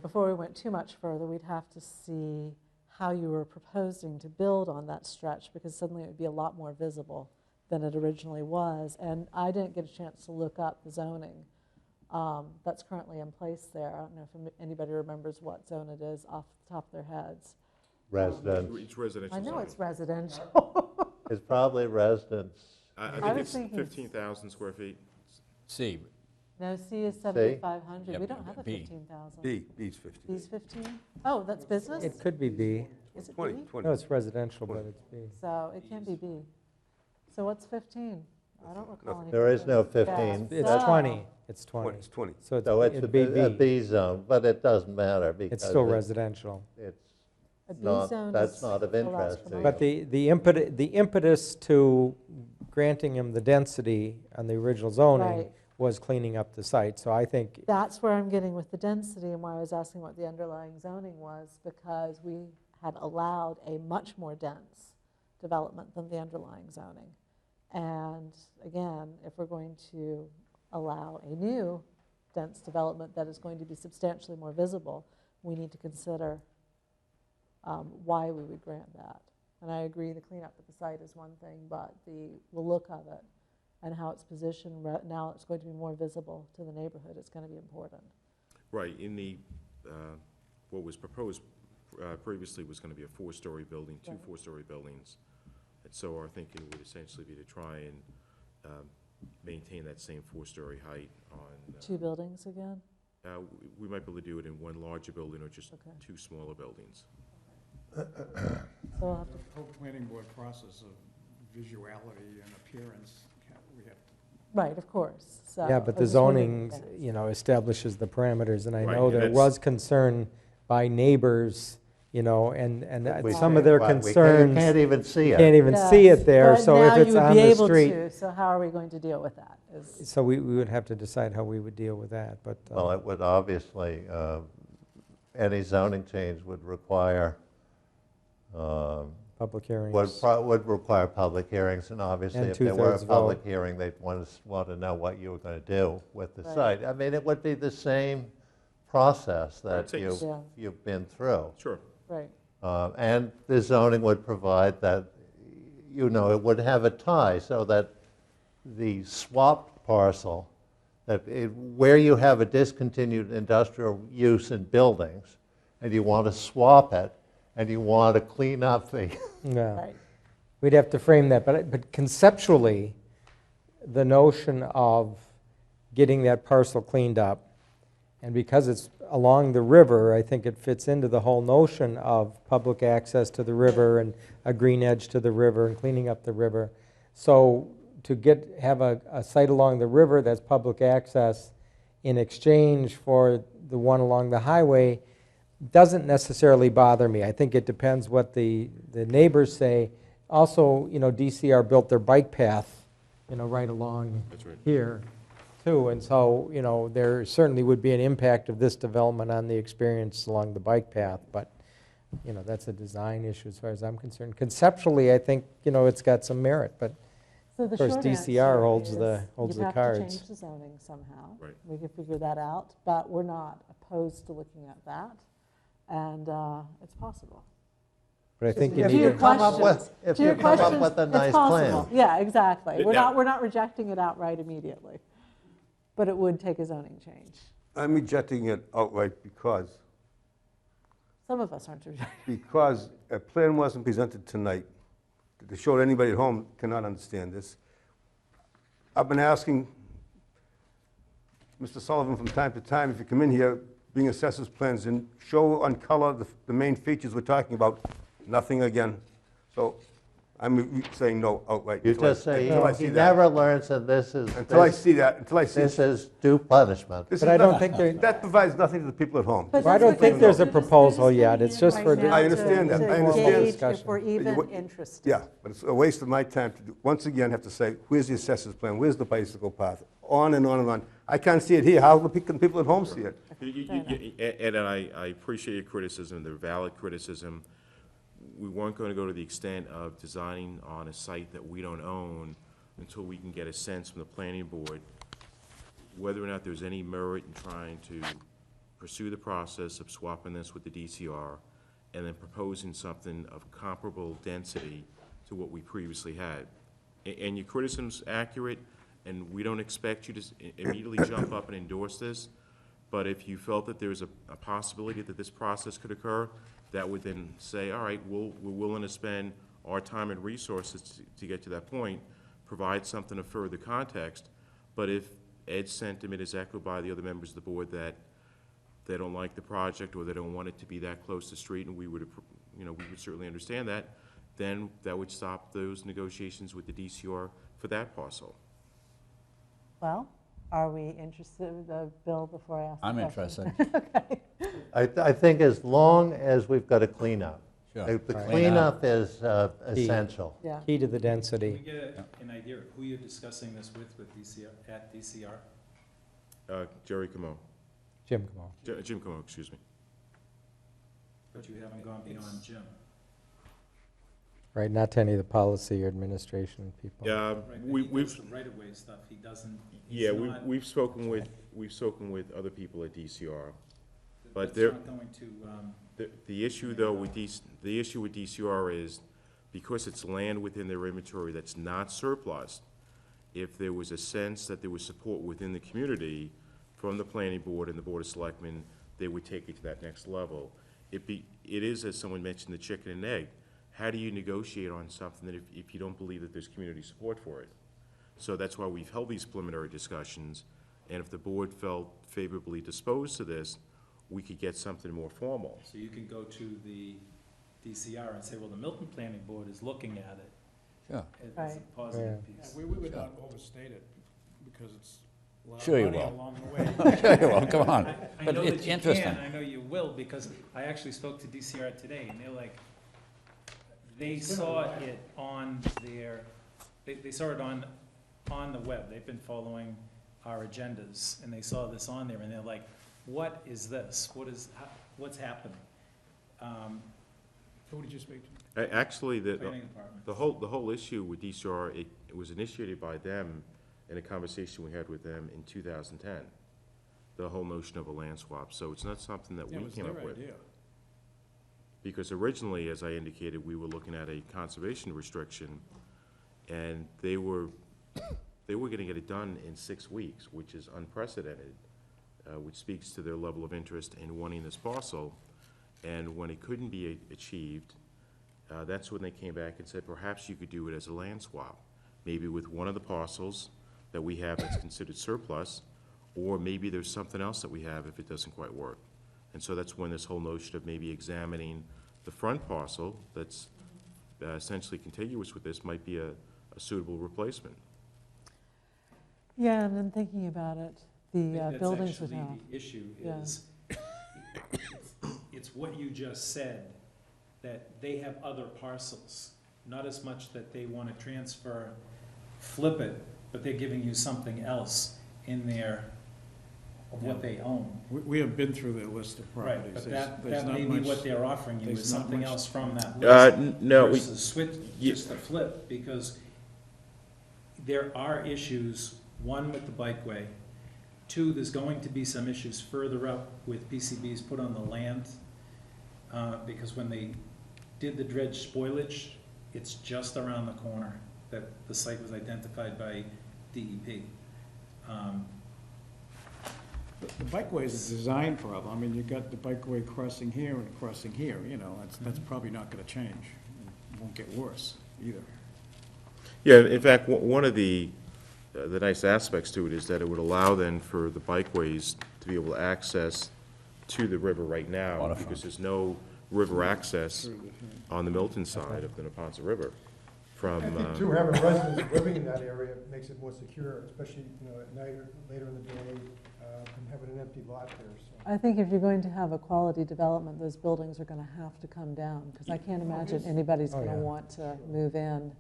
Speaker 3: before we went too much further, we'd have to see how you were proposing to build on that stretch, because suddenly it would be a lot more visible than it originally was. And I didn't get a chance to look up the zoning that's currently in place there. I don't know if anybody remembers what zone it is off the top of their heads.
Speaker 4: Residents,
Speaker 8: It's residential
Speaker 3: I know
Speaker 8: zoning.
Speaker 3: it's residential.
Speaker 4: it's probably residents.
Speaker 8: I
Speaker 3: I
Speaker 8: think
Speaker 3: was
Speaker 8: it's
Speaker 3: thinking-
Speaker 8: 15,000 square feet.
Speaker 7: See,
Speaker 3: No, C is 7,500.
Speaker 7: Yeah,
Speaker 3: We don't have a
Speaker 7: B.
Speaker 3: 15,000.
Speaker 6: B's 50.
Speaker 3: B's 15? Oh, that's business?
Speaker 2: It could be B.
Speaker 3: Is it
Speaker 6: 20,
Speaker 3: B?
Speaker 6: 20.
Speaker 2: No, it's residential, but it's B.
Speaker 3: So it can be B. So what's 15? I don't recall any.
Speaker 4: There is no
Speaker 3: 15.
Speaker 4: 15.
Speaker 2: It's
Speaker 3: So-
Speaker 2: 20. It's
Speaker 6: 20,
Speaker 2: 20.
Speaker 6: it's 20.
Speaker 2: So
Speaker 4: So it's
Speaker 2: it'd be
Speaker 4: a
Speaker 2: B.
Speaker 4: B zone, but it doesn't matter because
Speaker 2: It's still residential.
Speaker 4: it's
Speaker 3: A B
Speaker 4: not,
Speaker 3: zone
Speaker 4: that's
Speaker 3: is
Speaker 4: not of
Speaker 3: allows
Speaker 4: interest to
Speaker 3: commercial.
Speaker 4: you.
Speaker 2: But the impetus to granting him the density on the original zoning
Speaker 3: Right.
Speaker 2: was cleaning up the site. So I think,
Speaker 3: That's where I'm getting with the density and why I was asking what the underlying zoning was, because we had allowed a much more dense development than the underlying zoning. And again, if we're going to allow a new dense development that is going to be substantially more visible, we need to consider why we would grant that. And I agree, the cleanup at the site is one thing, but the look of it and how it's positioned, now it's going to be more visible to the neighborhood, it's going to be important.
Speaker 8: Right, in the, what was proposed previously was going to be a four-story building, two
Speaker 3: Right.
Speaker 8: four-story buildings. And so our thinking would essentially be to try and maintain that same four-story height on.
Speaker 3: Two buildings again?
Speaker 8: We might be able to do it in one larger building or just
Speaker 3: Okay.
Speaker 8: two smaller buildings.
Speaker 3: So we'll have to,
Speaker 9: The whole planning board process of visuality and appearance, we have to
Speaker 3: right, of course, so.
Speaker 2: Yeah, but
Speaker 3: I
Speaker 2: the
Speaker 3: just wondered-
Speaker 2: zoning, establishes the parameters, and I
Speaker 8: Right,
Speaker 2: know
Speaker 8: and
Speaker 2: there
Speaker 8: that's-
Speaker 2: was concern by neighbors, and
Speaker 4: We
Speaker 2: some of their
Speaker 4: can't-
Speaker 2: concerns.
Speaker 4: We can't even see it.
Speaker 2: Can't even see
Speaker 3: Yes,
Speaker 2: it there,
Speaker 3: but
Speaker 2: so if it's
Speaker 3: now
Speaker 2: on
Speaker 3: you would be
Speaker 2: the
Speaker 3: able
Speaker 2: street.
Speaker 3: to, so how are we going to deal with that?
Speaker 2: So we would have to decide how we would deal with that, but.
Speaker 4: Well, it would obviously, any zoning change would require,
Speaker 2: Public hearings.
Speaker 4: would require public hearings, and obviously
Speaker 2: And
Speaker 4: if there were a
Speaker 2: two-thirds
Speaker 4: public
Speaker 2: vote.
Speaker 4: hearing, they'd want to know what you were going to do with the
Speaker 3: Right.
Speaker 4: site. I mean, it would be the same process that
Speaker 8: Right, same.
Speaker 3: Yeah.
Speaker 4: you've been through.
Speaker 8: Sure.
Speaker 3: Right,
Speaker 4: And the zoning would provide that, it would have a tie so that the swapped parcel, where you have a discontinued industrial use in buildings, and you want to swap it, and you want to clean up the,
Speaker 2: Yeah.
Speaker 3: right.
Speaker 2: We'd have to frame that, but conceptually, the notion of getting that parcel cleaned up, and because it's along the river, I think it fits into the whole notion of public access to the river and a green edge to the river and cleaning up the river. So to have a site along the river that's public access in exchange for the one along the highway doesn't necessarily bother me. I think it depends what the neighbors say. Also, DCR built their bike path, right along
Speaker 8: That's right.
Speaker 2: here, too. And so, there certainly would be an impact of this development on the experience along the bike path, but, that's a design issue as far as I'm concerned. Conceptually, I think, it's got some merit, but
Speaker 3: So the
Speaker 2: Of course,
Speaker 3: short
Speaker 2: DCR
Speaker 3: answer
Speaker 2: holds
Speaker 3: is
Speaker 2: holds the
Speaker 3: you'd have to
Speaker 2: cards.
Speaker 3: change the zoning somehow.
Speaker 8: Right.
Speaker 3: We could figure that out, but we're not opposed to looking at that, and it's possible.
Speaker 2: but I think you
Speaker 4: If
Speaker 2: need
Speaker 3: To your
Speaker 2: to.
Speaker 4: come up
Speaker 3: questions-
Speaker 4: with- if
Speaker 3: to your
Speaker 4: you come up
Speaker 3: questions,
Speaker 4: with a
Speaker 3: it's
Speaker 4: nice
Speaker 3: possible.
Speaker 4: plan.
Speaker 3: Yeah, exactly. We're
Speaker 8: Now-
Speaker 3: not rejecting it outright immediately, but it would take a zoning change.
Speaker 6: I'm rejecting it outright because
Speaker 3: Some of us aren't rejecting.
Speaker 6: because a plan wasn't presented tonight. To show anybody at home cannot understand this. I've been asking Mr. Sullivan from time to time, if you come in here, bring assessors plans and show on color the main features we're talking about, nothing again. So I'm saying no outright.
Speaker 4: you
Speaker 6: until I-
Speaker 4: just say,
Speaker 6: until I see
Speaker 4: he
Speaker 6: that.
Speaker 4: never learns, and this is,
Speaker 6: Until I see that, until I see.
Speaker 4: this is due punishment.
Speaker 6: This
Speaker 2: But
Speaker 6: is
Speaker 2: I don't
Speaker 6: not-
Speaker 2: think there-
Speaker 6: That provides nothing to the people at home.
Speaker 3: But
Speaker 2: Well, I
Speaker 3: that's
Speaker 2: don't
Speaker 3: what
Speaker 2: think
Speaker 3: we're
Speaker 2: there's a
Speaker 3: just- we're just
Speaker 2: proposal
Speaker 3: coming
Speaker 2: yet.
Speaker 3: in
Speaker 2: It's just
Speaker 3: right
Speaker 2: for
Speaker 3: now
Speaker 2: the-
Speaker 6: I understand
Speaker 3: to-
Speaker 6: that. I
Speaker 3: to
Speaker 6: understand.
Speaker 3: gauge
Speaker 2: Discussion.
Speaker 3: if we're even
Speaker 6: What-
Speaker 3: interested.
Speaker 6: Yeah, but it's a waste of my time to, once again, have to say, where's the assessor's plan, where's the bicycle path, on and on and on. I can't see it here, how can people at home see it?
Speaker 8: And I appreciate your criticism, the valid criticism. We weren't going to go to the extent of designing on a site that we don't own until we can get a sense from the planning board whether or not there's any merit in trying to pursue the process of swapping this with the DCR and then proposing something of comparable density to what we previously had. And your criticism's accurate, and we don't expect you to immediately jump up and endorse this, but if you felt that there's a possibility that this process could occur, that would then say, all right, we're willing to spend our time and resources to get to that point, provide something of further context. But if Ed's sentiment is echoed by the other members of the board that they don't like the project or they don't want it to be that close to the street, and we would certainly understand that, then that would stop those negotiations with the DCR for that parcel.
Speaker 3: Well, are we interested, Bill, before I ask the
Speaker 7: I'm
Speaker 3: question?
Speaker 7: interested.
Speaker 4: I think as long as we've got a cleanup.
Speaker 7: Sure.
Speaker 4: The
Speaker 7: Right.
Speaker 4: cleanup is essential.
Speaker 3: Yeah.
Speaker 2: Key to the
Speaker 1: Can we
Speaker 2: density.
Speaker 1: get an idea of who you're discussing this with DCR, at DCR?
Speaker 8: Jerry Camo,
Speaker 2: Jim, come on.
Speaker 8: Jim Camo, excuse me.
Speaker 1: But you haven't gone beyond Jim.
Speaker 2: Right, not to any of the policy or administration people.
Speaker 8: Uh,
Speaker 1: Right,
Speaker 8: we-
Speaker 1: but he
Speaker 8: We've,
Speaker 1: does the right-of-way stuff, he doesn't, he's
Speaker 8: yeah,
Speaker 1: not,
Speaker 8: we've spoken with other people at DCR. but
Speaker 1: that's
Speaker 8: there-
Speaker 1: not going to,
Speaker 8: The issue, though, with the issue with DCR is, because it's land within their inventory that's not surplus, if there was a sense that there was support within the community from the planning board and the board of selectmen, they would take it to that next level. It is, as someone mentioned, the chicken and egg. How do you negotiate on something that if you don't believe that there's community support for it? So that's why we've held these preliminary discussions, and if the board felt favorably disposed to this, we could get something more formal.
Speaker 1: so you can go to the DCR and say, well, the Milton Planning Board is looking at it
Speaker 7: Sure.
Speaker 1: as a
Speaker 3: Right.
Speaker 1: positive
Speaker 9: Yeah,
Speaker 1: piece.
Speaker 9: we would not overstate it, because it's a lot
Speaker 7: Sure you
Speaker 9: of money
Speaker 7: will.
Speaker 9: along the way.
Speaker 7: Sure you will, come on.
Speaker 1: I
Speaker 7: But
Speaker 1: know
Speaker 7: it's
Speaker 1: that you
Speaker 7: interesting.
Speaker 1: can, I know you will, because I actually spoke to DCR today, and they're like, they saw it on their, they saw it on the web, they've been following our agendas, and they saw this on there, and they're like, what is this? What's happening?
Speaker 9: Who did you speak to?
Speaker 8: Actually,
Speaker 1: Planning department.
Speaker 8: the whole issue with DCR, it was initiated by them in a conversation we had with them in 2010, the whole notion of a land swap. So it's not something that
Speaker 9: Yeah,
Speaker 8: we
Speaker 9: it was
Speaker 8: came
Speaker 9: their
Speaker 8: up with.
Speaker 9: idea.
Speaker 8: Because originally, as I indicated, we were looking at a conservation restriction, and they were gonna get it done in 6 weeks, which is unprecedented, which speaks to their level of interest in wanting this parcel. And when it couldn't be achieved, that's when they came back and said, perhaps you could do it as a land swap, maybe with one of the parcels that we have that's considered surplus, or maybe there's something else that we have if it doesn't quite work. And so that's when this whole notion of maybe examining the front parcel that's essentially contiguous with this might be a suitable replacement.
Speaker 3: Yeah, and then thinking about it, the
Speaker 1: That's
Speaker 3: buildings would
Speaker 1: actually
Speaker 3: have.
Speaker 1: the issue
Speaker 3: Yeah.
Speaker 1: is, it's what you just said, that they have other parcels. Not as much that they want to transfer, flip it, but they're giving you something else in there of what they own.
Speaker 9: We have been through their list of
Speaker 1: Right,
Speaker 9: properties.
Speaker 1: but
Speaker 9: There's-
Speaker 1: that
Speaker 9: there's not
Speaker 1: may be
Speaker 9: much-
Speaker 1: what they're offering you, is
Speaker 9: there's not
Speaker 1: something
Speaker 9: much-
Speaker 1: else from that list.
Speaker 8: No, we,
Speaker 1: Versus switch, just the flip, because there are issues, one with the bikeway, two, there's going to be some issues further up with PCBs put on the land, because when they did the dredge spoilage, it's just around the corner that the site was identified by DEP.
Speaker 9: The bikeway is a design problem. I mean, you've got the bikeway crossing here and crossing here, you know, that's probably not gonna change. It won't get worse either.
Speaker 8: yeah, in fact, one of the nice aspects to it is that it would allow then for the bikeways to be able to access to the river right now,
Speaker 7: Waterfront.
Speaker 8: because there's no river access
Speaker 9: Through the-
Speaker 8: on the Milton side of the Neponset River from,
Speaker 10: I think too, having residents living in that area makes it more secure, especially, you know, at night or later in the day, than having an empty lot there, so.
Speaker 3: I think if you're going to have a quality development, those buildings are going to have to come down, because I can't imagine anybody's
Speaker 2: Oh,
Speaker 3: going to
Speaker 2: yeah.
Speaker 3: want to move in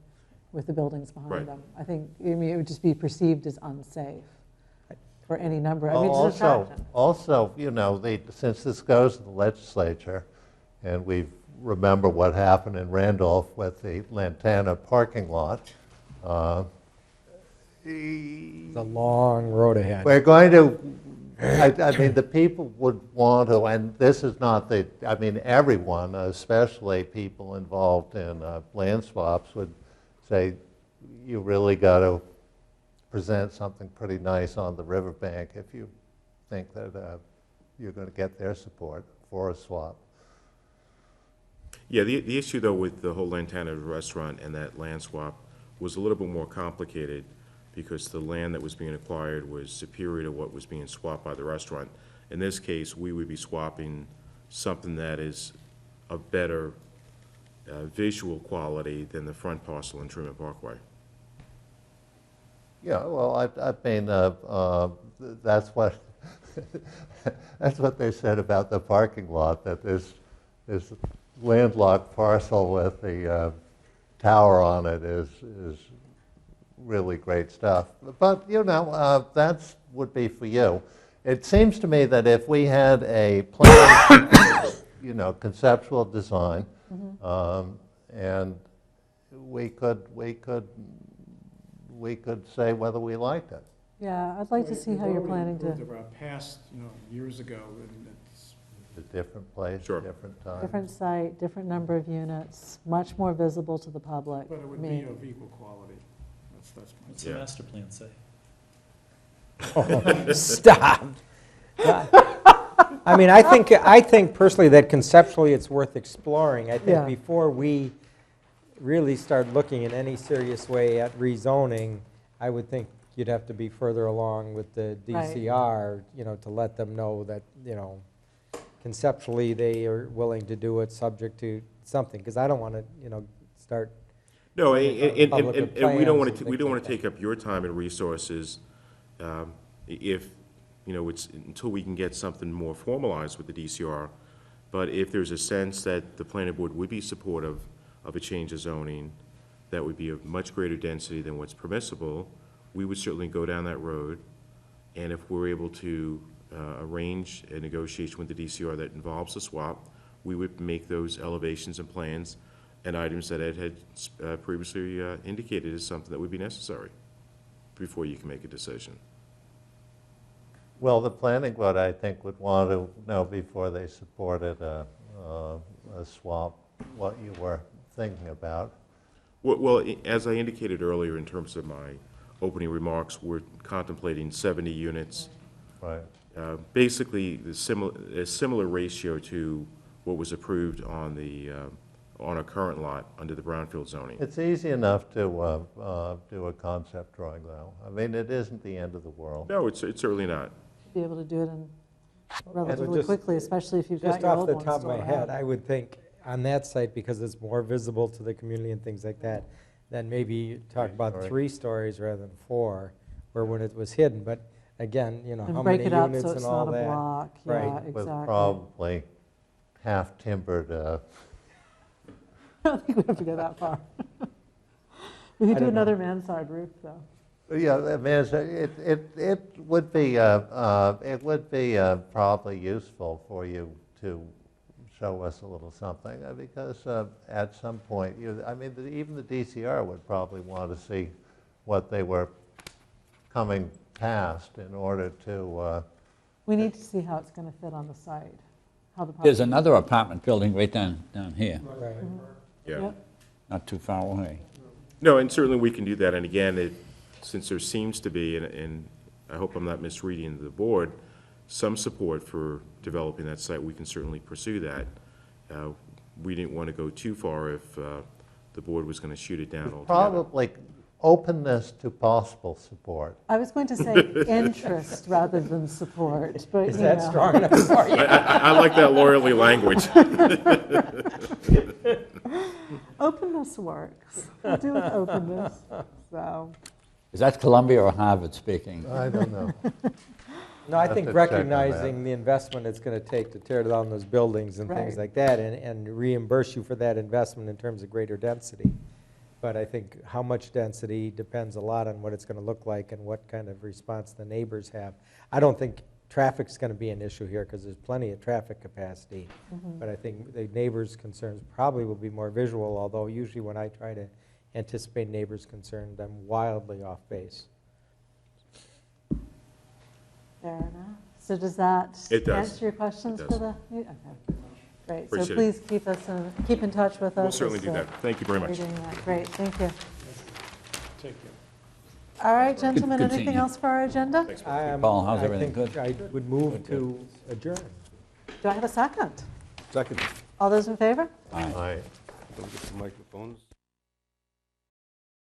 Speaker 3: with the buildings
Speaker 8: Right.
Speaker 3: behind them. I think, I mean, it would just be perceived as unsafe for any number, I mean, it's an attraction.
Speaker 4: Also, you know, since this goes to the legislature, and we remember what happened in Randolph with the Lantana parking lot,
Speaker 2: It's a long road ahead.
Speaker 4: we're going to, I mean, the people would want to, and this is not the, I mean, everyone, especially people involved in land swaps, would say, you really got to present something pretty nice on the riverbank if you think that you're going to get their support for a swap.
Speaker 8: yeah, the issue though with the whole Lantana restaurant and that land swap was a little bit more complicated, because the land that was being acquired was superior to what was being swapped by the restaurant. In this case, we would be swapping something that is of better visual quality than the front parcel in Truman Parkway.
Speaker 4: Yeah, well, I mean, that's what, that's what they said about the parking lot, that this landlocked parcel with the tower on it is really great stuff. But, you know, that's would be for you. It seems to me that if we had a plan, you know, conceptual design, and we could say whether we liked it.
Speaker 3: Yeah, I'd like to see how you're planning to,
Speaker 9: Approved of our past, years ago, and it's,
Speaker 4: A different place,
Speaker 8: Sure.
Speaker 4: different time.
Speaker 3: different site, different number of units, much more visible to the public.
Speaker 9: but it would
Speaker 3: I
Speaker 9: be
Speaker 3: mean,
Speaker 9: of equal quality. That's my.
Speaker 1: What's the
Speaker 8: Yeah.
Speaker 1: master plan say?
Speaker 2: Stop. I mean, I think personally that conceptually it's worth exploring. I
Speaker 3: Yeah.
Speaker 2: think before we really start looking in any serious way at rezoning, I would think you'd have to be further along with the
Speaker 3: Right.
Speaker 2: DCR, to let them know that, conceptually they are willing to do it subject to something, because I don't want to, start,
Speaker 8: No,
Speaker 2: Public
Speaker 8: and we don't want
Speaker 2: plans
Speaker 8: to,
Speaker 2: and
Speaker 8: we don't
Speaker 2: things
Speaker 8: want to
Speaker 2: like
Speaker 8: take up your time and resources if, it's, until we can get something more formalized with the DCR. But if there's a sense that the planning board would be supportive of a change of zoning, that would be of much greater density than what's permissible, we would certainly go down that road. And if we're able to arrange a negotiation with the DCR that involves a swap, we would make those elevations and plans and items that Ed had previously indicated as something that would be necessary before you can make a decision.
Speaker 4: Well, the planning board, I think, would want to know before they supported a swap, what you were thinking about.
Speaker 8: Well, as I indicated earlier in terms of my opening remarks, we're contemplating 70 units.
Speaker 4: Right.
Speaker 8: Basically, a similar ratio to what was approved on the, on a current lot under the brownfield zoning.
Speaker 4: It's easy enough to do a concept drawing, though. I mean, it isn't the end of the world.
Speaker 8: No, it's certainly not.
Speaker 3: be able to do it in relatively
Speaker 2: just-
Speaker 3: quickly, especially if you've got
Speaker 2: just
Speaker 3: your
Speaker 2: off
Speaker 3: old
Speaker 2: the
Speaker 3: ones
Speaker 2: top of
Speaker 3: still
Speaker 2: my head,
Speaker 3: around.
Speaker 2: I would think on that site, because it's more visible to the community and things like that, then maybe you talk about
Speaker 4: Three-story.
Speaker 2: 3 stories rather than 4, where when it was hidden, but again,
Speaker 3: And
Speaker 2: how
Speaker 3: break
Speaker 2: many
Speaker 3: it up
Speaker 2: units
Speaker 3: so
Speaker 2: and
Speaker 3: it's
Speaker 2: all
Speaker 3: not a
Speaker 2: that.
Speaker 3: block,
Speaker 2: Right.
Speaker 3: yeah,
Speaker 4: With
Speaker 3: exactly.
Speaker 4: probably half-timbered,
Speaker 3: I don't think we have to go that far. We
Speaker 2: I
Speaker 3: could do
Speaker 2: don't know.
Speaker 3: another mansard roof, though.
Speaker 4: yeah, I mean, it would be, probably useful for you to show us a little something, because at some point, even the DCR would probably want to see what they were coming past in order to,
Speaker 3: We need to see how it's going to fit on the site, how the.
Speaker 7: There's
Speaker 3: public-
Speaker 7: another apartment building right down here,
Speaker 2: Right.
Speaker 8: Yeah.
Speaker 3: Yep.
Speaker 7: not too far away.
Speaker 8: No, and certainly we can do that. And again, since there seems to be, and I hope I'm not misreading the board, some support for developing that site, we can certainly pursue that. We didn't want to go too far if the board was going to shoot it down altogether.
Speaker 4: probably openness to possible support.
Speaker 3: I was going to say interest rather than support, but
Speaker 2: Is
Speaker 3: you
Speaker 2: that
Speaker 3: know.
Speaker 2: strong enough for you?
Speaker 8: I like that lawyerly language.
Speaker 3: Openness works. We'll do with openness, so.
Speaker 7: Is that Columbia or Harvard speaking?
Speaker 4: I don't know.
Speaker 2: No, I
Speaker 4: Have
Speaker 2: think
Speaker 4: to check on
Speaker 2: recognizing the investment it's going to take to tear down those buildings and things
Speaker 3: Right.
Speaker 2: like that, and reimburse you for that investment in terms of greater density. But I think how much density depends a lot on what it's going to look like and what kind of response the neighbors have. I don't think traffic's going to be an issue here, because there's plenty of traffic capacity. But I think the neighbors' concerns probably will be more visual, although usually when I try to anticipate neighbors' concerns, I'm wildly off base.
Speaker 3: Fair enough. So does that
Speaker 8: It does.
Speaker 3: answer your questions
Speaker 8: It
Speaker 3: for
Speaker 8: does.
Speaker 3: the, okay, great. So
Speaker 8: Appreciate it.
Speaker 3: please keep in touch with us.
Speaker 8: We'll certainly
Speaker 3: as
Speaker 8: do
Speaker 3: to
Speaker 8: that. Thank you very
Speaker 3: how
Speaker 8: much.
Speaker 3: you're doing that. Great, thank you.
Speaker 9: Take care.
Speaker 3: All right, gentlemen,
Speaker 7: good seeing
Speaker 3: anything
Speaker 7: you.
Speaker 3: else for our agenda?
Speaker 7: Paul, how's
Speaker 2: I
Speaker 7: everything?
Speaker 2: think
Speaker 7: Good?
Speaker 2: I would move to adjourn.
Speaker 3: Do I have a second?
Speaker 6: Second.
Speaker 3: All those in favor?
Speaker 7: Aye.
Speaker 4: Aye.
Speaker 6: Don't get the microphones.